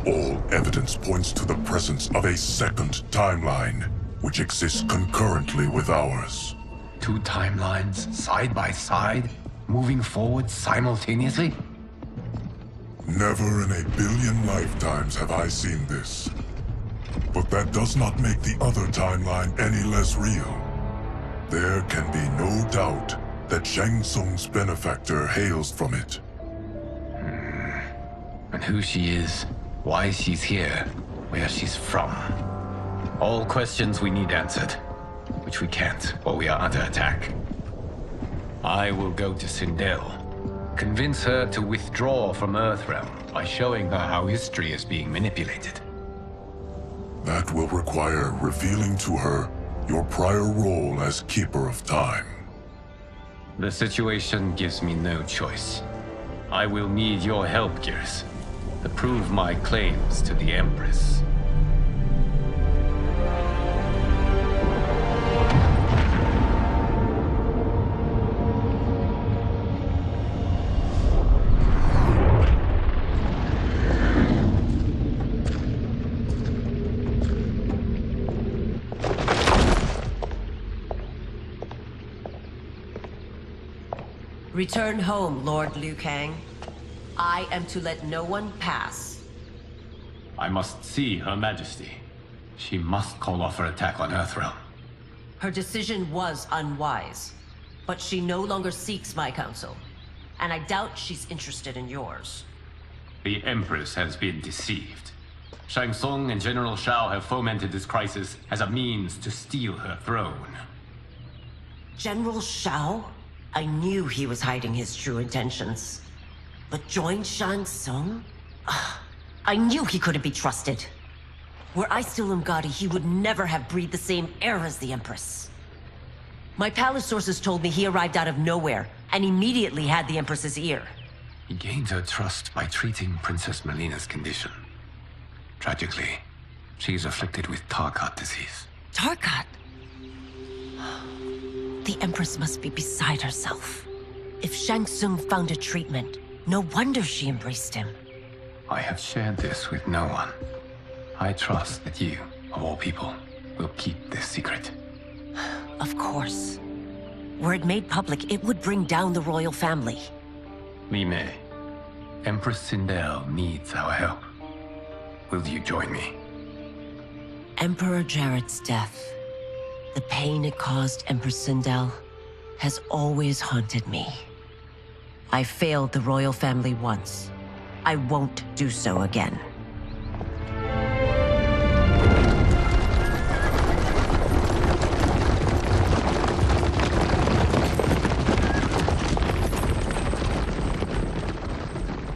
Speaker 2: All evidence points to the presence of a second timeline, which exists concurrently with ours.
Speaker 1: Two timelines, side by side, moving forward simultaneously?
Speaker 2: Never in a billion lifetimes have I seen this. But that does not make the other timeline any less real. There can be no doubt that Shang Tsung's benefactor hails from it.
Speaker 1: And who she is, why she's here, where she's from. All questions we need answered, which we can't while we are under attack. I will go to Sindel. Convince her to withdraw from Earthrealm by showing her how history is being manipulated.
Speaker 2: That will require revealing to her your prior role as Keeper of Time.
Speaker 1: The situation gives me no choice. I will need your help, Geras, to prove my claims to the Empress.
Speaker 20: Return home, Lord Liu Kang. I am to let no one pass.
Speaker 1: I must see Her Majesty. She must call off her attack on Earthrealm.
Speaker 20: Her decision was unwise, but she no longer seeks my counsel, and I doubt she's interested in yours.
Speaker 1: The Empress has been deceived. Shang Tsung and General Shao have fomented this crisis as a means to steal her throne.
Speaker 20: General Shao? I knew he was hiding his true intentions. But join Shang Tsung? I knew he couldn't be trusted. Were I still Umgadi, he would never have breathed the same air as the Empress. My palace sources told me he arrived out of nowhere, and immediately had the Empress's ear.
Speaker 1: He gained her trust by treating Princess Melina's condition. Tragically, she is afflicted with Tarkat disease.
Speaker 20: Tarkat? The Empress must be beside herself. If Shang Tsung found a treatment, no wonder she embraced him.
Speaker 1: I have shared this with no one. I trust that you, of all people, will keep this secret.
Speaker 20: Of course. Were it made public, it would bring down the royal family.
Speaker 1: Li Mei, Empress Sindel needs our help. Will you join me?
Speaker 20: Emperor Jarrett's death, the pain it caused Empress Sindel, has always haunted me. I failed the royal family once. I won't do so again.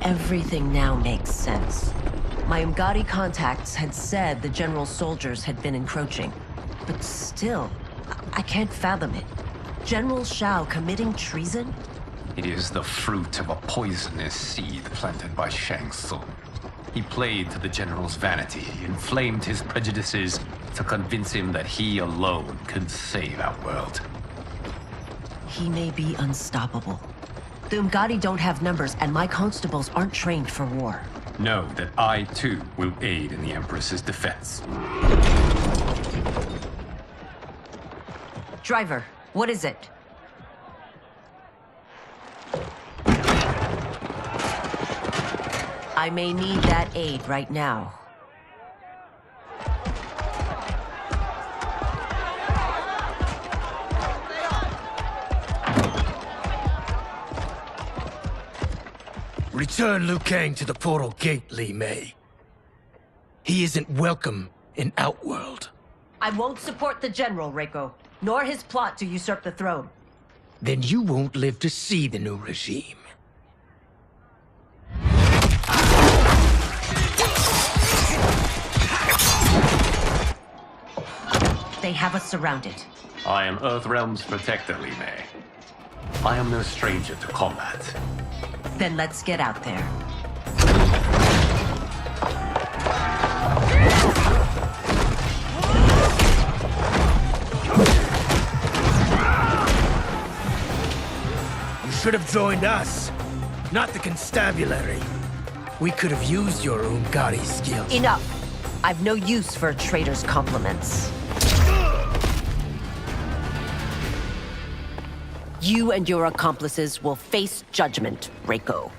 Speaker 20: Everything now makes sense. My Umgadi contacts had said the general soldiers had been encroaching. But still, I can't fathom it. General Shao committing treason?
Speaker 1: It is the fruit of a poisonous seed planted by Shang Tsung. He played to the General's vanity, inflamed his prejudices to convince him that he alone could save our world.
Speaker 20: He may be unstoppable. The Umgadi don't have numbers, and my constables aren't trained for war.
Speaker 1: Know that I, too, will aid in the Empress's defense.
Speaker 20: Driver, what is it? I may need that aid right now.
Speaker 12: Return Liu Kang to the portal gate, Li Mei. He isn't welcome in Outworld.
Speaker 20: I won't support the General, Reiko, nor his plot to usurp the throne.
Speaker 12: Then you won't live to see the new regime.
Speaker 20: They have us surrounded.
Speaker 1: I am Earthrealm's protector, Li Mei. I am no stranger to combat.
Speaker 20: Then let's get out there.
Speaker 12: You should have joined us, not the constabulary. We could have used your Umgadi skills.
Speaker 20: Enough! I've no use for a traitor's compliments. You and your accomplices will face judgment, Reiko.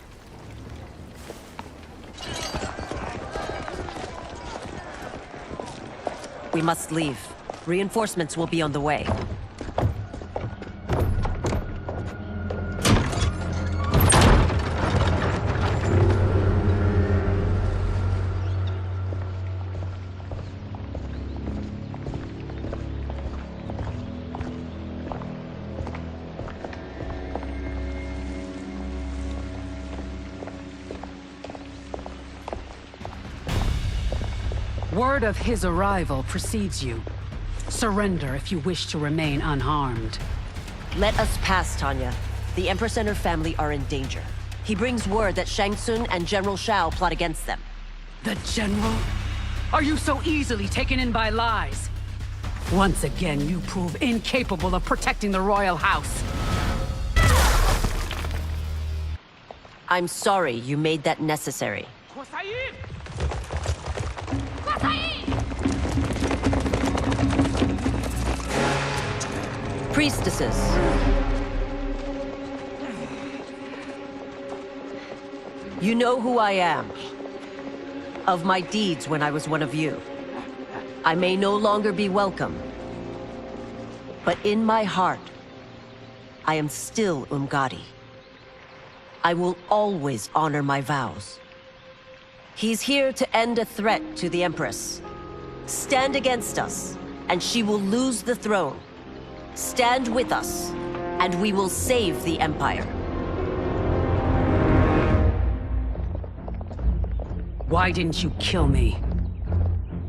Speaker 20: We must leave. Reinforcements will be on the way.
Speaker 19: Word of his arrival precedes you. Surrender if you wish to remain unharmed.
Speaker 20: Let us pass, Tanya. The Empress and her family are in danger. He brings word that Shang Tsung and General Shao plot against them.
Speaker 19: The General? Are you so easily taken in by lies? Once again, you prove incapable of protecting the royal house.
Speaker 20: I'm sorry you made that necessary. Priestesses. You know who I am. Of my deeds when I was one of you. I may no longer be welcome. But in my heart, I am still Umgadi. I will always honor my vows. He's here to end a threat to the Empress. Stand against us, and she will lose the throne. Stand with us, and we will save the Empire.
Speaker 19: Why didn't you kill me?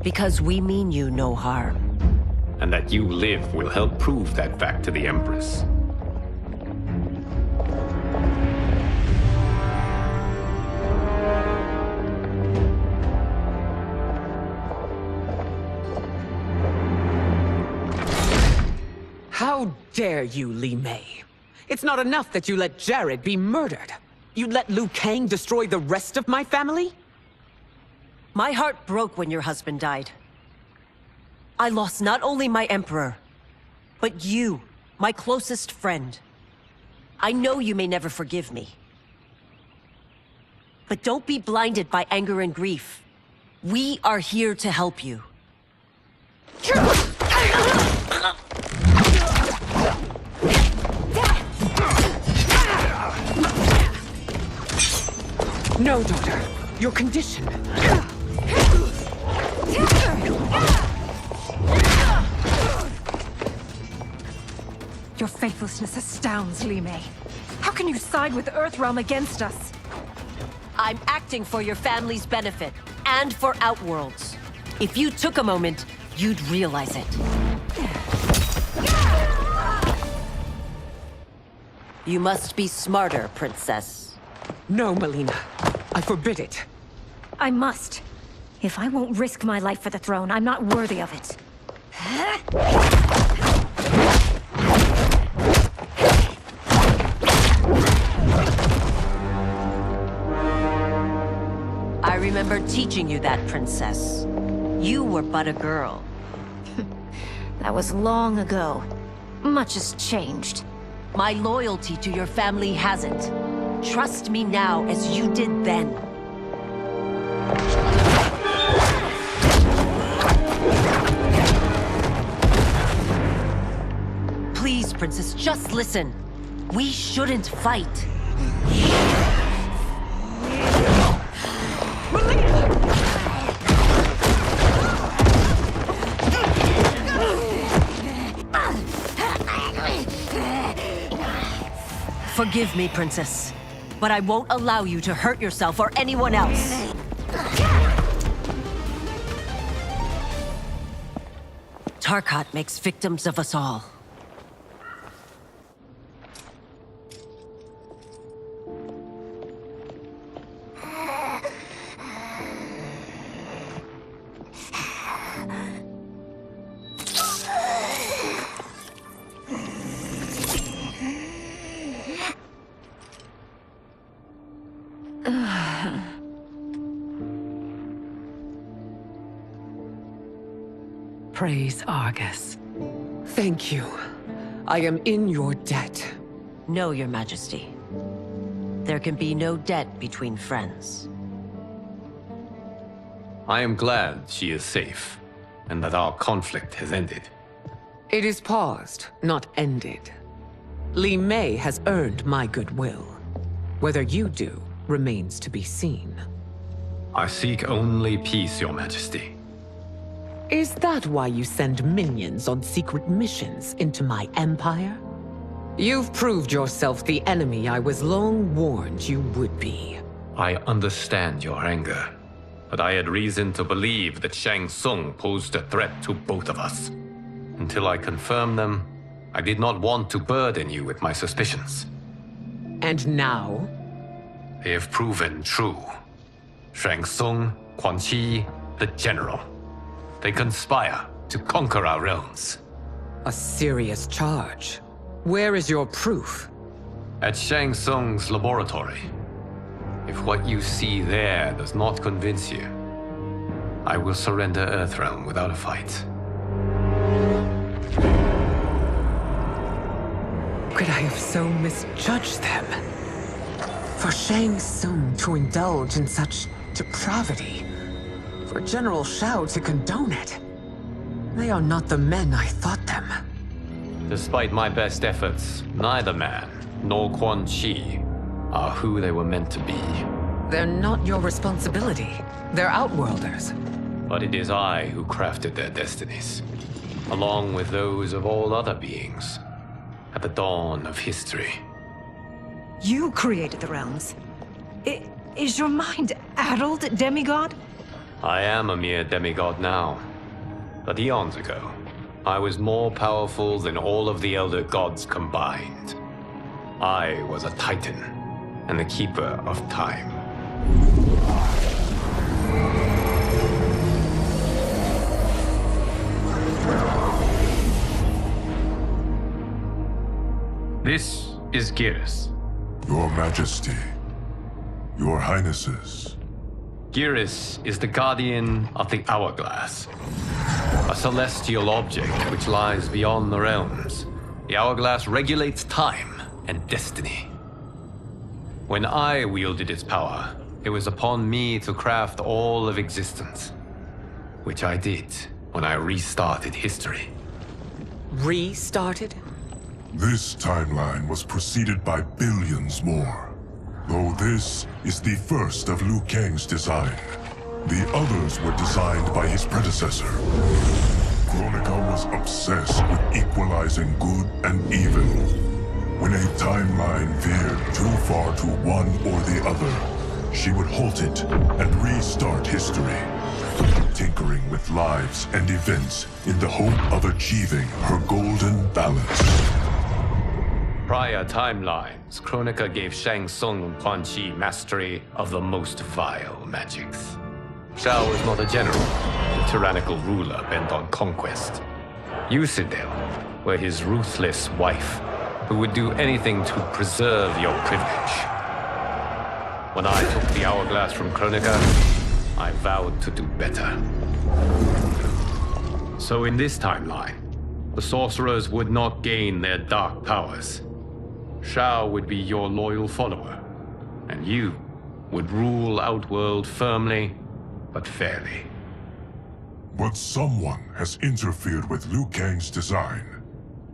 Speaker 20: Because we mean you no harm.
Speaker 1: And that you live will help prove that fact to the Empress.
Speaker 15: How dare you, Li Mei? It's not enough that you let Jared be murdered. You'd let Liu Kang destroy the rest of my family?
Speaker 20: My heart broke when your husband died. I lost not only my Emperor, but you, my closest friend. I know you may never forgive me. But don't be blinded by anger and grief. We are here to help you.
Speaker 15: No, daughter. Your condition.
Speaker 18: Your faithlessness astounds, Li Mei. How can you side with Earthrealm against us?
Speaker 20: I'm acting for your family's benefit, and for Outworld's. If you took a moment, you'd realize it. You must be smarter, Princess.
Speaker 15: No, Melina. I forbid it.
Speaker 18: I must. If I won't risk my life for the throne, I'm not worthy of it.
Speaker 20: I remember teaching you that, Princess. You were but a girl.
Speaker 18: That was long ago. Much has changed.
Speaker 20: My loyalty to your family hasn't. Trust me now as you did then. Please, Princess, just listen. We shouldn't fight. Forgive me, Princess, but I won't allow you to hurt yourself or anyone else. Tarkat makes victims of us all.
Speaker 15: Praise Argus. Thank you. I am in your debt.
Speaker 20: No, Your Majesty. There can be no debt between friends.
Speaker 1: I am glad she is safe, and that our conflict has ended.
Speaker 15: It is paused, not ended. Li Mei has earned my goodwill. Whether you do remains to be seen.
Speaker 1: I seek only peace, Your Majesty.
Speaker 15: Is that why you send minions on secret missions into my empire? You've proved yourself the enemy I was long warned you would be.
Speaker 1: I understand your anger, but I had reason to believe that Shang Tsung posed a threat to both of us. Until I confirmed them, I did not want to burden you with my suspicions.
Speaker 15: And now?
Speaker 1: They have proven true. Shang Tsung, Quan Chi, the General. They conspire to conquer our realms.
Speaker 15: A serious charge. Where is your proof?
Speaker 1: At Shang Tsung's laboratory. If what you see there does not convince you, I will surrender Earthrealm without a fight.
Speaker 15: Could I have so misjudged them? For Shang Tsung to indulge in such depravity, for General Shao to condone it, they are not the men I thought them.
Speaker 1: Despite my best efforts, neither man nor Quan Chi are who they were meant to be.
Speaker 15: They're not your responsibility. They're outworlders.
Speaker 1: But it is I who crafted their destinies, along with those of all other beings, at the dawn of history.
Speaker 18: You created the realms. Is your mind addled, demigod?
Speaker 1: I am a mere demigod now, but eons ago, I was more powerful than all of the Elder Gods combined. I was a Titan, and the Keeper of Time. This is Geras.
Speaker 2: Your Majesty, Your Highnesses.
Speaker 1: Geras is the guardian of the Hourglass, a celestial object which lies beyond the realms. The Hourglass regulates time and destiny. When I wielded its power, it was upon me to craft all of existence, which I did when I restarted history.
Speaker 15: Restarted?
Speaker 2: This timeline was preceded by billions more. Though this is the first of Liu Kang's design. The others were designed by his predecessor. Kronika was obsessed with equalizing good and evil. When a timeline veered too far to one or the other, she would halt it and restart history, tinkering with lives and events in the hope of achieving her golden balance.
Speaker 1: Prior timelines, Kronika gave Shang Tsung and Quan Chi mastery of the most vile magics. Shao was not a general, a tyrannical ruler bent on conquest. You, Citadel, were his ruthless wife, who would do anything to preserve your privilege. When I took the hourglass from Kronika, I vowed to do better. So in this timeline, the sorcerers would not gain their dark powers. Shao would be your loyal follower, and you would rule Outworld firmly, but fairly.
Speaker 2: But someone has interfered with Liu Kang's design.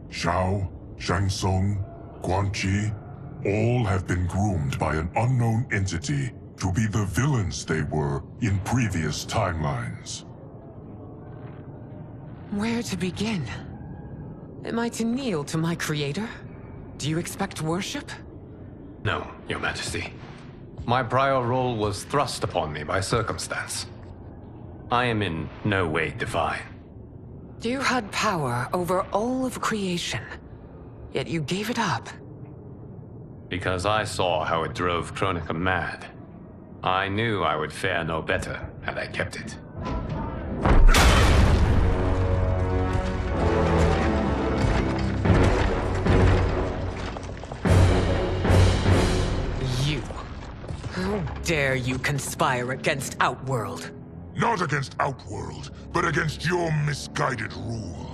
Speaker 2: Shao, Shang Tsung, Quan Chi, all have been groomed by an unknown entity to be the villains they were in previous timelines.
Speaker 15: Where to begin? Am I to kneel to my creator? Do you expect worship?
Speaker 1: No, Your Majesty. My prior role was thrust upon me by circumstance. I am in no way divine.
Speaker 15: You had power over all of creation, yet you gave it up.
Speaker 1: Because I saw how it drove Kronika mad. I knew I would fare no better had I kept it.
Speaker 15: You. How dare you conspire against Outworld?
Speaker 2: Not against Outworld, but against your misguided rule.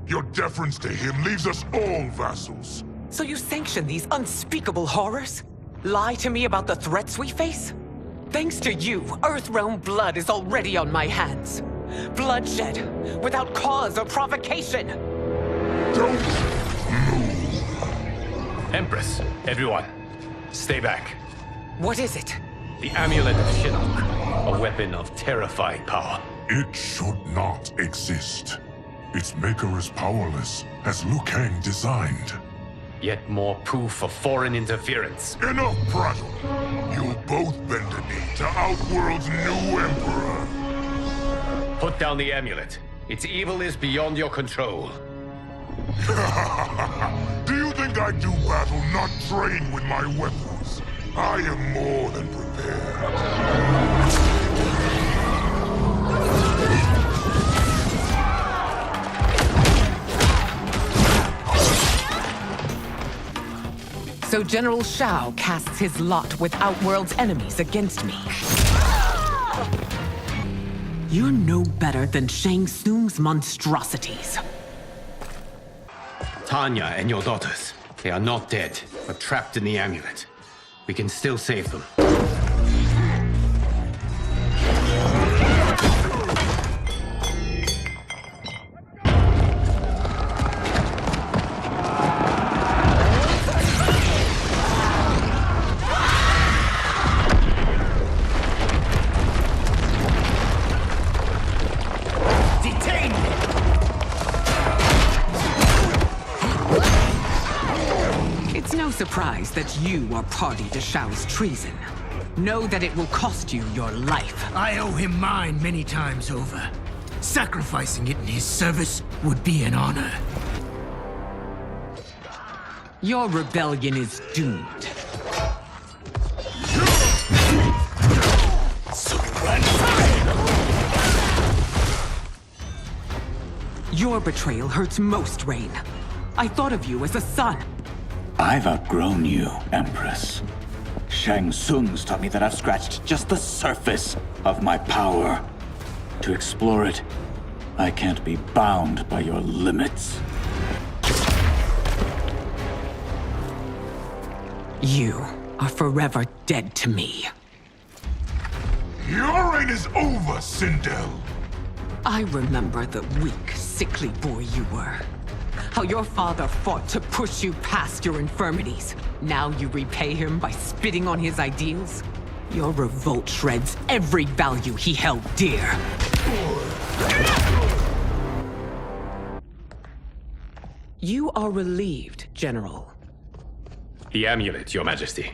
Speaker 2: Your deference to him leaves us all vassals.
Speaker 15: So you sanction these unspeakable horrors? Lie to me about the threats we face? Thanks to you, Earthrealm blood is already on my hands. Bloodshed, without cause or provocation.
Speaker 2: Don't
Speaker 1: move. Empress, everyone, stay back.
Speaker 15: What is it?
Speaker 1: The Amulet of Shinnok, a weapon of terrifying power.
Speaker 2: It should not exist. Its maker is powerless, as Liu Kang designed.
Speaker 1: Yet more proof of foreign interference.
Speaker 2: Enough prattle! You'll both bend a knee to Outworld's new emperor.
Speaker 1: Put down the amulet. Its evil is beyond your control.
Speaker 2: Do you think I do battle not trained with my weapons? I am more than prepared.
Speaker 15: So General Shao casts his lot with Outworld's enemies against me. You're no better than Shang Tsung's monstrosities.
Speaker 1: Tanya and your daughters, they are not dead, but trapped in the amulet. We can still save them.
Speaker 15: Surprised that you are party to Shao's treason. Know that it will cost you your life.
Speaker 13: I owe him mine many times over. Sacrificing it in his service would be an honor.
Speaker 15: Your rebellion is doomed. Your betrayal hurts most, Rain. I thought of you as a son.
Speaker 14: I've outgrown you, Empress. Shang Tsung's taught me that I've scratched just the surface of my power. To explore it, I can't be bound by your limits.
Speaker 15: You are forever dead to me.
Speaker 2: Your reign is over, Sindel.
Speaker 15: I remember the weak, sickly boy you were. How your father fought to push you past your infirmities. Now you repay him by spitting on his ideals? Your revolt shreds every value he held dear. You are relieved, General.
Speaker 1: The amulet, Your Majesty.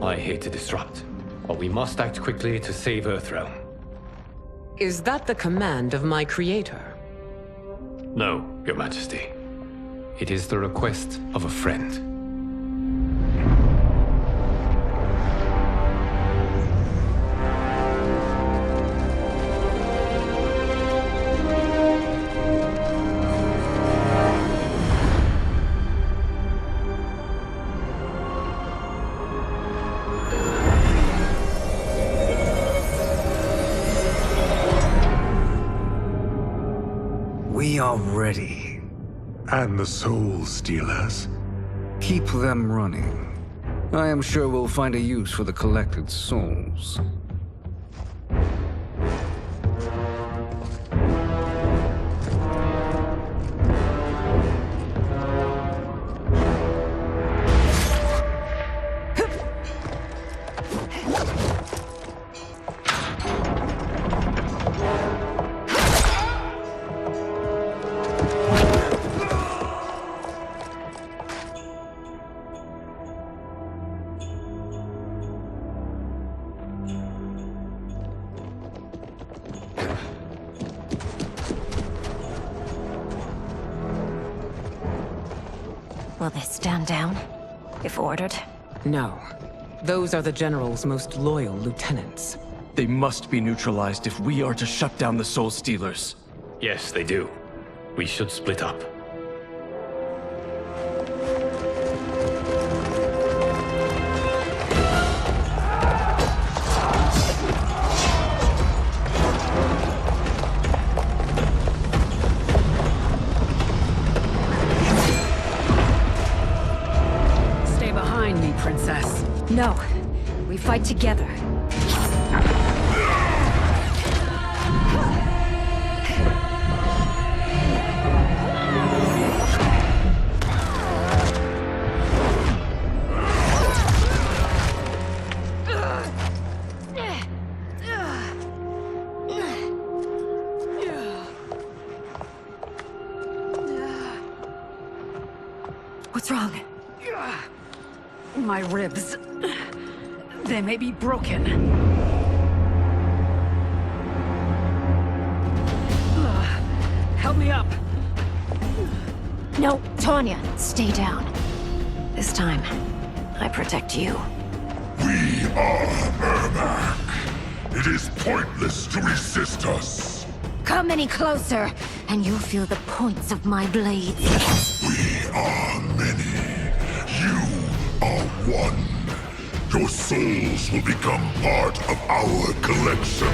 Speaker 1: I here to disrupt, but we must act quickly to save Earthrealm.
Speaker 15: Is that the command of my creator?
Speaker 1: No, Your Majesty. It is the request of a friend.
Speaker 16: We are ready.
Speaker 11: And the Soul Stealers?
Speaker 16: Keep them running. I am sure we'll find a use for the collected souls.
Speaker 18: Will they stand down, if ordered?
Speaker 15: No. Those are the General's most loyal lieutenants.
Speaker 10: They must be neutralized if we are to shut down the Soul Stealers.
Speaker 1: Yes, they do. We should split up.
Speaker 19: Stay behind me, Princess.
Speaker 18: No. We fight together. What's wrong?
Speaker 19: My ribs. They may be broken. Help me up.
Speaker 18: No, Tanya, stay down. This time, I protect you.
Speaker 2: We are Ermac. It is pointless to resist us.
Speaker 18: Come any closer, and you'll feel the points of my blades.
Speaker 2: We are many. You are one. Your souls will become part of our collection.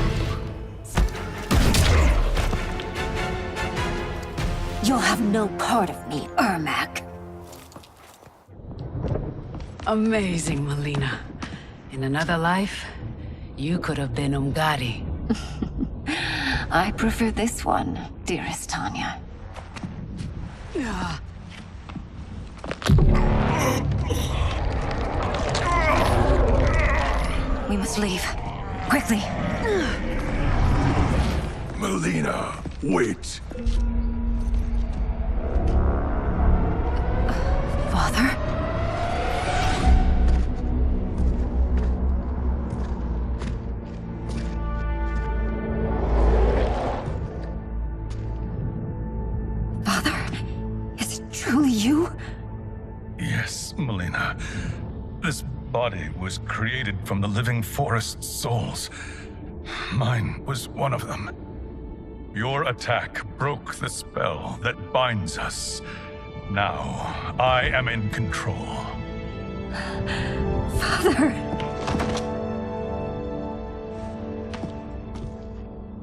Speaker 18: You'll have no part of me, Ermac.
Speaker 19: Amazing, Melina. In another life, you could have been Umgadi.
Speaker 18: I prefer this one, dearest Tanya. We must leave. Quickly.
Speaker 11: Melina, wait.
Speaker 18: Father? Father? Is it truly you?
Speaker 4: Yes, Melina. This body was created from the living forest's souls. Mine was one of them. Your attack broke the spell that binds us. Now, I am in control.
Speaker 18: Father!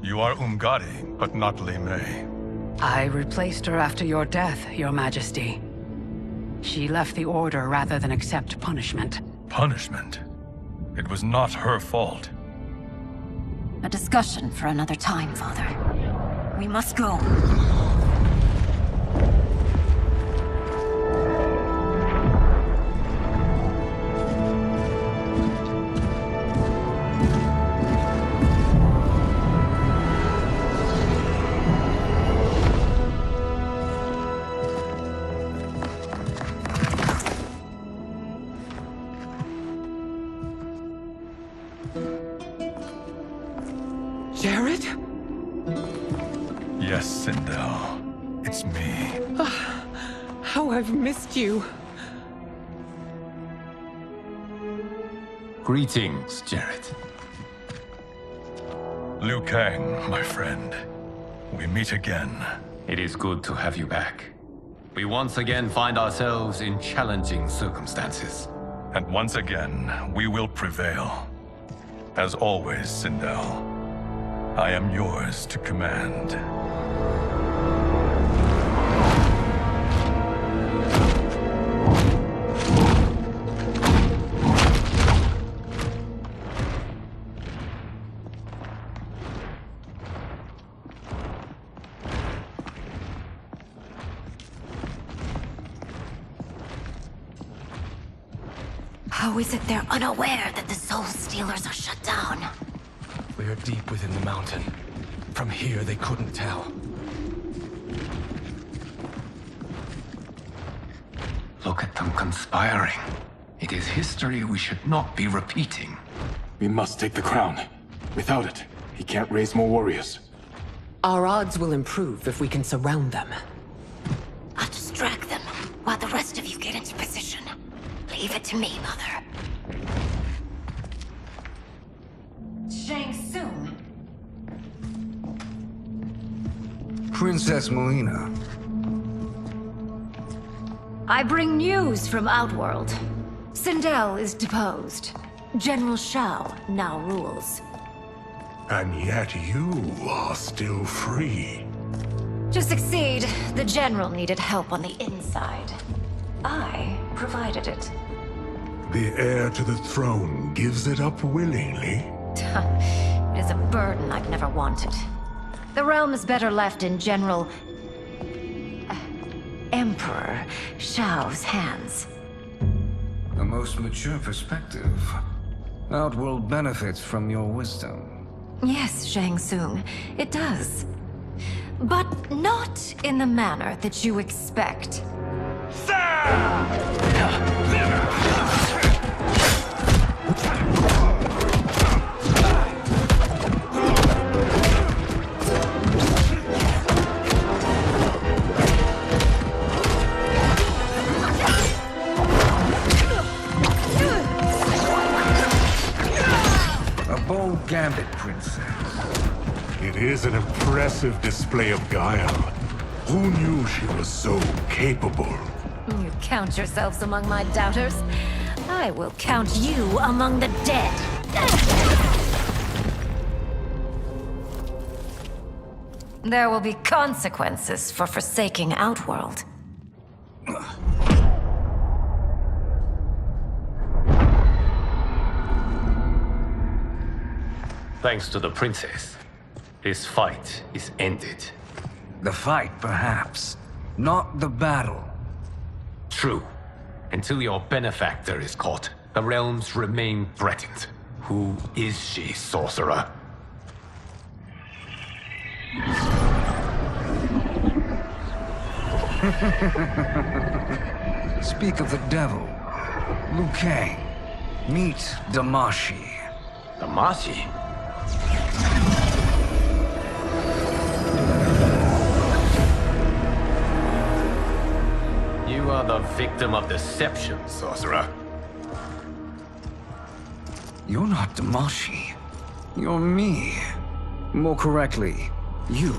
Speaker 4: You are Umgadi, but not Li Mei.
Speaker 19: I replaced her after your death, Your Majesty. She left the Order rather than accept punishment.
Speaker 4: Punishment? It was not her fault.
Speaker 18: A discussion for another time, Father. We must go.
Speaker 4: Yes, Sindel. It's me.
Speaker 15: How I've missed you.
Speaker 1: Greetings, Jarrett.
Speaker 4: Liu Kang, my friend. We meet again.
Speaker 1: It is good to have you back. We once again find ourselves in challenging circumstances.
Speaker 4: And once again, we will prevail. As always, Sindel, I am yours to command.
Speaker 20: How is it they're unaware that the Soul Stealers are shut down?
Speaker 10: We are deep within the mountain. From here, they couldn't tell.
Speaker 1: Look at them conspiring. It is history we should not be repeating.
Speaker 10: We must take the crown. Without it, he can't raise more warriors.
Speaker 15: Our odds will improve if we can surround them.
Speaker 20: I'll distract them while the rest of you get into position. Leave it to me, Mother. Shang Tsung.
Speaker 16: Princess Melina.
Speaker 18: I bring news from Outworld. Sindel is deposed.
Speaker 20: General Shao now rules.
Speaker 11: And yet you are still free.
Speaker 18: To succeed, the General needed help on the inside. I provided it.
Speaker 11: The heir to the throne gives it up willingly.
Speaker 18: It is a burden I've never wanted. The realm is better left in General... Emperor Shao's hands.
Speaker 16: A most mature perspective. Outworld benefits from your wisdom.
Speaker 18: Yes, Shang Tsung, it does. But not in the manner that you expect.
Speaker 16: A bold gambit, Princess.
Speaker 11: It is an impressive display of guile. Who knew she was so capable?
Speaker 18: You count yourselves among my doubters. I will count you among the dead. There will be consequences for forsaking Outworld.
Speaker 1: Thanks to the princess, this fight is ended.
Speaker 16: The fight, perhaps. Not the battle.
Speaker 1: True. Until your benefactor is caught, the realms remain threatened. Who is she, sorcerer?
Speaker 16: Speak of the devil. Liu Kang. Meet Damashi.
Speaker 1: Damashi? You are the victim of deception, sorcerer.
Speaker 16: You're not Damashi. You're me. More correctly, you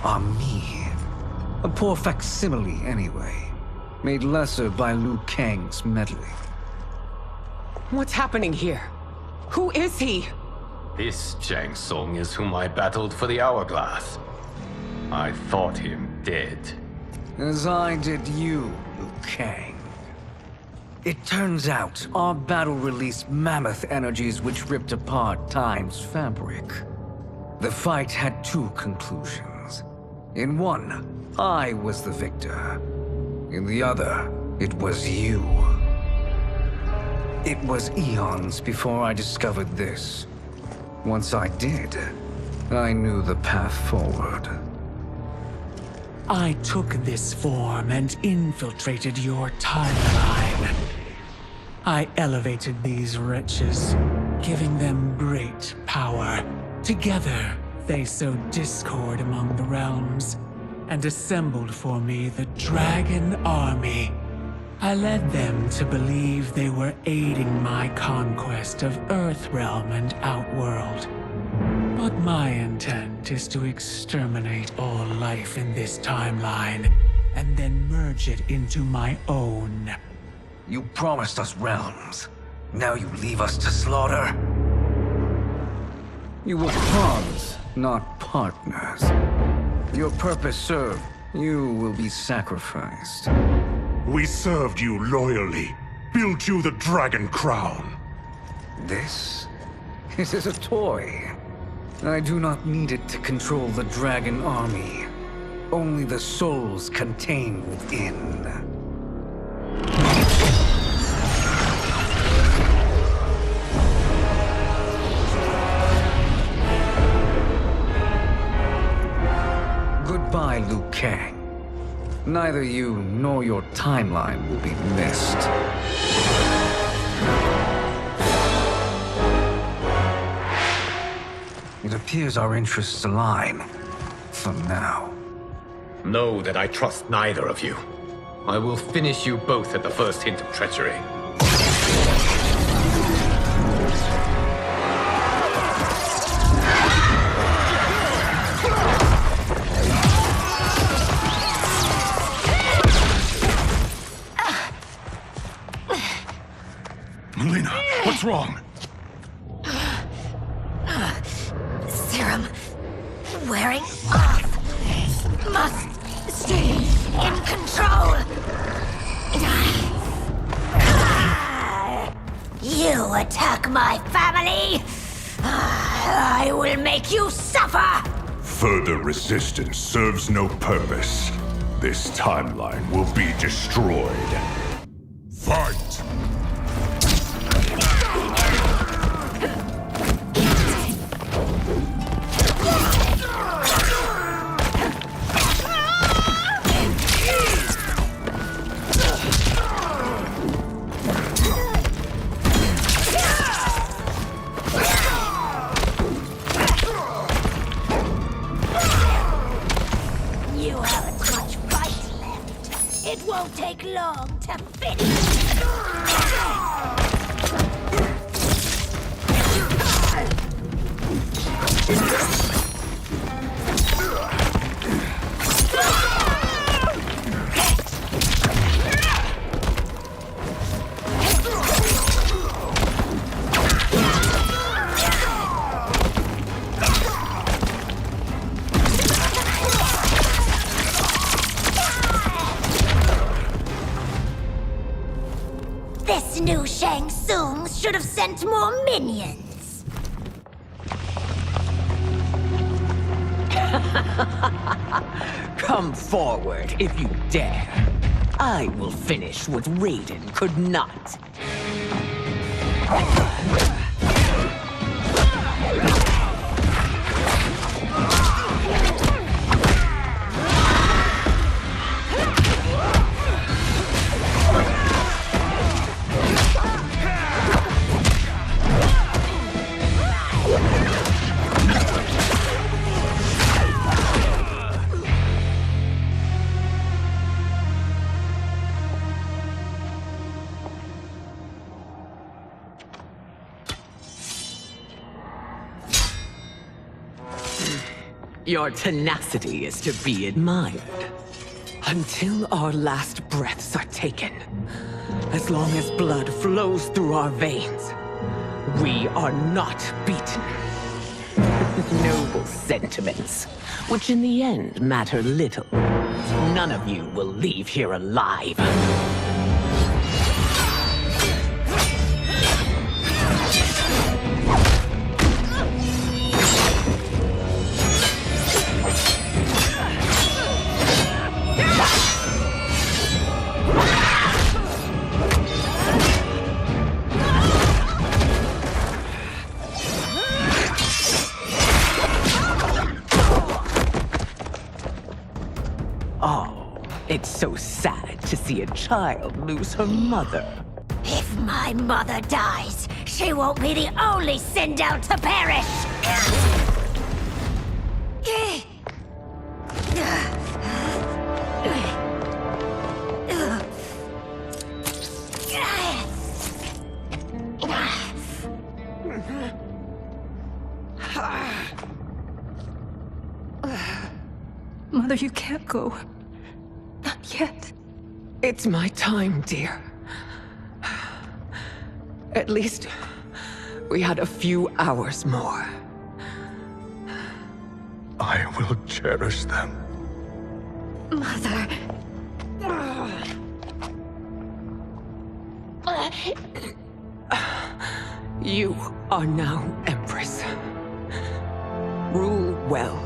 Speaker 16: are me. A poor facsimile, anyway. Made lesser by Liu Kang's meddling.
Speaker 15: What's happening here? Who is he?
Speaker 1: This Shang Tsung is whom I battled for the Hourglass. I thought him dead.
Speaker 16: As I did you, Liu Kang. It turns out our battle released mammoth energies which ripped apart time's fabric. The fight had two conclusions. In one, I was the victor. In the other, it was you. It was eons before I discovered this. Once I did, I knew the path forward.
Speaker 6: I took this form and infiltrated your timeline. I elevated these wretches, giving them great power. Together, They sowed discord among the realms and assembled for me the Dragon Army. I led them to believe they were aiding my conquest of Earthrealm and Outworld. But my intent is to exterminate all life in this timeline and then merge it into my own.
Speaker 16: You promised us realms. Now you leave us to slaughter? You were pawns, not partners. Your purpose served. You will be sacrificed.
Speaker 11: We served you loyally, built you the Dragon Crown.
Speaker 16: This is a toy. I do not need it to control the Dragon Army. Only the souls contained within. Goodbye, Liu Kang. Neither you nor your timeline will be missed. It appears our interests align. For now.
Speaker 1: Know that I trust neither of you. I will finish you both at the first hint of treachery.
Speaker 4: Melina, what's wrong?
Speaker 8: Serum wearing off. Must stay in control. You attack my family, I will make you suffer.
Speaker 11: Further resistance serves no purpose. This timeline will be destroyed. Fight!
Speaker 8: Take long to finish. This new Shang Tsung should have sent more minions.
Speaker 17: Come forward if you dare. I will finish what Raiden could not. Your tenacity is to be admired. Until our last breaths are taken, as long as blood flows through our veins, we are not beaten. Noble sentiments, which in the end matter little. None of you will leave here alive. It's so sad to see a child lose her mother.
Speaker 8: If my mother dies, she won't be the only send out to perish.
Speaker 18: Mother, you can't go. Not yet.
Speaker 15: It's my time, dear. At least we had a few hours more.
Speaker 4: I will cherish them.
Speaker 18: Mother.
Speaker 15: You are now Empress. Rule well.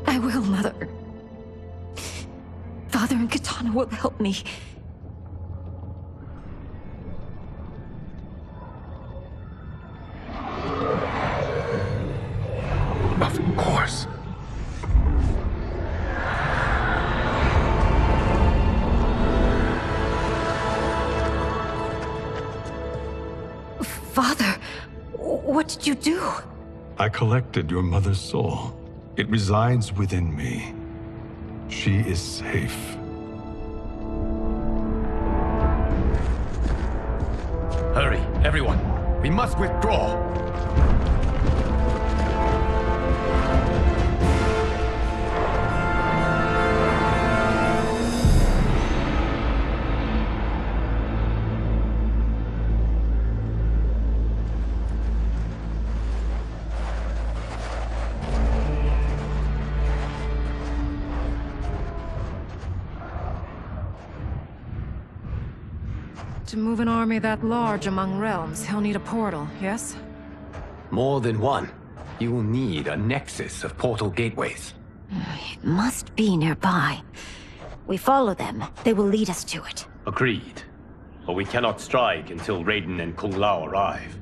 Speaker 18: I will, Mother. Father and Katana will help me.
Speaker 4: Of course.
Speaker 18: Father, what did you do?
Speaker 11: I collected your mother's soul. It resides within me. She is safe.
Speaker 1: Hurry, everyone. We must withdraw.
Speaker 18: To move an army that large among realms, he'll need a portal, yes?
Speaker 1: More than one. You will need a nexus of portal gateways.
Speaker 8: It must be nearby. We follow them. They will lead us to it.
Speaker 1: Agreed. But we cannot strike until Raiden and Kung Lao arrive.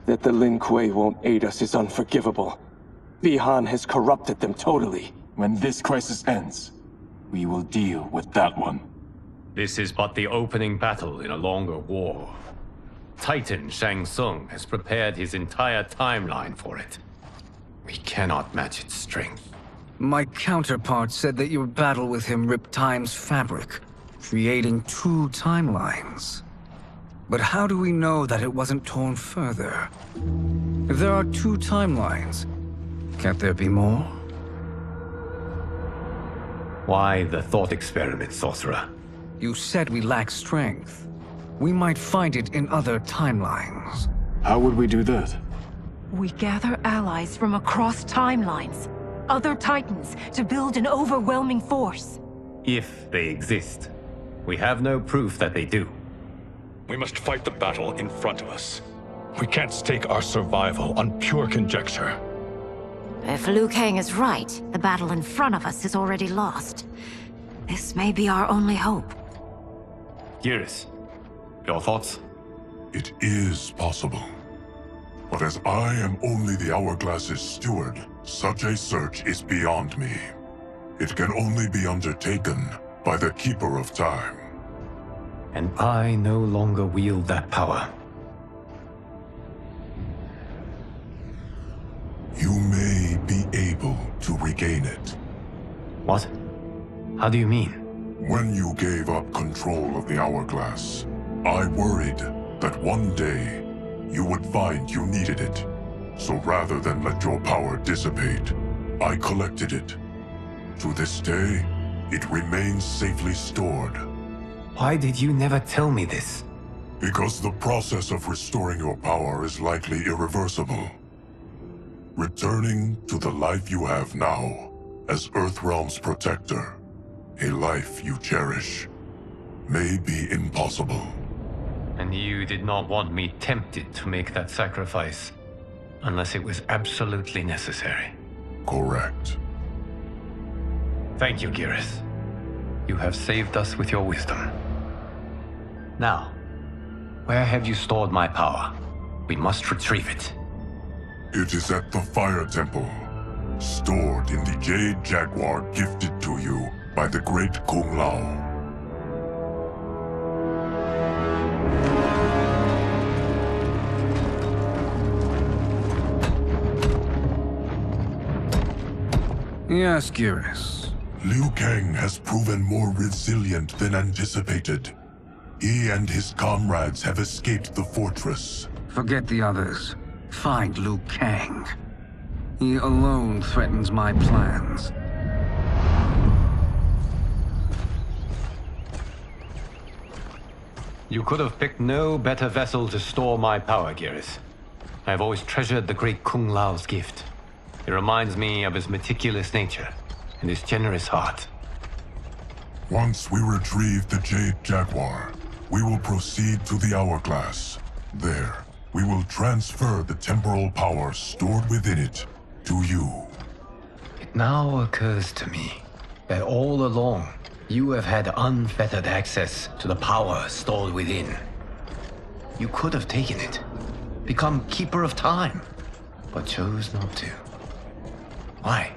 Speaker 10: That the Lin Kuei won't aid us is unforgivable. Bihan has corrupted them totally. When this crisis ends, we will deal with that one.
Speaker 1: This is but the opening battle in a longer war. Titan Shang Tsung has prepared his entire timeline for it. We cannot match its strength.
Speaker 16: My counterpart said that your battle with him ripped time's fabric, creating two timelines. But how do we know that it wasn't torn further? If there are two timelines, can't there be more?
Speaker 1: Why the thought experiment, Sorcerer?
Speaker 16: You said we lack strength. We might find it in other timelines.
Speaker 11: How would we do that?
Speaker 18: We gather allies from across timelines, other titans, to build an overwhelming force.
Speaker 1: If they exist. We have no proof that they do.
Speaker 4: We must fight the battle in front of us. We can't stake our survival on pure conjecture.
Speaker 8: If Liu Kang is right, the battle in front of us is already lost. This may be our only hope.
Speaker 1: Geras, your thoughts?
Speaker 2: It is possible. But as I am only the Hourglass's steward, such a search is beyond me. It can only be undertaken by the Keeper of Time.
Speaker 1: And I no longer wield that power.
Speaker 2: You may be able to regain it.
Speaker 1: What? How do you mean?
Speaker 2: When you gave up control of the Hourglass, I worried that one day you would find you needed it. So rather than let your power dissipate, I collected it. To this day, it remains safely stored.
Speaker 1: Why did you never tell me this?
Speaker 2: Because the process of restoring your power is likely irreversible. Returning to the life you have now, as Earthrealm's protector, a life you cherish, may be impossible.
Speaker 1: And you did not want me tempted to make that sacrifice, unless it was absolutely necessary.
Speaker 2: Correct.
Speaker 1: Thank you, Geras. You have saved us with your wisdom. Now, where have you stored my power? We must retrieve it.
Speaker 2: It is at the Fire Temple, stored in the Jade Jaguar gifted to you by the great Kung Lao.
Speaker 5: Yes, Geras.
Speaker 2: Liu Kang has proven more resilient than anticipated. He and his comrades have escaped the fortress.
Speaker 5: Forget the others. Find Liu Kang. He alone threatens my plans.
Speaker 1: You could have picked no better vessel to store my power, Geras. I have always treasured the great Kung Lao's gift. It reminds me of his meticulous nature and his generous heart.
Speaker 2: Once we retrieve the Jade Jaguar, we will proceed to the Hourglass. There, we will transfer the temporal power stored within it to you.
Speaker 1: It now occurs to me that all along, you have had unfettered access to the power stored within. You could have taken it, become Keeper of Time, but chose not to. Why?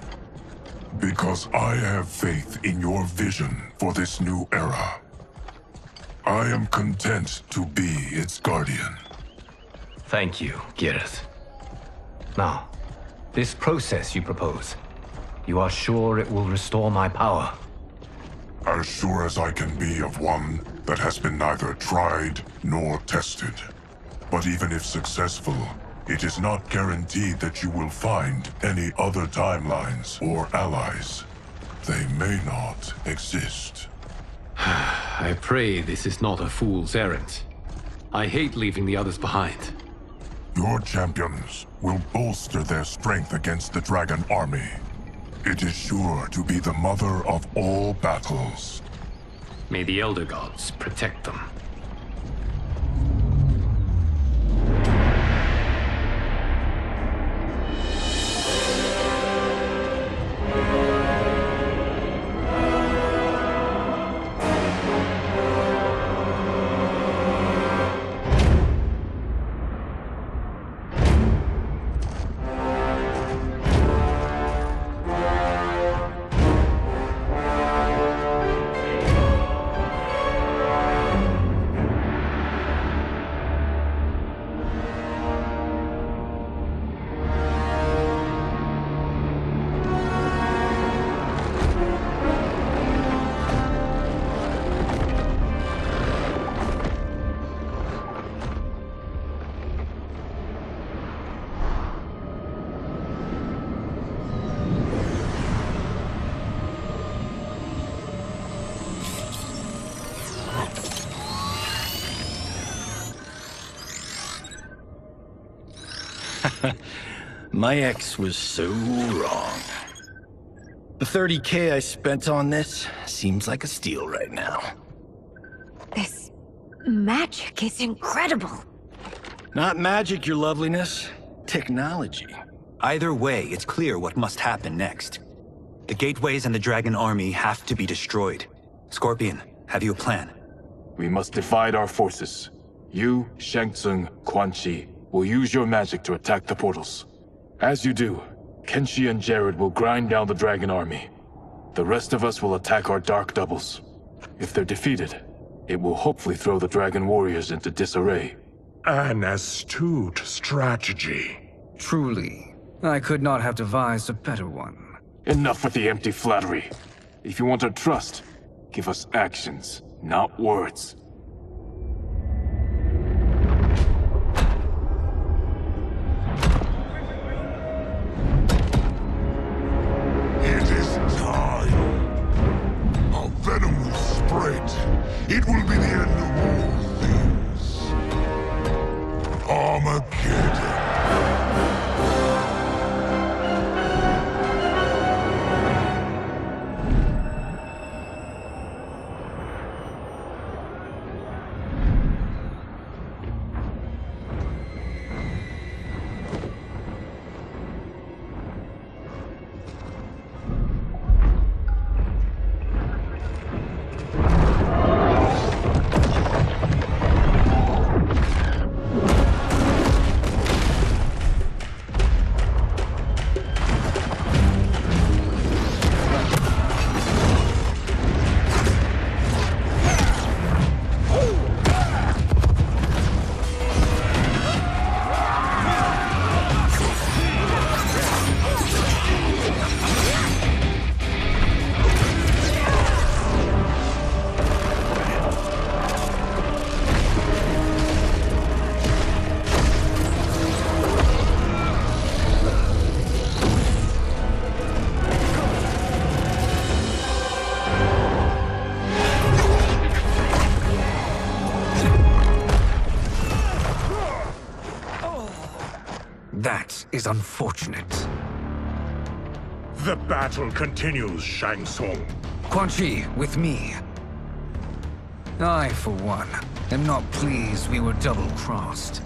Speaker 2: Because I have faith in your vision for this new era. I am content to be its guardian.
Speaker 1: Thank you, Geras. Now, this process you propose, you are sure it will restore my power?
Speaker 2: As sure as I can be of one that has been neither tried nor tested. But even if successful, it is not guaranteed that you will find any other timelines or allies. They may not exist.
Speaker 1: I pray this is not a fool's errand. I hate leaving the others behind.
Speaker 2: Your champions will bolster their strength against the Dragon Army. It is sure to be the mother of all battles.
Speaker 1: May the Elder Gods protect them.
Speaker 12: My ex was so wrong. The 30K I spent on this seems like a steal right now.
Speaker 8: This magic is incredible.
Speaker 12: Not magic, your loveliness. Technology.
Speaker 9: Either way, it's clear what must happen next. The gateways and the Dragon Army have to be destroyed. Scorpion, have you a plan?
Speaker 10: We must divide our forces. You, Shang Tsung, Quan Chi will use your magic to attack the portals. As you do, Kenshi and Jared will grind down the Dragon Army. The rest of us will attack our Dark Doubles. If they're defeated, it will hopefully throw the Dragon Warriors into disarray.
Speaker 11: An astute strategy.
Speaker 5: Truly, I could not have devised a better one.
Speaker 10: Enough with the empty flattery. If you want our trust, give us actions, not words.
Speaker 2: It is time. Our venom will spread. It will be the end of all things. Armageddon.
Speaker 16: is unfortunate.
Speaker 11: The battle continues, Shang Tsung.
Speaker 16: Quan Chi, with me. I, for one, am not pleased we were double-crossed.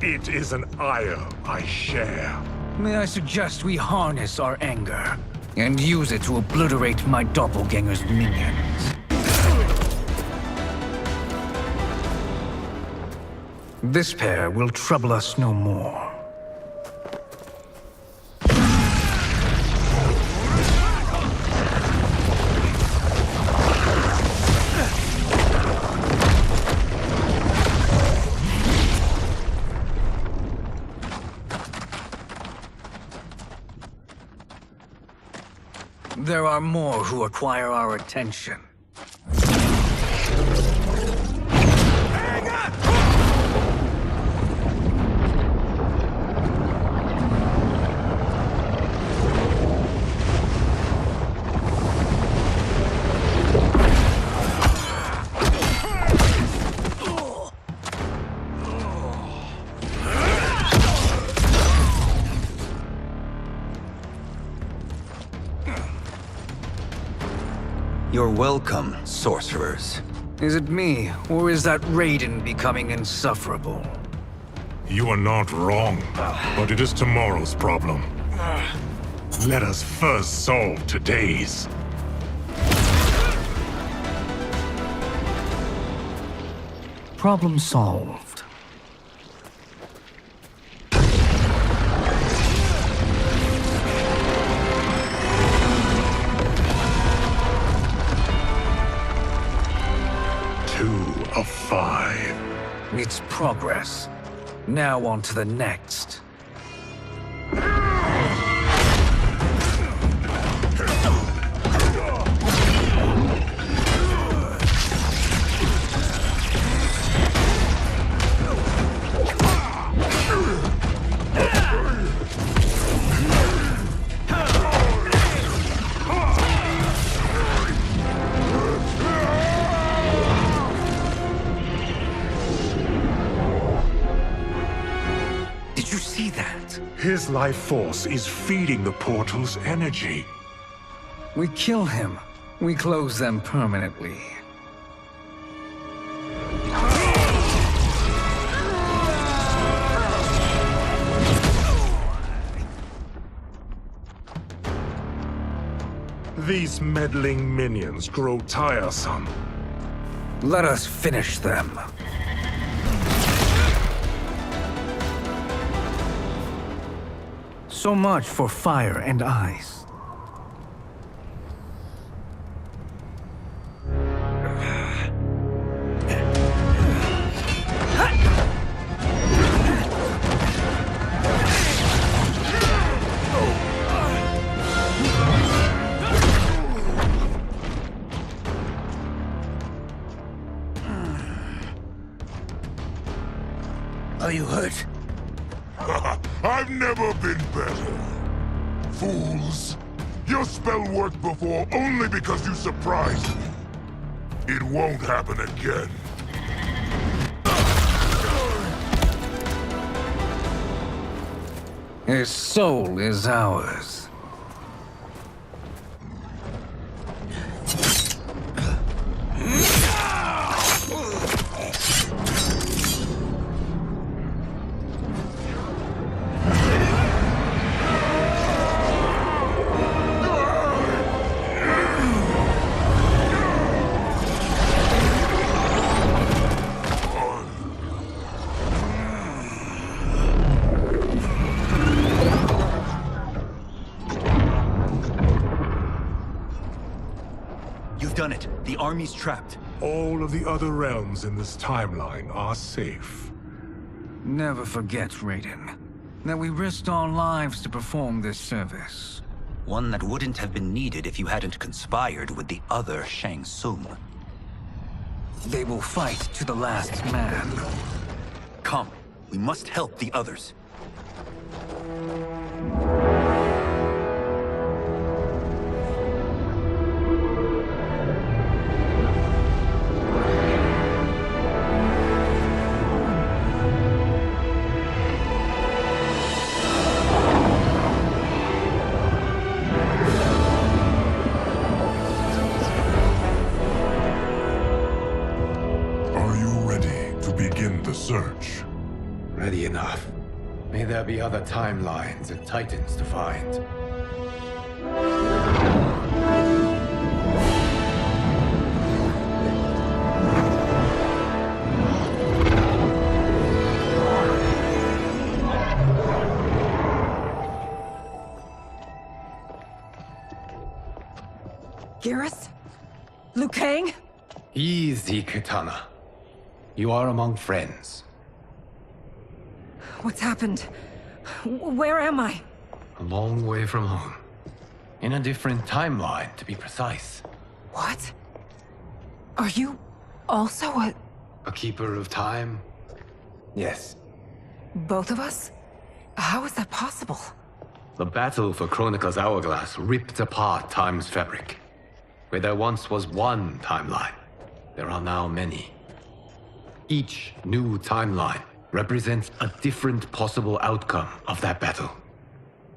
Speaker 11: It is an ire I share.
Speaker 16: May I suggest we harness our anger and use it to obliterate my doppelganger's minions? This pair will trouble us no more. There are more who acquire our attention.
Speaker 9: You're welcome, sorcerers.
Speaker 16: Is it me, or is that Raiden becoming insufferable?
Speaker 11: You are not wrong, but it is tomorrow's problem. Let us first solve today's.
Speaker 16: Problem solved.
Speaker 11: Of 5.
Speaker 16: It's progress. Now on to the next.
Speaker 11: His life force is feeding the portal's energy.
Speaker 16: We kill him. We close them permanently.
Speaker 11: These meddling minions grow tiresome.
Speaker 16: Let us finish them. So much for fire and ice.
Speaker 13: Are you hurt?
Speaker 2: I've never been better. Fools! Your spell worked before only because you surprised me. It won't happen again.
Speaker 16: His soul is ours.
Speaker 9: Done it. The army's trapped.
Speaker 11: All of the other realms in this timeline are safe.
Speaker 16: Never forget, Raiden, that we risked our lives to perform this service.
Speaker 9: One that wouldn't have been needed if you hadn't conspired with the other Shang Tsung.
Speaker 16: They will fight to the last man.
Speaker 9: Come, we must help the others.
Speaker 2: search.
Speaker 1: Ready enough. May there be other timelines and titans to find.
Speaker 18: Garrus? Liu Kang?
Speaker 1: Easy, Kitana. You are among friends.
Speaker 18: What's happened? Where am I?
Speaker 1: A long way from home. In a different timeline, to be precise.
Speaker 18: What? Are you also
Speaker 1: a keeper of time? Yes.
Speaker 18: both of us? How is that possible?
Speaker 1: The battle for Chronica's hourglass ripped apart time's fabric. Where there once was one timeline, there are now many. Each new timeline represents a different possible outcome of that battle.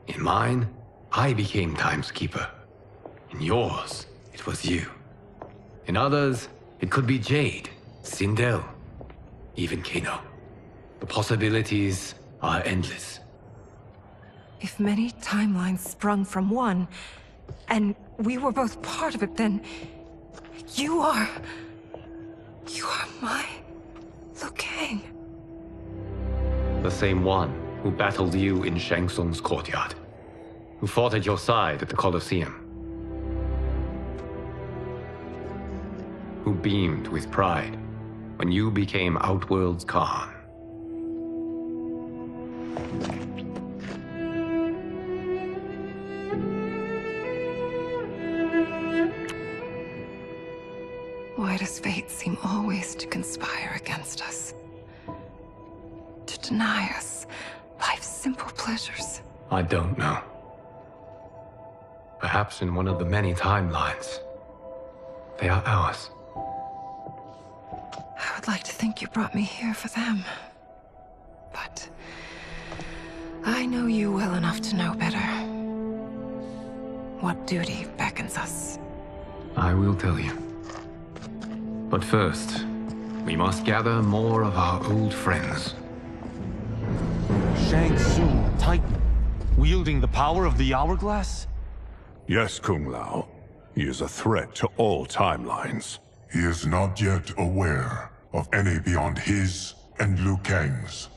Speaker 1: In mine, I became Time's Keeper. In yours, it was you. In others, it could be Jade, Sindel, even Kano. The possibilities are endless.
Speaker 18: If many timelines sprung from one, and we were both part of it, then you are my Liu Kang.
Speaker 1: The same one who battled you in Shang Tsung's courtyard, who fought at your side at the Colosseum, who beamed with pride when you became Outworld's Khan.
Speaker 18: Why does fate seem always to conspire against us? To deny us life's simple pleasures?
Speaker 1: I don't know. Perhaps in one of the many timelines, they are ours.
Speaker 18: I would like to think you brought me here for them. But I know you well enough to know better. What duty beckons us?
Speaker 1: I will tell you. But first, we must gather more of our old friends.
Speaker 7: Shang Tsung, Titan, wielding the power of the hourglass?
Speaker 11: Yes, Kung Lao. He is a threat to all timelines.
Speaker 2: He is not yet aware of any beyond his and Liu Kang's.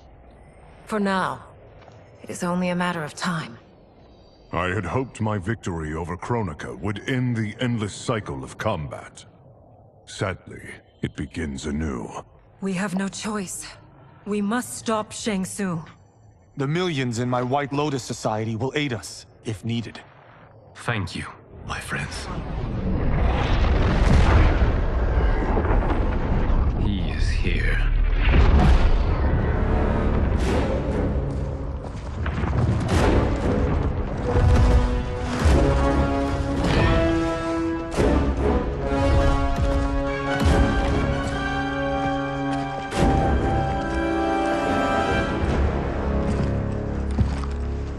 Speaker 18: For now, it is only a matter of time.
Speaker 11: I had hoped my victory over Chronica would end the endless cycle of combat. Sadly, it begins anew.
Speaker 18: We have no choice. We must stop Shang Tsung.
Speaker 7: The millions in my White Lotus Society will aid us, if needed.
Speaker 1: Thank you, my friends. He is here.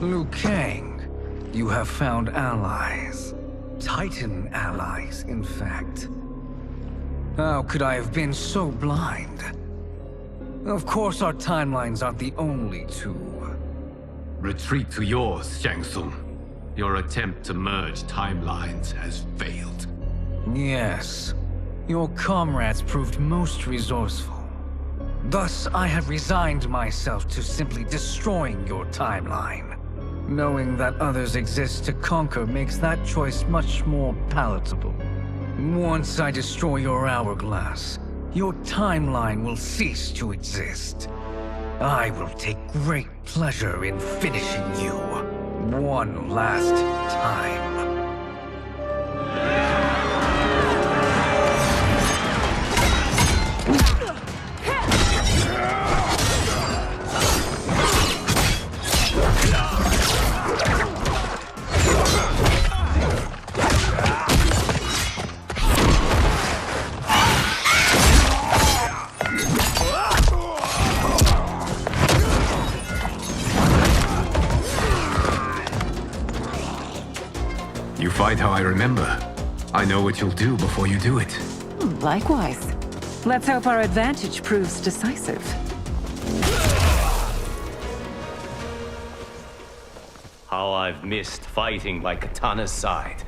Speaker 16: Liu Kang, you have found allies. Titan allies, in fact. How could I have been so blind? Of course our timelines aren't the only two.
Speaker 1: Retreat to yours, Shang Tsung. Your attempt to merge timelines has failed.
Speaker 16: Yes. Your comrades proved most resourceful. Thus, I have resigned myself to simply destroying your timeline. Knowing that others exist to conquer makes that choice much more palatable. Once I destroy your hourglass, your timeline will cease to exist. I will take great pleasure in finishing you one last time.
Speaker 1: You fight how I remember. I know what you'll do before you do it.
Speaker 19: Likewise. Let's hope our advantage proves decisive.
Speaker 1: How I've missed fighting by Katana's side.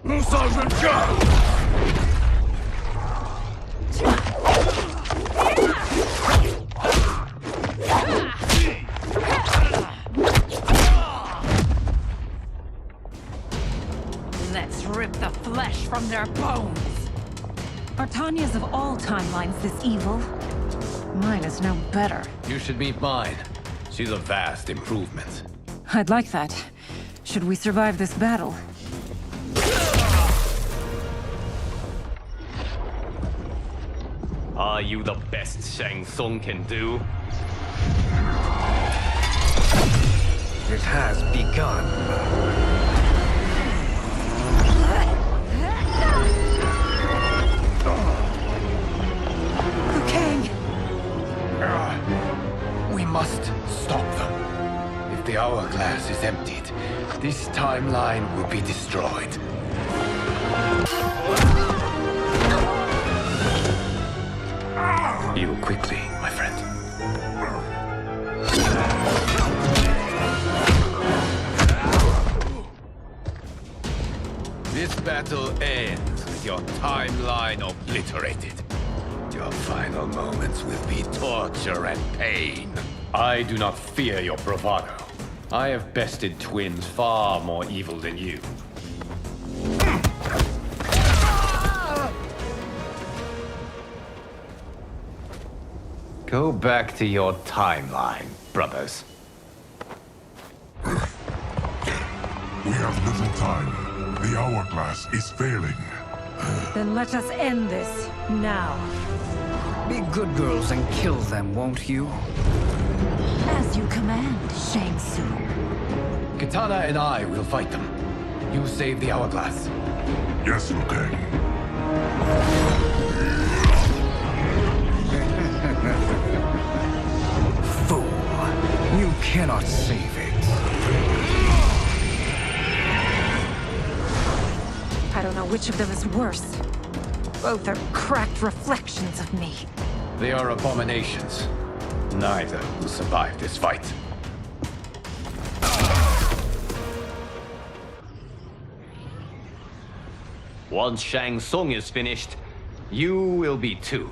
Speaker 4: Sergeant Joe!
Speaker 19: Let's rip the flesh from their bones.
Speaker 18: Are Tanya's of all timelines this evil? Mine is no better.
Speaker 1: You should meet mine. She's a vast improvement.
Speaker 18: I'd like that. Should we survive this battle?
Speaker 1: Are you the best Shang Tsung can do?
Speaker 16: It has begun.
Speaker 1: We must stop them. If the hourglass is emptied, this timeline will be destroyed. Heal quickly, my friend. This battle ends with your timeline obliterated. Your final moments will be torture and pain. I do not fear your bravado. I have bested twins far more evil than you. Go back to your timeline, brothers.
Speaker 2: We have little time. The hourglass is failing.
Speaker 18: Then let us end this, now.
Speaker 16: Be good girls and kill them, won't you?
Speaker 18: As you command, Shang Tsung.
Speaker 1: Katana and I will fight them. You save the hourglass.
Speaker 2: Yes, Liu Kang.
Speaker 16: Fool. You cannot save it.
Speaker 18: I don't know which of them is worse. Both are cracked reflections of me.
Speaker 1: They are abominations. Neither will survive this fight. Once Shang Tsung is finished, you will be too.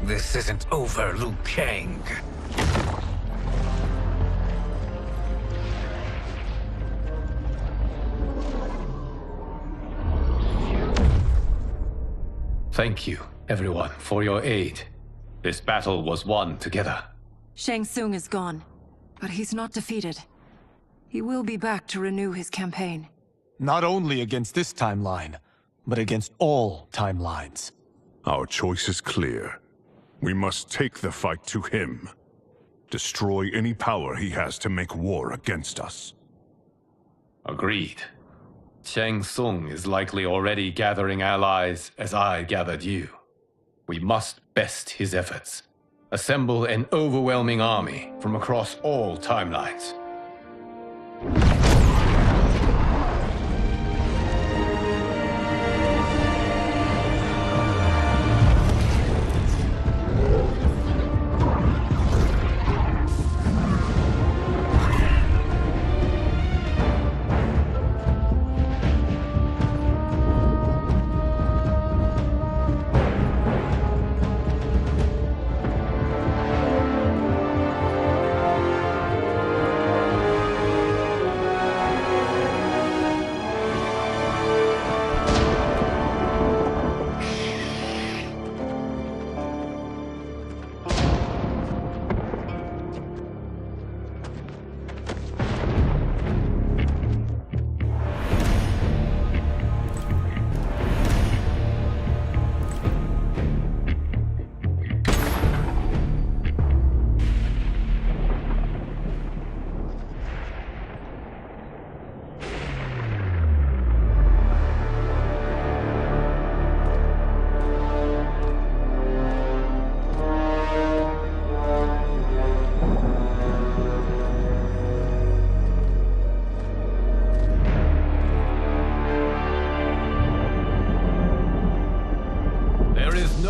Speaker 16: This isn't over, Liu Kang.
Speaker 1: Thank you, everyone, for your aid. This battle was won together.
Speaker 18: Shang Tsung is gone, but he's not defeated. He will be back to renew his campaign.
Speaker 10: Not only against this timeline, but against all timelines.
Speaker 11: Our choice is clear. We must take the fight to him. Destroy any power he has to make war against us.
Speaker 1: Agreed. Shang Tsung is likely already gathering allies as I gathered you. We must best his efforts. Assemble an overwhelming army from across all timelines.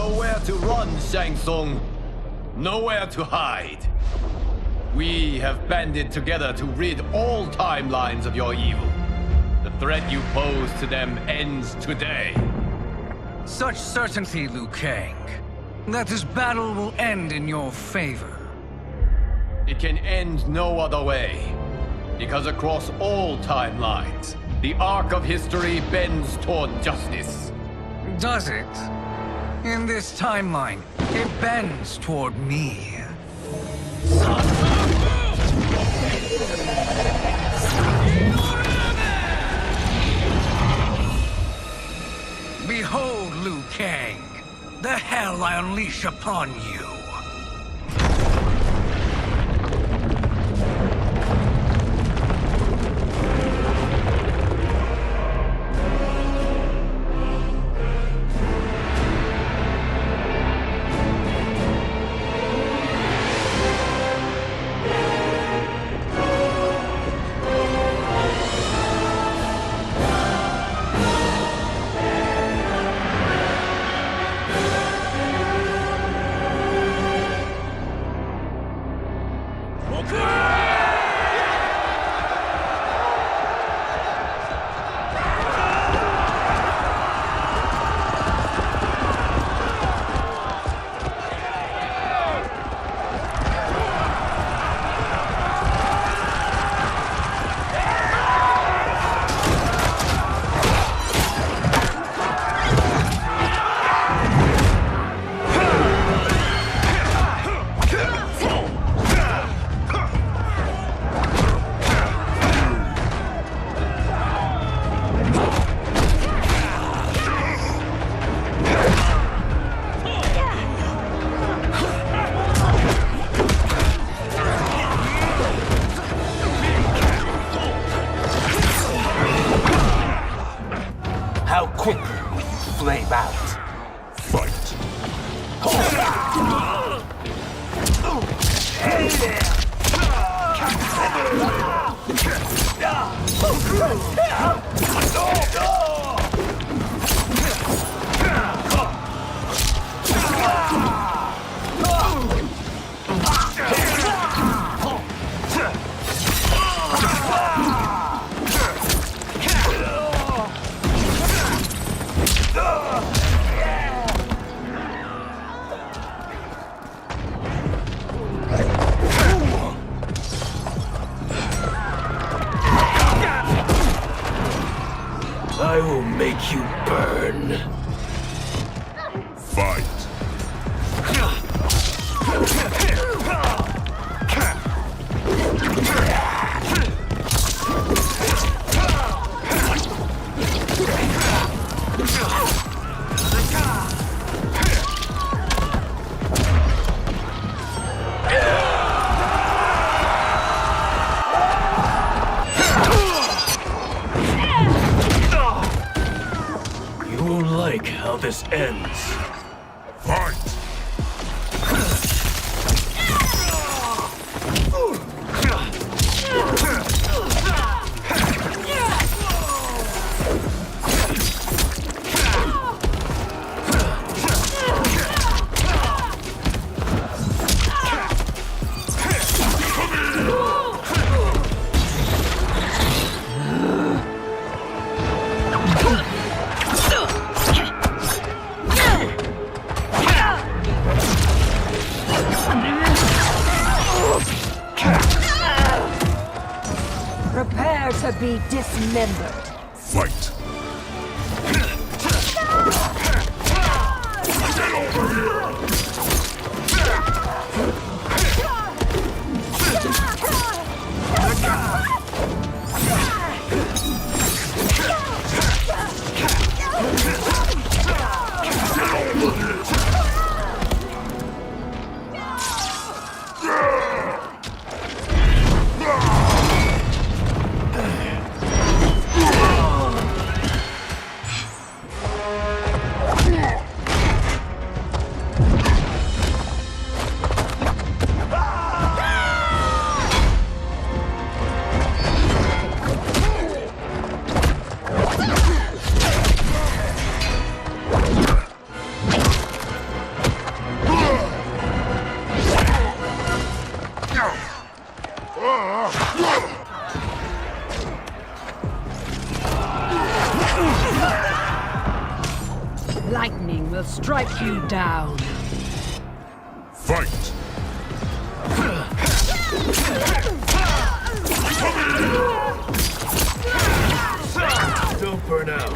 Speaker 1: nowhere to run, Shang Tsung. Nowhere to hide. We have banded together to rid all timelines of your evil. The threat you pose to them ends today.
Speaker 16: Such certainty, Liu Kang, that this battle will end in your favor.
Speaker 1: It can end no other way. Because across all timelines, the arc of history bends toward justice.
Speaker 16: Does it? In this timeline, it bends toward me. Behold, Liu Kang, the hell I unleash upon you.
Speaker 12: How quickly will you flame out?
Speaker 11: Fight.
Speaker 12: I will make you burn.
Speaker 11: Fight.
Speaker 12: You won't like how this ends.
Speaker 11: Fight.
Speaker 18: Prepare to be dismembered.
Speaker 11: Fight.
Speaker 19: Lightning will strike you down.
Speaker 11: Fight!
Speaker 4: Don't burn out.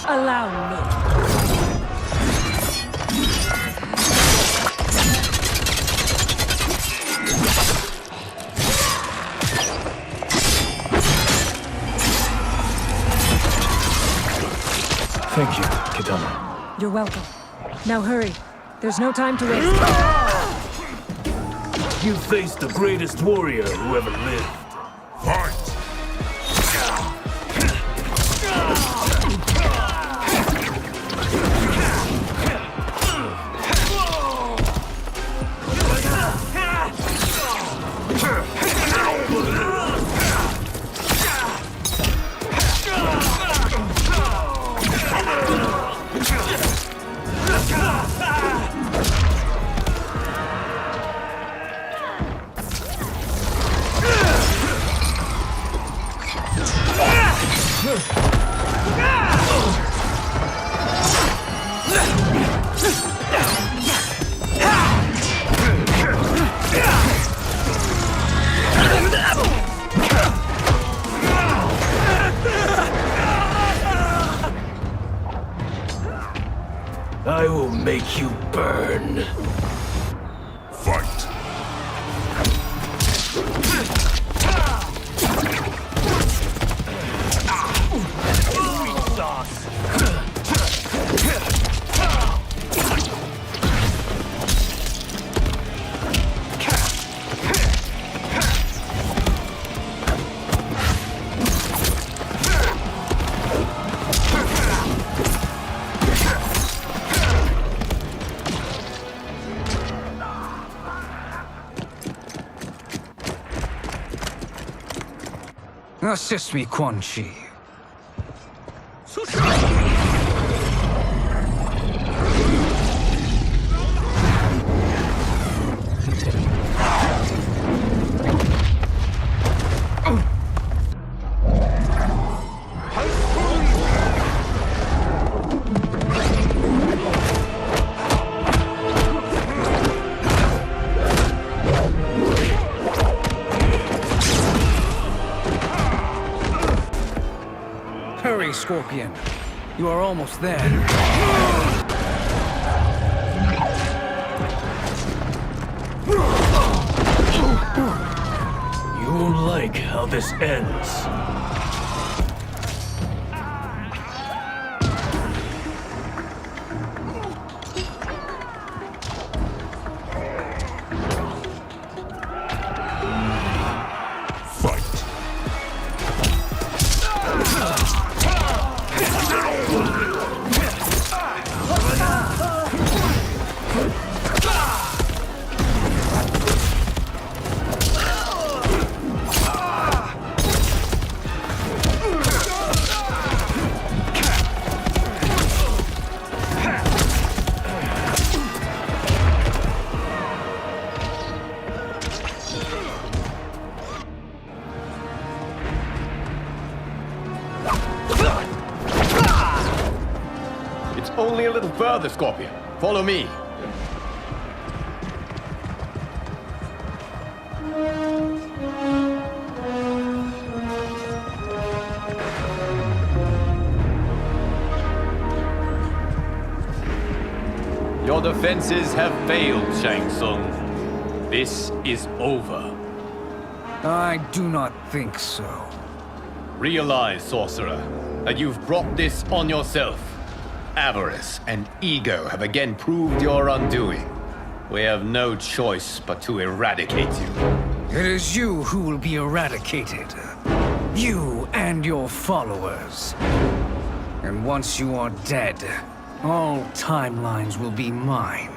Speaker 19: Allow me.
Speaker 4: Thank you, Kitana.
Speaker 18: You're welcome. Now hurry. There's no time to waste.
Speaker 4: You faced the greatest warrior who ever lived.
Speaker 11: Fight!
Speaker 4: I will make you burn.
Speaker 11: Fight!
Speaker 16: Assist me, Quan Chi. Hurry, Scorpion. You are almost there.
Speaker 4: You won't like how this ends.
Speaker 1: It's only a little further, Scorpion. Follow me. Your defenses have failed, Shang Tsung. This is over.
Speaker 16: I do not think so.
Speaker 1: Realize, sorcerer, that you've brought this on yourself. Avarice and ego have again proved your undoing. We have no choice but to eradicate you.
Speaker 16: It is you who will be eradicated. You and your followers. And once you are dead, all timelines will be mine.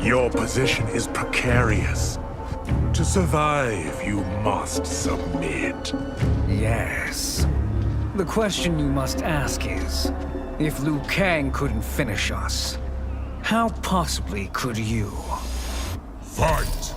Speaker 11: Your position is precarious. To survive, you must submit.
Speaker 16: Yes. The question you must ask is, if Liu Kang couldn't finish us, how possibly could you?
Speaker 11: Fight!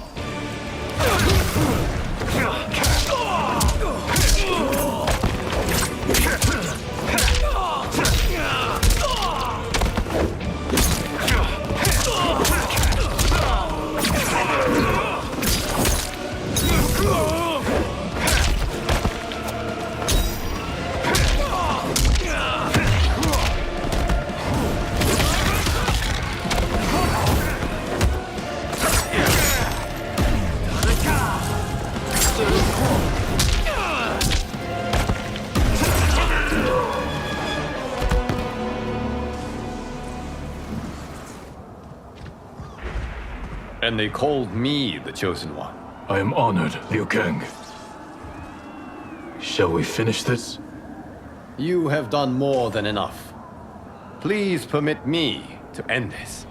Speaker 1: And they called me the Chosen One.
Speaker 10: I am honored, Liu Kang. Shall we finish this?
Speaker 1: You have done more than enough. Please permit me to end this.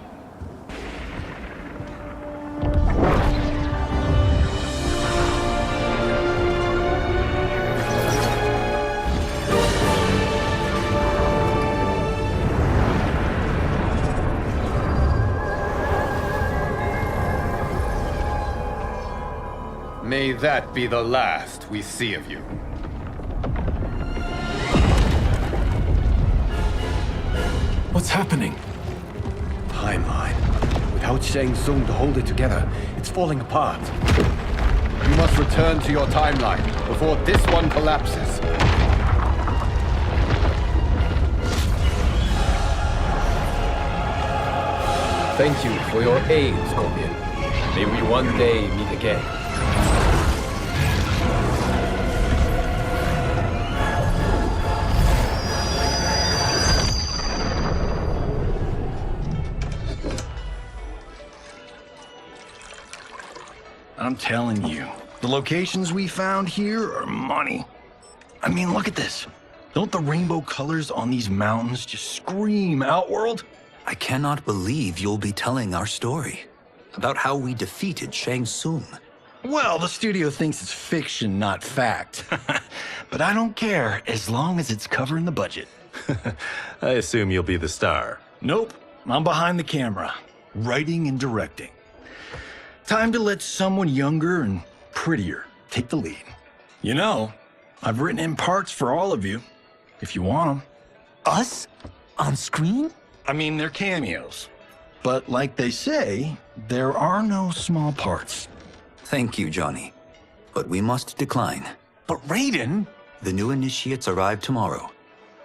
Speaker 1: May that be the last we see of you.
Speaker 10: What's happening?
Speaker 1: Timeline. Without Shang Tsung to hold it together, it's falling apart. You must return to your timeline before this one collapses. Thank you for your aid, Scorpion. May we one day meet again.
Speaker 12: I'm telling you, the locations we found here are money. I mean, look at this. Don't the rainbow colors on these mountains just scream Outworld?
Speaker 9: I cannot believe you'll be telling our story about how we defeated Shang Tsung.
Speaker 12: Well, the studio thinks it's fiction, not fact. But I don't care, as long as it's covering the budget.
Speaker 21: I assume you'll be the star.
Speaker 12: Nope, I'm behind the camera, writing and directing. Time to let someone younger and prettier take the lead. You know, I've written in parts for all of you, if you want them.
Speaker 13: Us? On screen?
Speaker 12: I mean, they're cameos. But like they say, there are no small parts.
Speaker 9: Thank you, Johnny. But we must decline.
Speaker 13: But Raiden?
Speaker 9: The new initiates arrive tomorrow.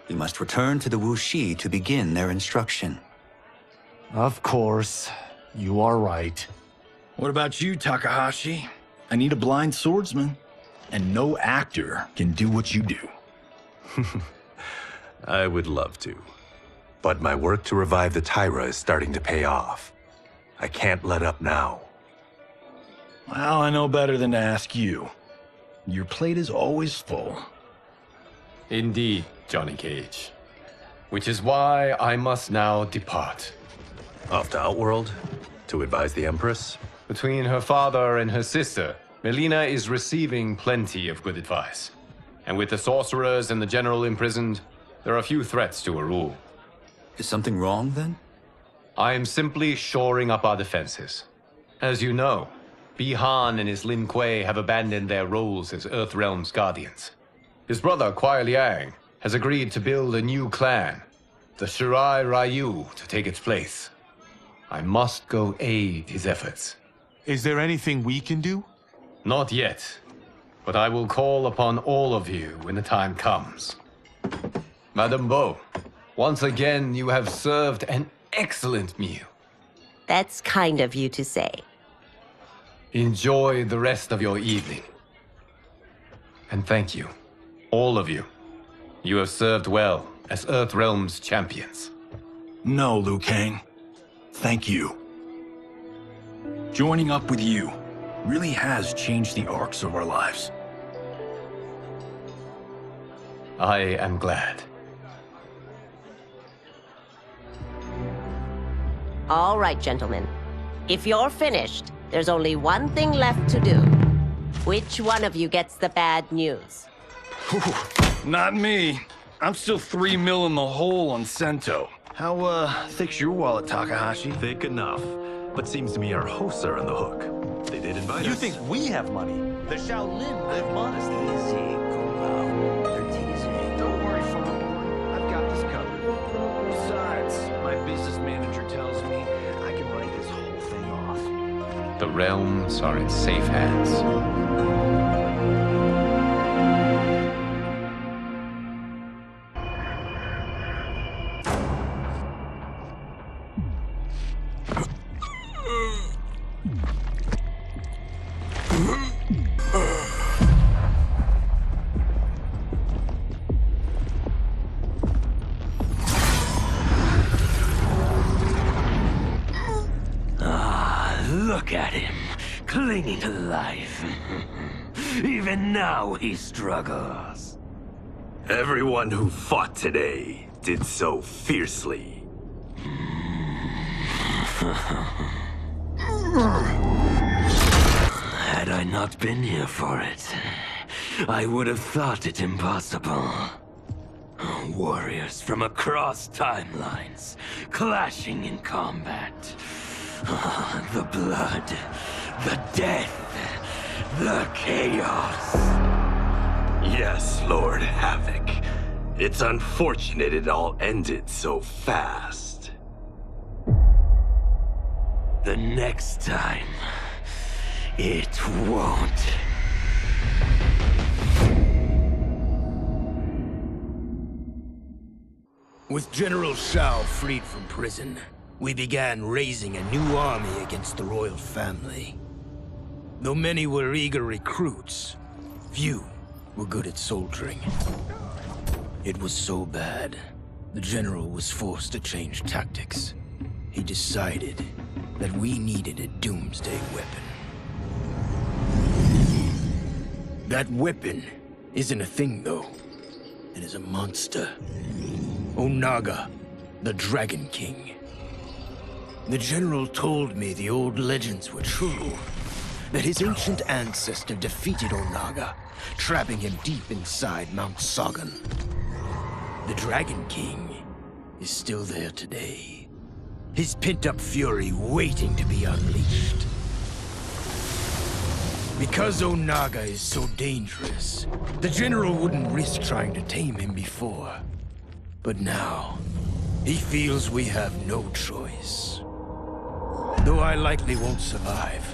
Speaker 9: We must return to the Wuxi to begin their instruction.
Speaker 10: Of course. You are right.
Speaker 12: What about you, Takahashi? I need a blind swordsman, and no actor can do what you do.
Speaker 21: I would love to. But my work to revive the Tyra is starting to pay off. I can't let up now.
Speaker 12: Well, I know better than to ask you. Your plate is always full.
Speaker 1: Indeed, Johnny Cage. Which is why I must now depart.
Speaker 21: Off to Outworld? To advise the Empress?
Speaker 1: Between her father and her sister, Melina is receiving plenty of good advice. And with the sorcerers and the general imprisoned, there are few threats to her rule.
Speaker 9: Is something wrong, then?
Speaker 1: I am simply shoring up our defenses. As you know, Bi-Han and his Lin Kuei have abandoned their roles as Earthrealm's guardians. His brother, Kuai Liang, has agreed to build a new clan, the Shirai Ryu, to take its place. I must go aid his efforts.
Speaker 22: Is there anything we can do?
Speaker 1: Not yet, but I will call upon all of you when the time comes. Madame Bo, once again you have served an excellent meal.
Speaker 20: That's kind of you to say.
Speaker 1: Enjoy the rest of your evening. And thank you, all of you. You have served well as Earthrealm's champions.
Speaker 12: No, Liu Kang. Thank you. Joining up with you really has changed the arcs of our lives.
Speaker 1: I am glad.
Speaker 20: All right, gentlemen. If you're finished, there's only one thing left to do. Which one of you gets the bad news?
Speaker 12: Not me. I'm still 3 mil in the hole on Sento. How, thick's your wallet, Takahashi?
Speaker 21: Thick enough. But seems to me our hosts are on the hook. They did invite us.
Speaker 7: You think we have money? The Shaolin live modestly.
Speaker 16: Easy, Kombat. They're teasing. Don't worry, farm boy. I've got this covered. Besides, my business manager tells me I can write this whole thing off.
Speaker 1: The realms are in safe hands.
Speaker 3: Look at him, clinging to life. Even now he struggles.
Speaker 21: Everyone who fought today did so fiercely.
Speaker 3: Had I not been here for it, I would have thought it impossible. Warriors from across timelines, clashing in combat. The blood, the death, the chaos.
Speaker 21: Yes, Lord Havoc. It's unfortunate it all ended so fast.
Speaker 3: The next time, it won't.
Speaker 13: With General Shao freed from prison, we began raising a new army against the royal family. Though many were eager recruits, few were good at soldiering. It was so bad, the general was forced to change tactics. He decided that we needed a doomsday weapon. That weapon isn't a thing, though. It is a monster. Onaga, the Dragon King. The general told me the old legends were true. That his ancient ancestor defeated Onaga, trapping him deep inside Mount Sagan. The Dragon King is still there today. His pent-up fury waiting to be unleashed. Because Onaga is so dangerous, the general wouldn't risk trying to tame him before. But now, he feels we have no choice. Though I likely won't survive,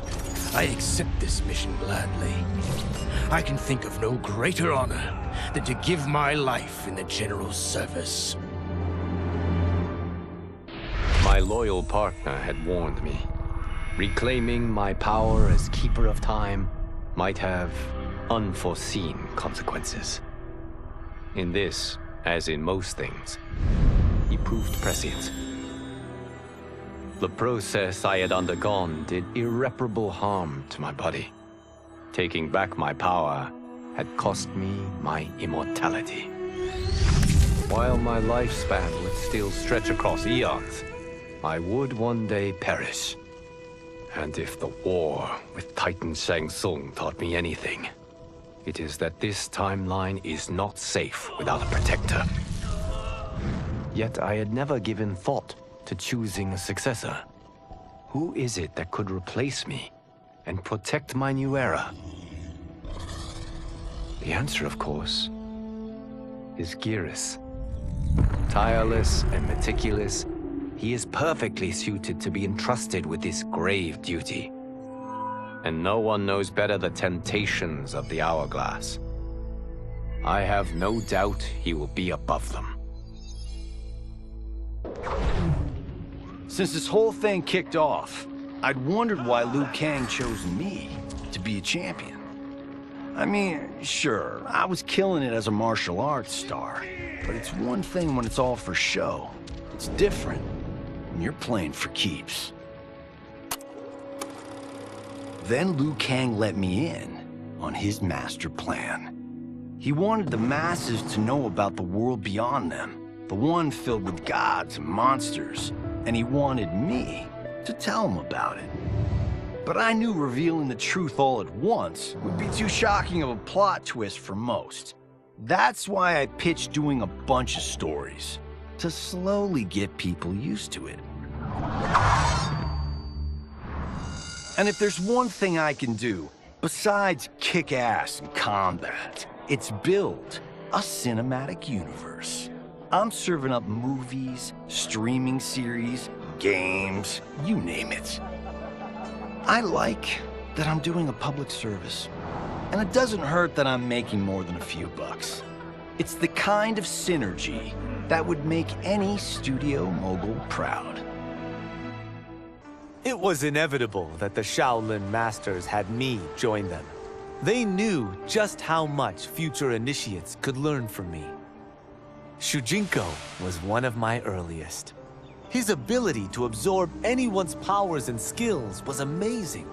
Speaker 13: I accept this mission gladly. I can think of no greater honor than to give my life in the General's service.
Speaker 1: My loyal partner had warned me. Reclaiming my power as Keeper of Time might have unforeseen consequences. In this, as in most things, he proved prescient. The process I had undergone did irreparable harm to my body. Taking back my power had cost me my immortality. While my lifespan would still stretch across eons, I would one day perish. And if the war with Titan Shang Tsung taught me anything, it is that this timeline is not safe without a protector. Yet I had never given thought to choosing a successor. Who is it that could replace me and protect my new era? The answer, of course, is Geras. Tireless and meticulous, he is perfectly suited to be entrusted with this grave duty. And no one knows better the temptations of the hourglass. I have no doubt he will be above them.
Speaker 12: Since this whole thing kicked off, I'd wondered why Liu Kang chose me to be a champion. I mean, sure, I was killing it as a martial arts star, but it's one thing when it's all for show. It's different when you're playing for keeps. Then Liu Kang let me in on his master plan. He wanted the masses to know about the world beyond them, the one filled with gods and monsters, and he wanted me to tell him about it. But I knew revealing the truth all at once would be too shocking of a plot twist for most. That's why I pitched doing a bunch of stories, to slowly get people used to it. And if there's one thing I can do, besides kick ass in combat, it's build a cinematic universe. I'm serving up movies, streaming series, games, you name it. I like that I'm doing a public service. And it doesn't hurt that I'm making more than a few bucks. It's the kind of synergy that would make any studio mogul proud.
Speaker 7: It was inevitable that the Shaolin Masters had me join them. They knew just how much future initiates could learn from me. Shujinko was one of my earliest. His ability to absorb anyone's powers and skills was amazing.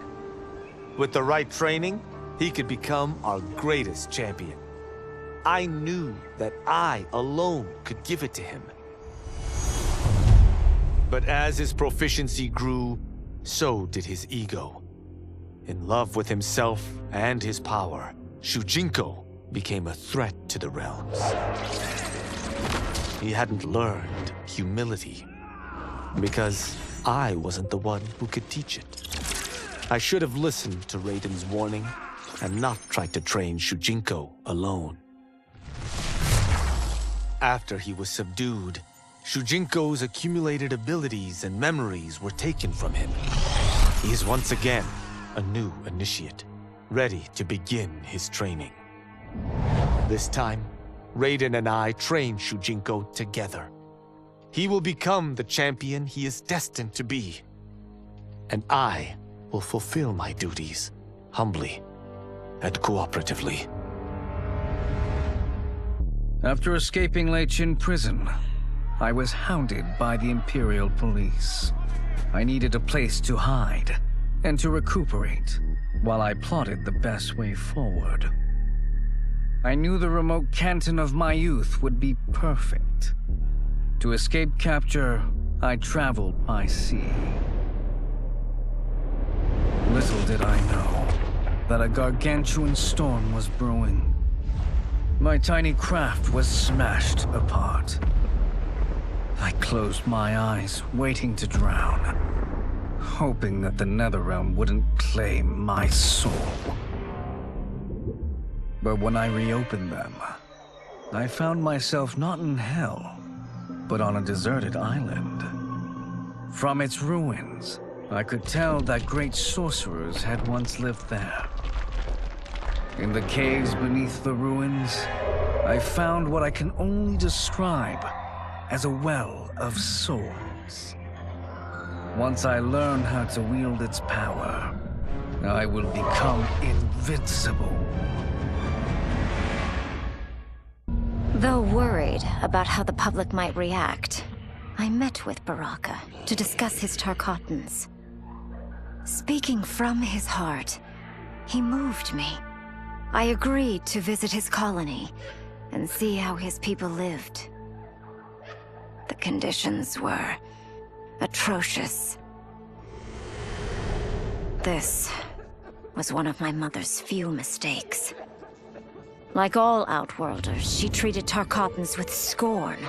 Speaker 7: With the right training, he could become our greatest champion. I knew that I alone could give it to him. But as his proficiency grew, so did his ego. In love with himself and his power, Shujinko became a threat to the realms. He hadn't learned humility, because I wasn't the one who could teach it. I should have listened to Raiden's warning and not tried to train Shujinko alone. After he was subdued, Shujinko's accumulated abilities and memories were taken from him. He is once again a new initiate, ready to begin his training. This time, Raiden and I train Shujinko together. He will become the champion he is destined to be. And I will fulfill my duties, humbly and cooperatively.
Speaker 5: After escaping Lei Chin prison, I was hounded by the Imperial Police. I needed a place to hide and to recuperate while I plotted the best way forward. I knew the remote canton of my youth would be perfect. To escape capture, I traveled by sea. Little did I know that a gargantuan storm was brewing. My tiny craft was smashed apart. I closed my eyes, waiting to drown, hoping that the Netherrealm wouldn't claim my soul. But when I reopened them, I found myself not in hell, but on a deserted island. From its ruins, I could tell that great sorcerers had once lived there. In the caves beneath the ruins, I found what I can only describe as a well of souls. Once I learn how to wield its power, I will become invincible.
Speaker 8: Though worried about how the public might react, I met with Baraka to discuss his Tarkatans. Speaking from his heart, he moved me. I agreed to visit his colony and see how his people lived. The conditions were atrocious. This was one of my mother's few mistakes. Like all Outworlders, she treated Tarkatans with scorn.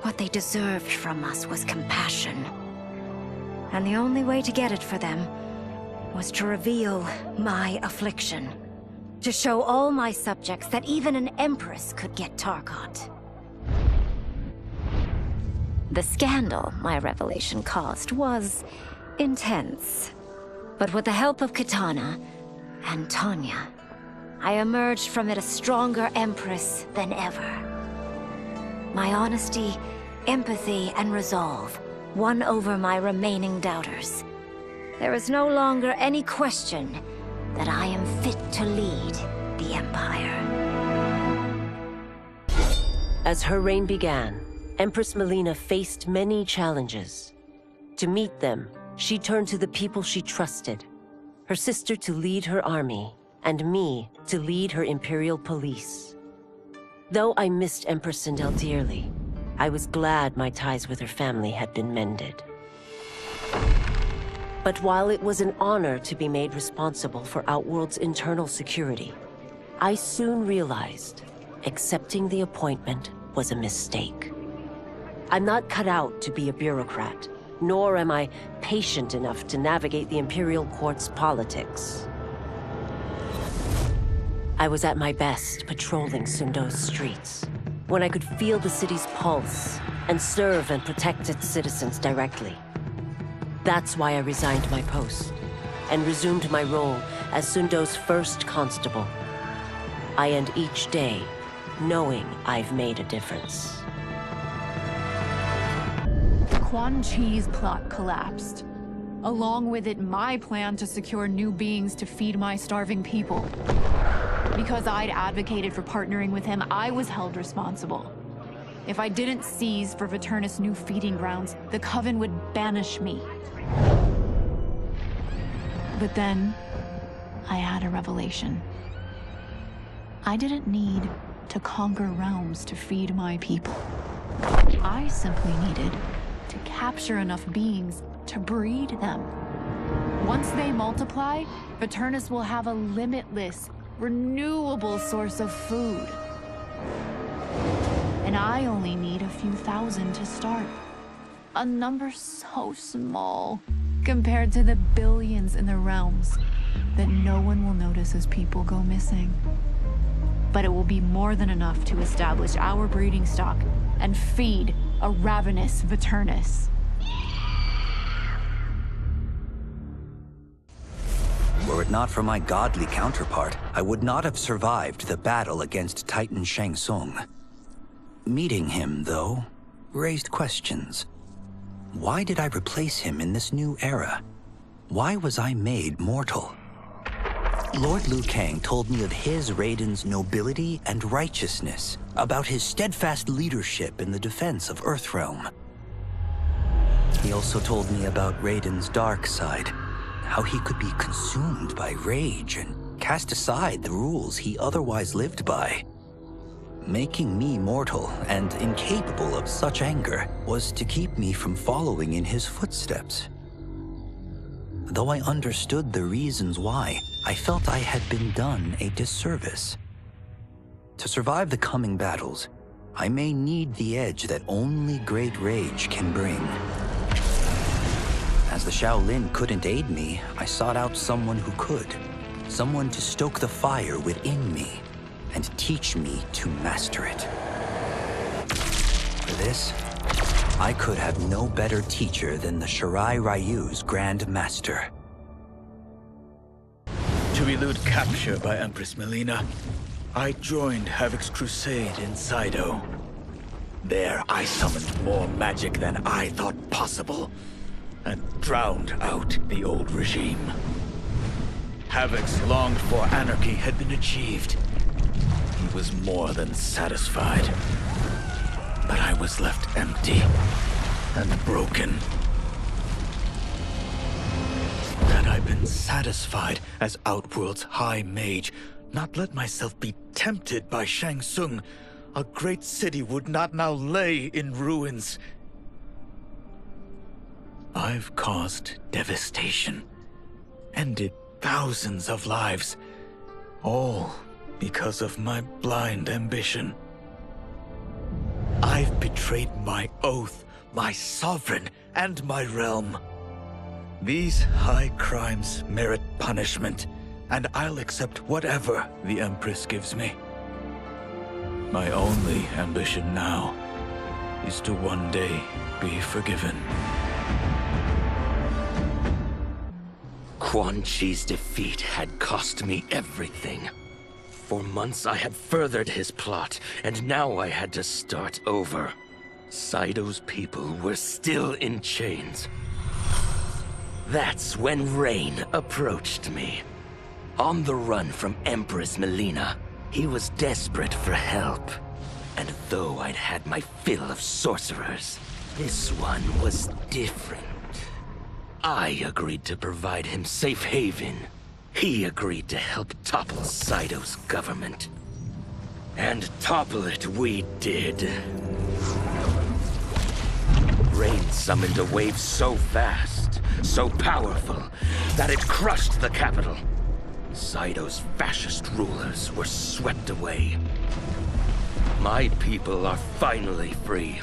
Speaker 8: What they deserved from us was compassion. And the only way to get it for them was to reveal my affliction. To show all my subjects that even an empress could get Tarkat. The scandal my revelation caused was intense. But with the help of Kitana and Tanya, I emerged from it a stronger empress than ever. My honesty, empathy, and resolve won over my remaining doubters. There is no longer any question that I am fit to lead the Empire.
Speaker 20: As her reign began, Empress Melina faced many challenges. To meet them, she turned to the people she trusted. Her sister to lead her army, and me to lead her Imperial Police. Though I missed Empress Sindel dearly, I was glad my ties with her family had been mended. But while it was an honor to be made responsible for Outworld's internal security, I soon realized accepting the appointment was a mistake. I'm not cut out to be a bureaucrat, nor am I patient enough to navigate the Imperial Court's politics. I was at my best patrolling Sundo's streets, when I could feel the city's pulse and serve and protect its citizens directly. That's why I resigned my post and resumed my role as Sundo's first constable. I end each day knowing I've made a difference.
Speaker 6: Quan Chi's plot collapsed. Along with it, my plan to secure new beings to feed my starving people. Because I'd advocated for partnering with him, I was held responsible. If I didn't seize for Viternus' new feeding grounds, the Coven would banish me. But then, I had a revelation. I didn't need to conquer realms to feed my people. I simply needed to capture enough beings to breed them. Once they multiply, Viternus will have a limitless, renewable source of food. And I only need a few thousand to start. A number so small compared to the billions in the realms that no one will notice as people go missing. But it will be more than enough to establish our breeding stock and feed a ravenous Viternus.
Speaker 9: Were it not for my godly counterpart, I would not have survived the battle against Titan Shang Tsung. Meeting him, though, raised questions. Why did I replace him in this new era? Why was I made mortal? Lord Liu Kang told me of his Raiden's nobility and righteousness, about his steadfast leadership in the defense of Earthrealm. He also told me about Raiden's dark side, how he could be consumed by rage and cast aside the rules he otherwise lived by. Making me mortal and incapable of such anger was to keep me from following in his footsteps. Though I understood the reasons why, I felt I had been done a disservice. To survive the coming battles, I may need the edge that only great rage can bring. As the Shaolin couldn't aid me, I sought out someone who could. Someone to stoke the fire within me and teach me to master it. For this, I could have no better teacher than the Shirai Ryu's Grand Master.
Speaker 13: To elude capture by Empress Melina, I joined Havoc's crusade in Saido. There, I summoned more magic than I thought possible, and drowned out the old regime. Havoc's longed-for anarchy had been achieved. He was more than satisfied. But I was left empty and broken. Had I been satisfied as Outworld's High Mage, not let myself be tempted by Shang Tsung, a great city would not now lay in ruins. I've caused devastation, ended thousands of lives, all because of my blind ambition. I've betrayed my oath, my sovereign, and my realm. These high crimes merit punishment, and I'll accept whatever the Empress gives me. My only ambition now is to one day be forgiven.
Speaker 3: Quan Chi's defeat had cost me everything. For months I had furthered his plot, and now I had to start over. Saido's people were still in chains. That's when Rain approached me. On the run from Empress Melina, he was desperate for help. And though I'd had my fill of sorcerers, this one was different. I agreed to provide him safe haven. He agreed to help topple Saido's government. And topple it we did. Rain summoned a wave so fast, so powerful that it crushed the capital. Saido's fascist rulers were swept away. My people are finally free.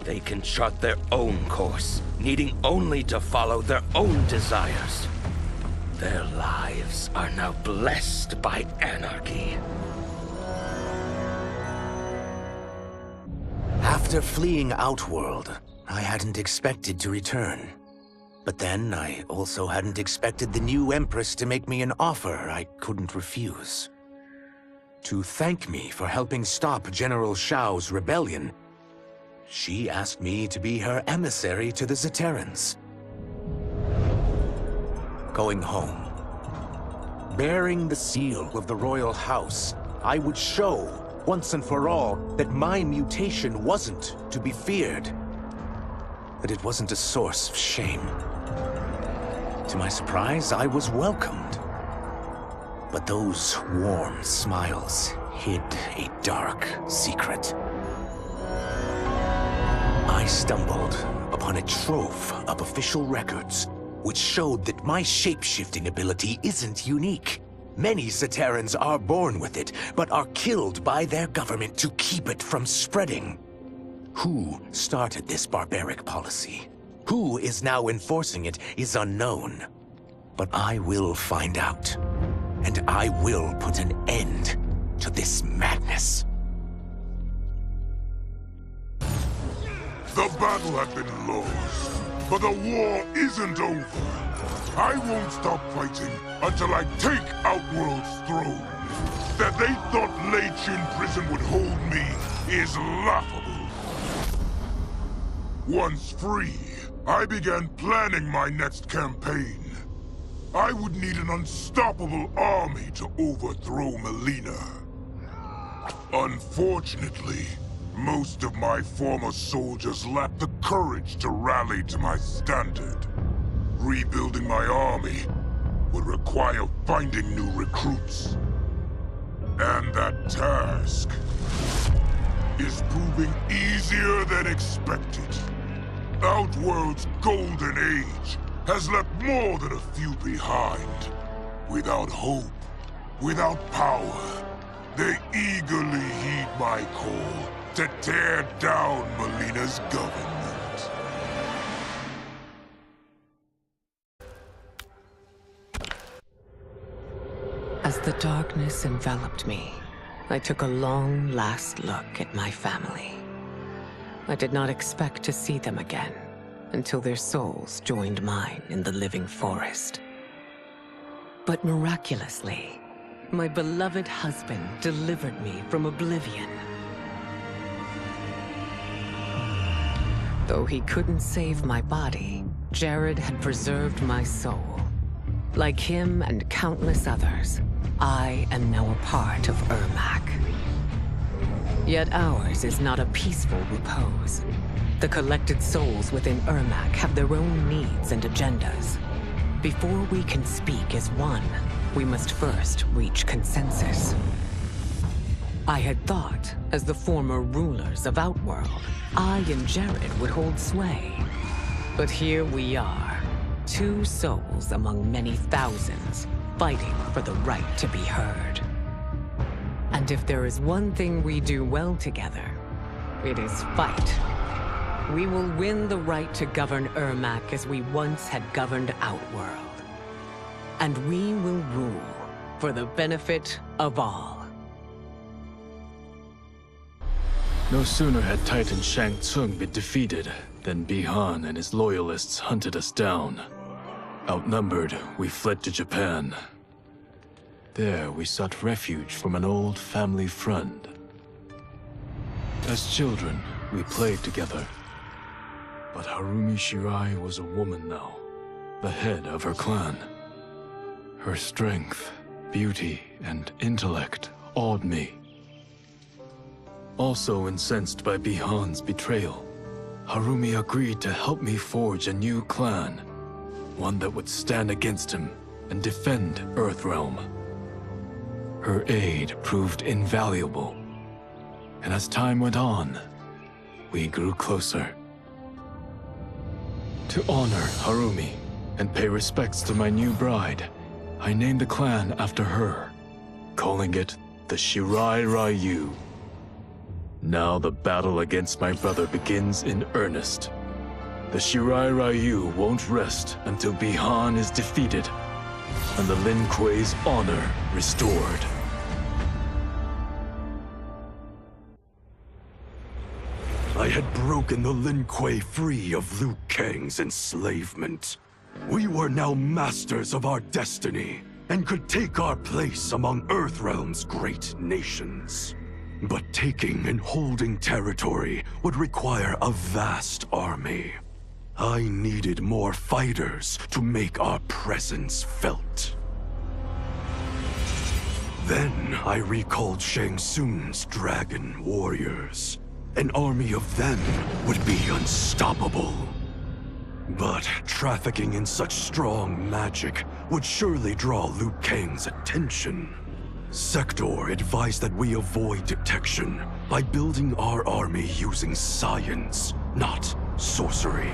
Speaker 3: They can chart their own course, needing only to follow their own desires. Their lives are now blessed by anarchy.
Speaker 13: After fleeing Outworld, I hadn't expected to return. But then, I also hadn't expected the new Empress to make me an offer I couldn't refuse. To thank me for helping stop General Shao's rebellion, she asked me to be her emissary to the Zaterrans. Going home, bearing the seal of the royal house, I would show, once and for all, that my mutation wasn't to be feared. That it wasn't a source of shame. To my surprise, I was welcomed. But those warm smiles hid a dark secret. I stumbled upon a trove of official records, which showed that my shape-shifting ability isn't unique. Many Zaterrans are born with it, but are killed by their government to keep it from spreading. Who started this barbaric policy? Who is now enforcing it is unknown. But I will find out. And I will put an end to this madness.
Speaker 2: The battle had been lost, but the war isn't over. I won't stop fighting until I take Outworld's throne. That they thought Lei Chin Prison would hold me is laughable. Once free, I began planning my next campaign. I would need an unstoppable army to overthrow Melina. Unfortunately, most of my former soldiers lacked the courage to rally to my standard. Rebuilding my army would require finding new recruits. And that task is proving easier than expected. Outworld's golden age has left more than a few behind. Without hope, without power, they eagerly heed my call to tear down Melina's government.
Speaker 15: As the darkness enveloped me, I took a long last look at my family. I did not expect to see them again until their souls joined mine in the living forest. But miraculously, my beloved husband delivered me from oblivion. Though he couldn't save my body, Jared had preserved my soul. Like him and countless others, I am now a part of Ermac. Yet ours is not a peaceful repose. The collected souls within Ermac have their own needs and agendas. Before we can speak as one, we must first reach consensus. I had thought, as the former rulers of Outworld, I and Jared would hold sway. But here we are, two souls among many thousands, fighting for the right to be heard. And if there is one thing we do well together, it is fight. We will win the right to govern Ermac as we once had governed Outworld. And we will rule for the benefit of all.
Speaker 14: No sooner had Titan Shang Tsung been defeated than Bihan and his loyalists hunted us down. Outnumbered, we fled to Japan. There, we sought refuge from an old family friend. As children, we played together. But Harumi Shirai was a woman now, the head of her clan. Her strength, beauty, and intellect awed me. Also incensed by Bihan's betrayal, Harumi agreed to help me forge a new clan, one that would stand against him and defend Earthrealm. Her aid proved invaluable, and as time went on, we grew closer. To honor Harumi, and pay respects to my new bride, I named the clan after her, calling it the Shirai Ryu. Now the battle against my brother begins in earnest. The Shirai Ryu won't rest until Bihan is defeated and the Lin Kuei's honor restored.
Speaker 4: I had broken the Lin Kuei free of Liu Kang's enslavement. We were now masters of our destiny, and could take our place among Earthrealm's great nations. But taking and holding territory would require a vast army. I needed more fighters to make our presence felt. Then I recalled Shang Tsung's dragon warriors. An army of them would be unstoppable. But trafficking in such strong magic would surely draw Liu Kang's attention. Sector advised that we avoid detection by building our army using science, not sorcery.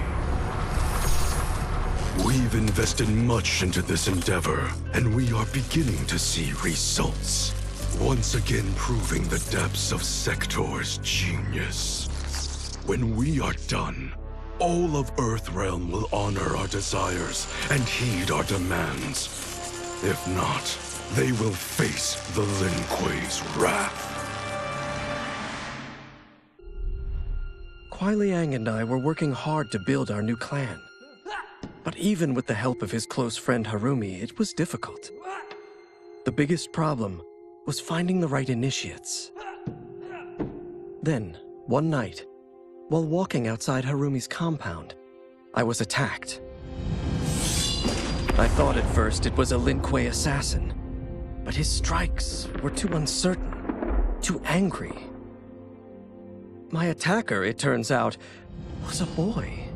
Speaker 4: We've invested much into this endeavor, and we are beginning to see results. Once again proving the depths of Sector's genius. When we are done, all of Earthrealm will honor our desires and heed our demands. If not, they will face the Lin Kuei's wrath.
Speaker 17: Kuai Liang and I were working hard to build our new clan. But even with the help of his close friend Harumi, it was difficult. The biggest problem was finding the right initiates. Then, one night, while walking outside Harumi's compound, I was attacked. I thought at first it was a Lin Kuei assassin, but his strikes were too uncertain, too angry. My attacker, it turns out, was a boy.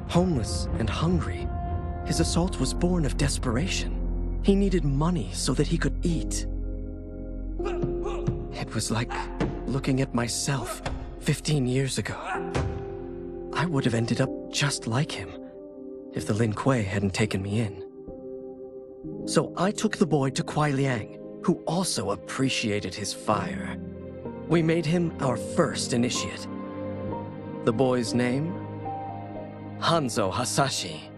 Speaker 17: Homeless and hungry, his assault was born of desperation. He needed money so that he could eat. It was like looking at myself 15 years ago. I would have ended up just like him if the Lin Kuei hadn't taken me in. So I took the boy to Kuai Liang, who also appreciated his fire. We made him our first initiate. The boy's name? Hanzo Hasashi.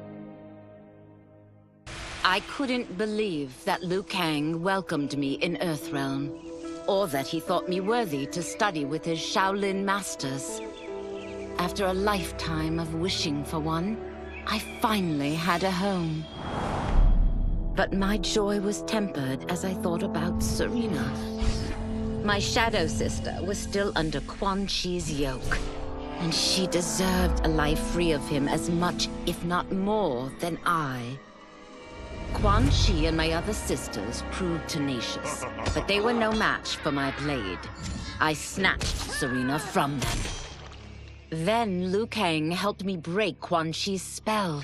Speaker 19: I couldn't believe that Liu Kang welcomed me in Earthrealm, or that he thought me worthy to study with his Shaolin masters. After a lifetime of wishing for one, I finally had a home. But my joy was tempered as I thought about Serena. My shadow sister was still under Quan Chi's yoke, and she deserved a life free of him as much, if not more, than I. Quan Chi and my other sisters proved tenacious, but they were no match for my blade. I snatched Serena from them. Then Liu Kang helped me break Quan Chi's spell.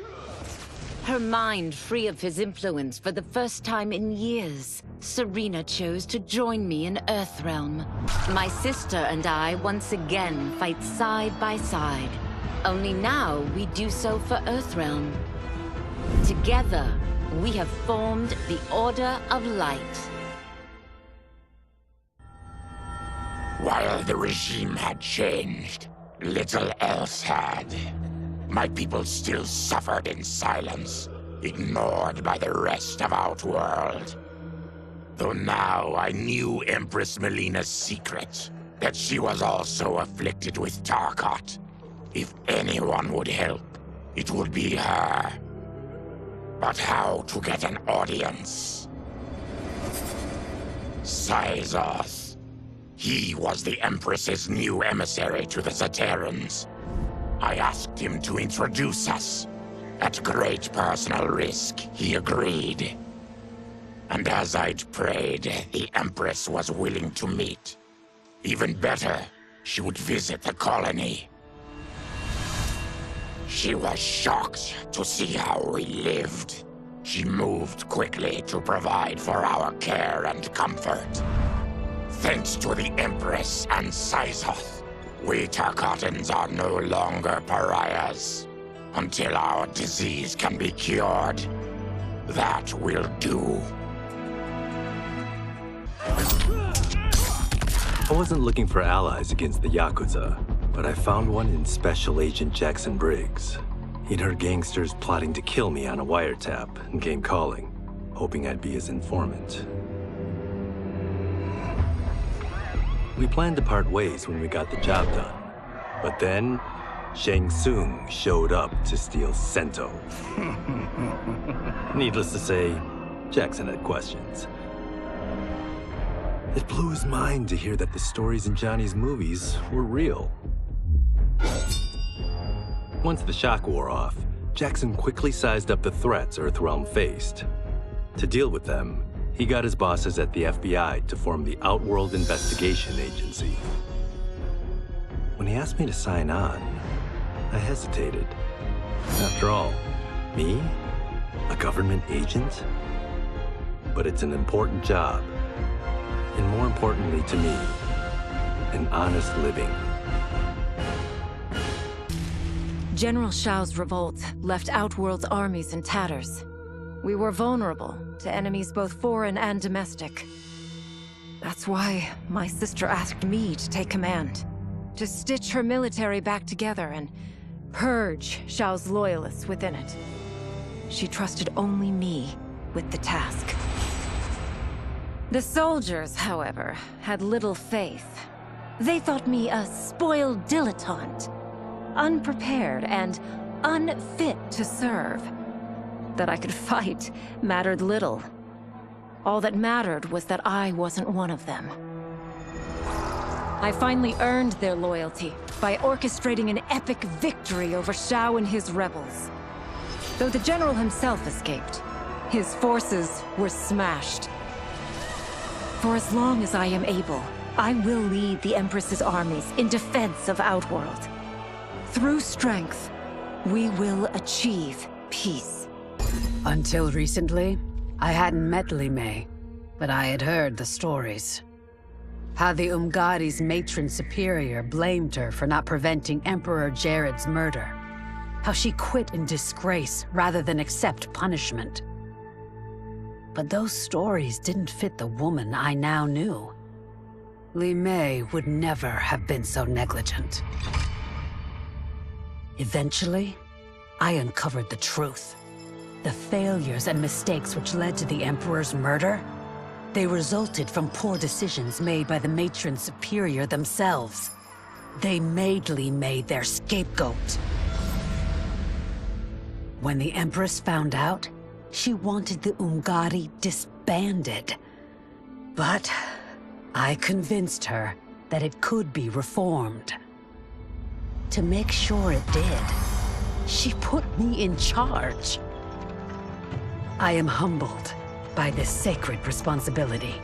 Speaker 19: Her mind free of his influence for the first time in years, Serena chose to join me in Earthrealm. My sister and I once again fight side by side. Only now we do so for Earthrealm. Together, we have formed the Order of Light.
Speaker 23: While the regime had changed, little else had. My people still suffered in silence, ignored by the rest of Outworld. Though now I knew Empress Melina's secret, that she was also afflicted with Tarkat. If anyone would help, it would be her. But how to get an audience? Syzoth. He was the Empress's new emissary to the Zaterrans. I asked him to introduce us. At great personal risk, he agreed. And as I'd prayed, the Empress was willing to meet. Even better, she would visit the colony. She was shocked to see how we lived. She moved quickly to provide for our care and comfort. Thanks to the Empress and Syzoth, we Tarkatans are no longer pariahs. until our disease can be cured. That will do.
Speaker 21: I wasn't looking for allies against the Yakuza, but I found one in Special Agent Jackson Briggs. He'd heard gangsters plotting to kill me on a wiretap and came calling, hoping I'd be his informant. We planned to part ways when we got the job done. But then, Shang Tsung showed up to steal Sento. Needless to say, Jackson had questions. It blew his mind to hear that the stories in Johnny's movies were real. Once the shock wore off, Jackson quickly sized up the threats Earthrealm faced. To deal with them, he got his bosses at the FBI to form the Outworld Investigation Agency. When he asked me to sign on, I hesitated. After all, me? A government agent? But it's an important job. And more importantly to me, an honest living.
Speaker 8: General Shao's revolt left Outworld's armies in tatters. We were vulnerable to enemies both foreign and domestic. That's why my sister asked me to take command, to stitch her military back together and purge Shao's loyalists within it. She trusted only me with the task. The soldiers, however, had little faith. They thought me a spoiled dilettante, unprepared and unfit to serve. That I could fight mattered little. All that mattered was that I wasn't one of them. I finally earned their loyalty by orchestrating an epic victory over Shao and his rebels. Though the general himself escaped, his forces were smashed. For as long as I am able, I will lead the Empress's armies in defense of Outworld. Through strength, we will achieve peace.
Speaker 10: Until recently, I hadn't met Li Mei, but I had heard the stories. How the Umgadi's matron superior blamed her for not preventing Emperor Jared's murder. How she quit in disgrace rather than accept punishment. But those stories didn't fit the woman I now knew. Li Mei would never have been so negligent. Eventually, I uncovered the truth. The failures and mistakes which led to the Emperor's murder, they resulted from poor decisions made by the matron superior themselves. They made Li Mei their scapegoat. When the Empress found out, she wanted the Umgadi disbanded. But I convinced her that it could be reformed. To make sure it did, she put me in charge. I am humbled by this sacred responsibility.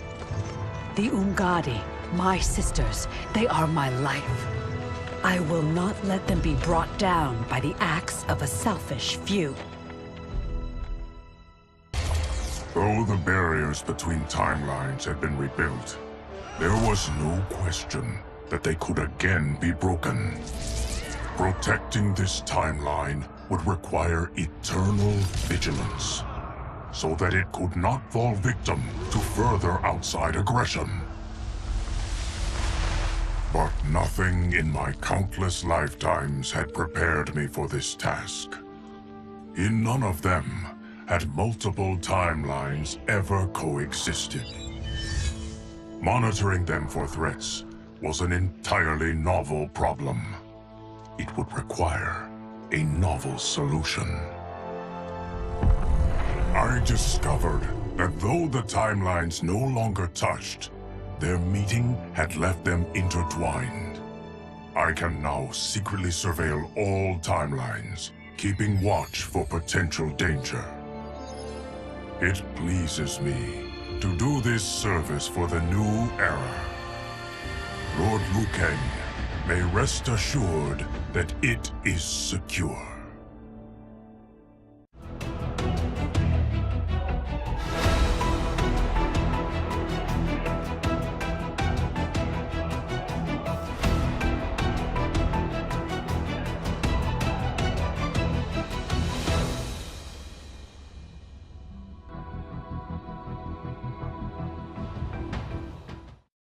Speaker 10: The Umgadi, my sisters, they are my life. I will not let them be brought down by the acts of a selfish few.
Speaker 2: Though the barriers between timelines had been rebuilt, there was no question that they could again be broken. Protecting this timeline would require eternal vigilance, so that it could not fall victim to further outside aggression. But nothing in my countless lifetimes had prepared me for this task. In none of them had multiple timelines ever coexisted. Monitoring them for threats was an entirely novel problem. It would require a novel solution. I discovered that though the timelines no longer touched, their meeting had left them intertwined. I can now secretly surveil all timelines, keeping watch for potential danger. It pleases me to do this service for the new era. Lord Liu Kang may rest assured that it is secure.